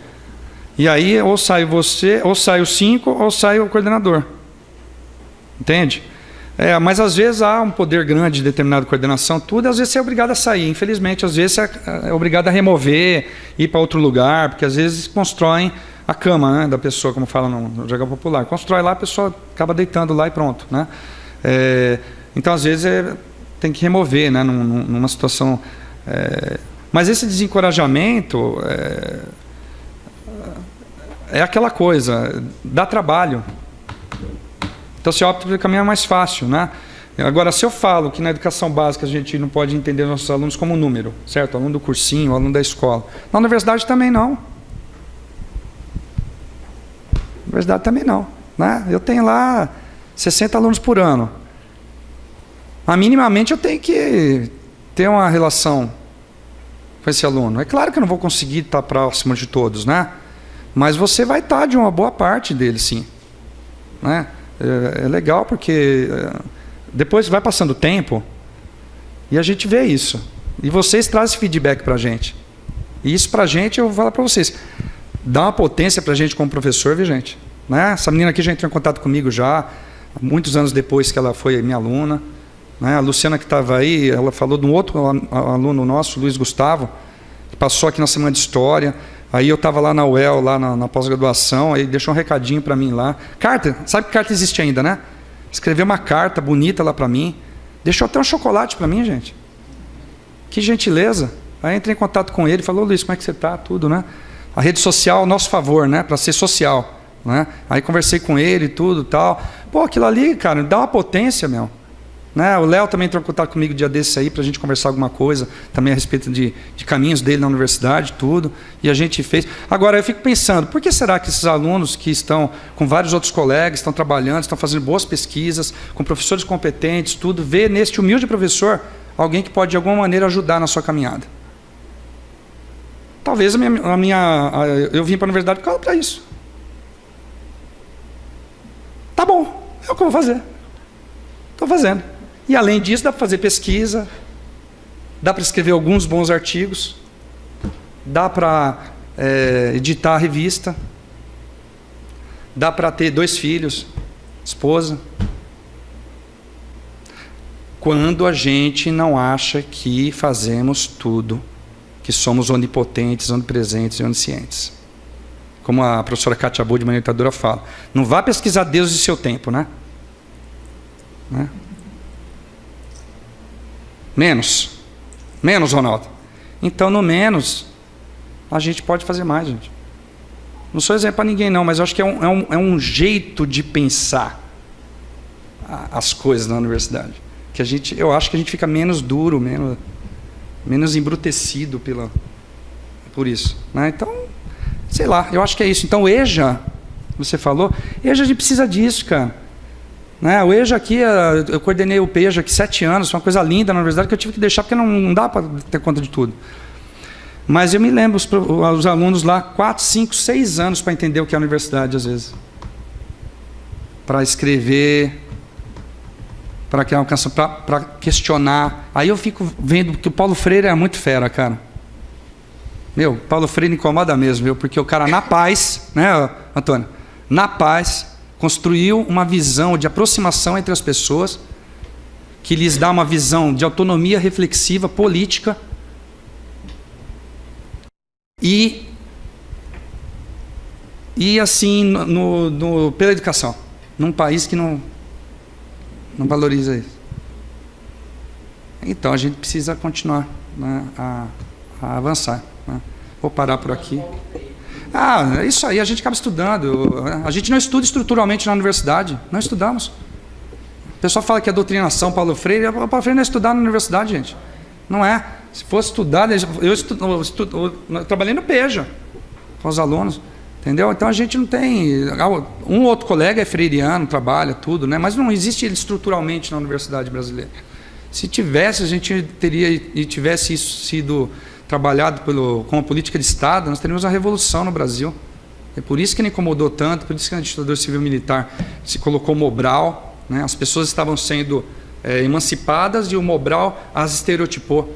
E aí, ou sai você, ou sai os 5, ou sai o coordenador. Entende? Mas às vezes há um poder grande de determinada coordenação, tudo, e às vezes você é obrigado a sair. Infelizmente, às vezes você é obrigado a remover, ir para outro lugar, porque às vezes constroem a cama, né, da pessoa, como fala no jargão popular. Constrói lá, a pessoa acaba deitando lá e pronto, né? Então, às vezes, tem que remover, né, numa situação... Mas esse desencorajamento é aquela coisa, dá trabalho. Então, você opta pelo caminho mais fácil, né? Agora, se eu falo que na educação básica a gente não pode entender nossos alunos como número, certo? Aluno do cursinho, aluno da escola. Na universidade também não. Na universidade também não, né? Eu tenho lá 60 alunos por ano. Mas, minimamente, eu tenho que ter uma relação com esse aluno. É claro que eu não vou conseguir estar próximo de todos, né? Mas você vai estar de uma boa parte deles, sim. Né? É legal porque depois vai passando o tempo e a gente vê isso. E vocês trazem feedback para a gente. E isso para a gente, eu vou falar para vocês, dá uma potência para a gente como professor, viu, gente? Né? Essa menina aqui já entrou em contato comigo já. muitos anos depois que ela foi minha aluna. Né? A Luciana, que estava aí, ela falou de um outro aluno nosso, Luiz Gustavo, que passou aqui na Semana de História. Aí eu estava lá na UEL, lá na pós-graduação, aí deixou um recadinho para mim lá. Carta, sabe que carta existe ainda, né? Escreveu uma carta bonita lá para mim. Deixou até um chocolate para mim, gente. Que gentileza. Aí entrei em contato com ele, falou, Luiz, como é que você está? Tudo, né? A rede social ao nosso favor, né? Para ser social. Né? Aí conversei com ele, tudo tal. Pô, aquilo ali, cara, dá uma potência, meu. Né? O Léo também entrou em contato comigo um dia desse aí, para a gente conversar alguma coisa, também a respeito de caminhos dele na universidade, tudo. E a gente fez. Agora, eu fico pensando, por que será que esses alunos que estão com vários outros colegas, estão trabalhando, estão fazendo boas pesquisas, com professores competentes, tudo, vê neste humilde professor alguém que pode, de alguma maneira, ajudar na sua caminhada? Talvez eu vim para a universidade por causa para isso. Tá bom, é o que eu vou fazer. Estou fazendo. E além disso, dá para fazer pesquisa, dá para escrever alguns bons artigos, dá para editar a revista, dá para ter 2 filhos, esposa. Quando a gente não acha que fazemos tudo, que somos onipotentes, onipresentes e oniscientes. Como a professora Kátia Bode, uma orientadora, fala. Não vá pesquisar Deus e seu tempo, né? Menos, Ronaldo. Então, no menos, a gente pode fazer mais, gente. Não sou exemplo para ninguém, não, mas eu acho que é um jeito de pensar as coisas na universidade. Que eu acho que a gente fica menos duro, menos embrutecido por isso. Né? Então, sei lá, eu acho que é isso. Então, o EJA, você falou, EJA a gente precisa disso, cara. Né? O EJA aqui, eu coordenei o PEJA aqui 7 anos, foi uma coisa linda na universidade que eu tive que deixar, porque não dá para ter conta de tudo. Mas eu me lembro, os alunos lá, 4, 5, 6 anos para entender o que é a universidade, às vezes. Para escrever, para criar uma canção, para questionar. Aí eu fico vendo que o Paulo Freire é muito fera, cara. Meu, Paulo Freire incomoda mesmo, viu? Porque o cara, na paz, né, Antônio? Na paz, construiu uma visão de aproximação entre as pessoas, que lhes dá uma visão de autonomia reflexiva, política, e assim, pela educação, num país que não valoriza isso. Então, a gente precisa continuar, né, a avançar. Né? Vou parar por aqui. É isso aí, a gente acaba estudando. A gente não estuda estruturalmente na universidade. Não estudamos. O pessoal fala que a doutrinação Paulo Freire não é estudar na universidade, gente. Não é. Se fosse estudar, eu trabalhei no PEJA com os alunos. Entendeu? Então a gente não tem. Um outro colega é freiriano, trabalha, tudo, né? Mas não existe ele estruturalmente na universidade brasileira. Se tivesse, a gente teria, e tivesse isso sido trabalhado como política de Estado, nós teríamos uma revolução no Brasil. É por isso que ele incomodou tanto, por isso que na ditadura civil-militar se colocou o Mobral, né? As pessoas estavam sendo emancipadas e o Mobral as estereotipou.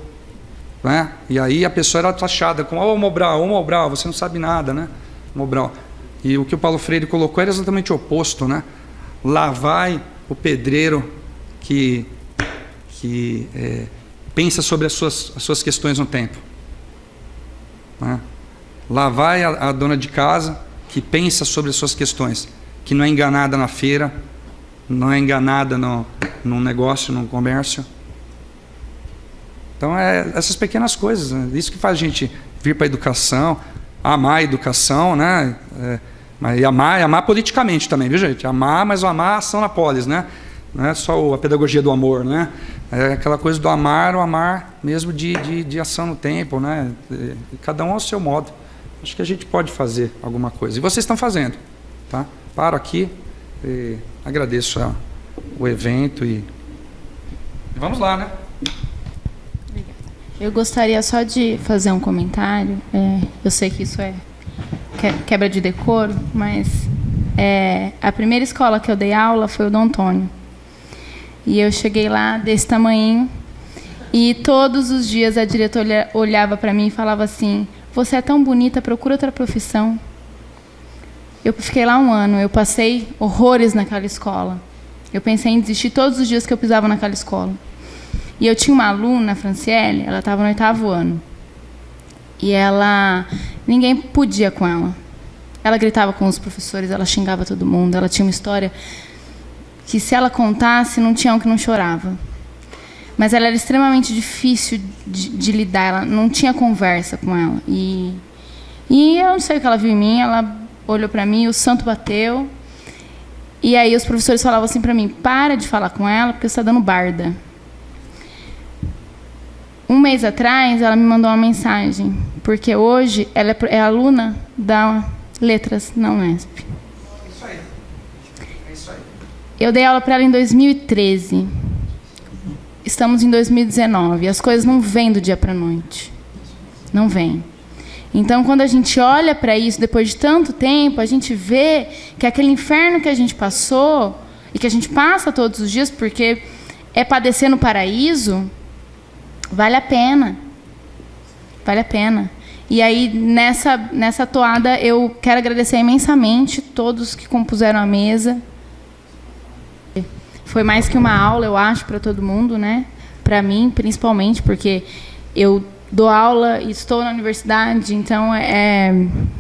Né? E aí a pessoa era taxada como, ô Mobral, você não sabe nada, né? Mobral. E o que o Paulo Freire colocou era exatamente o oposto, né? Lá vai o pedreiro que pensa sobre as suas questões no tempo. Né? Lá vai a dona de casa que pensa sobre as suas questões, que não é enganada na feira, não é enganada num negócio, num comércio. Então, essas pequenas coisas, né? Isso que faz a gente vir para a educação, amar a educação, né? Mas amar politicamente também, viu, gente? Amar, mas o amar ação na polis, né? Não é só a pedagogia do amor, né? É aquela coisa do amar, o amar mesmo de ação no tempo, né? Cada um ao seu modo. Acho que a gente pode fazer alguma coisa. E vocês estão fazendo, tá? Paro aqui, agradeço o evento e vamos lá, né? Eu gostaria só de fazer um comentário. Eu sei que isso é quebra de decoro, mas a primeira escola que eu dei aula foi o Dom Antônio. E eu cheguei lá desse tamanhinho e todos os dias a diretora olhava para mim e falava assim: você é tão bonita, procura outra profissão. Eu fiquei lá 1 ano, eu passei horrores naquela escola. Eu pensei em desistir todos os dias que eu pisava naquela escola. E eu tinha uma aluna, a Franciele, ela estava no 8º ano. E ninguém podia com ela. Ela gritava com os professores, ela xingava todo mundo, ela tinha uma história que, se ela contasse, não tinha um que não chorava. Mas ela era extremamente difícil de lidar, ela não tinha conversa com ela. E eu não sei o que ela viu em mim, ela olhou para mim, o santo bateu. E aí os professores falavam assim para mim: para de falar com ela, porque você está dando barda. Um mês atrás, ela me mandou uma mensagem, porque hoje ela é aluna da Letras na Unesp. Eu dei aula para ela em 2013. Estamos em 2019. As coisas não vêm do dia para a noite. Não vêm. Então, quando a gente olha para isso, depois de tanto tempo, a gente vê que aquele inferno que a gente passou, e que a gente passa todos os dias, porque é padecer no paraíso, vale a pena. Vale a pena. E aí, nessa toada, eu quero agradecer imensamente todos que compuseram a mesa. Foi mais que uma aula, eu acho, para todo mundo, né? Para mim, principalmente, porque eu dou aula e estou na universidade, então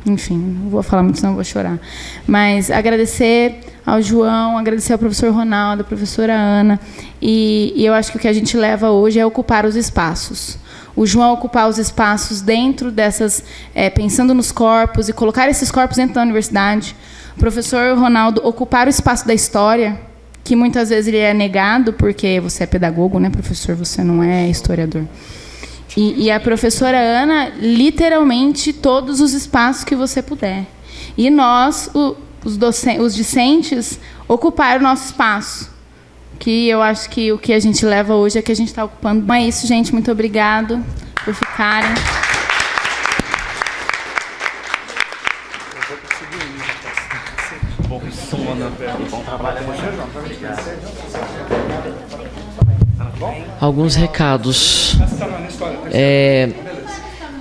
enfim, não vou falar muito, senão eu vou chorar. Mas agradecer ao João, agradecer ao professor Ronaldo, à professora Ana, e eu acho que o que a gente leva hoje é ocupar os espaços. O João ocupar os espaços dentro dessas, pensando nos corpos e colocar esses corpos dentro da universidade. O professor Ronaldo ocupar o espaço da história, que muitas vezes ele é negado, porque você é pedagogo, né, professor? Você não é historiador. E a professora Ana, literalmente, todos os espaços que você puder. E nós, os discentes, ocupar o nosso espaço. Que eu acho que o que a gente leva hoje é que a gente está ocupando. Bom, é isso, gente. Muito obrigado por ficarem. Alguns recados.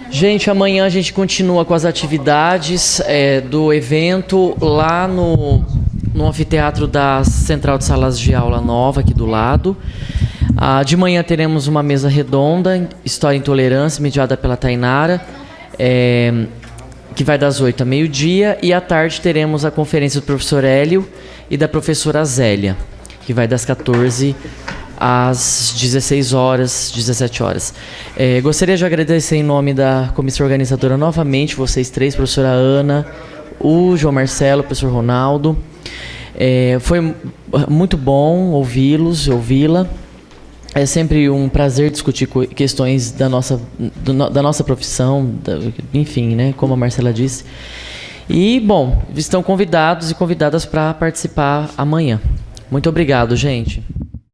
Gente, amanhã a gente continua com as atividades do evento lá no anfiteatro da Central de Salas de Aula Nova, aqui do lado. De manhã teremos uma mesa redonda, História e Intolerância, mediada pela Tainara, que vai das 8 ao meio-dia, e à tarde teremos a conferência do professor Hélio e da professora Zélia, que vai das 14 às 16 horas, 17 horas. Gostaria de agradecer em nome da comissão organizadora novamente, vocês três, professora Ana, o João Marcelo, o professor Ronaldo. Foi muito bom ouvi-la. É sempre um prazer discutir questões da nossa profissão, enfim, né, como a Marcela disse. E, bom, estão convidados e convidadas para participar amanhã. Muito obrigado, gente.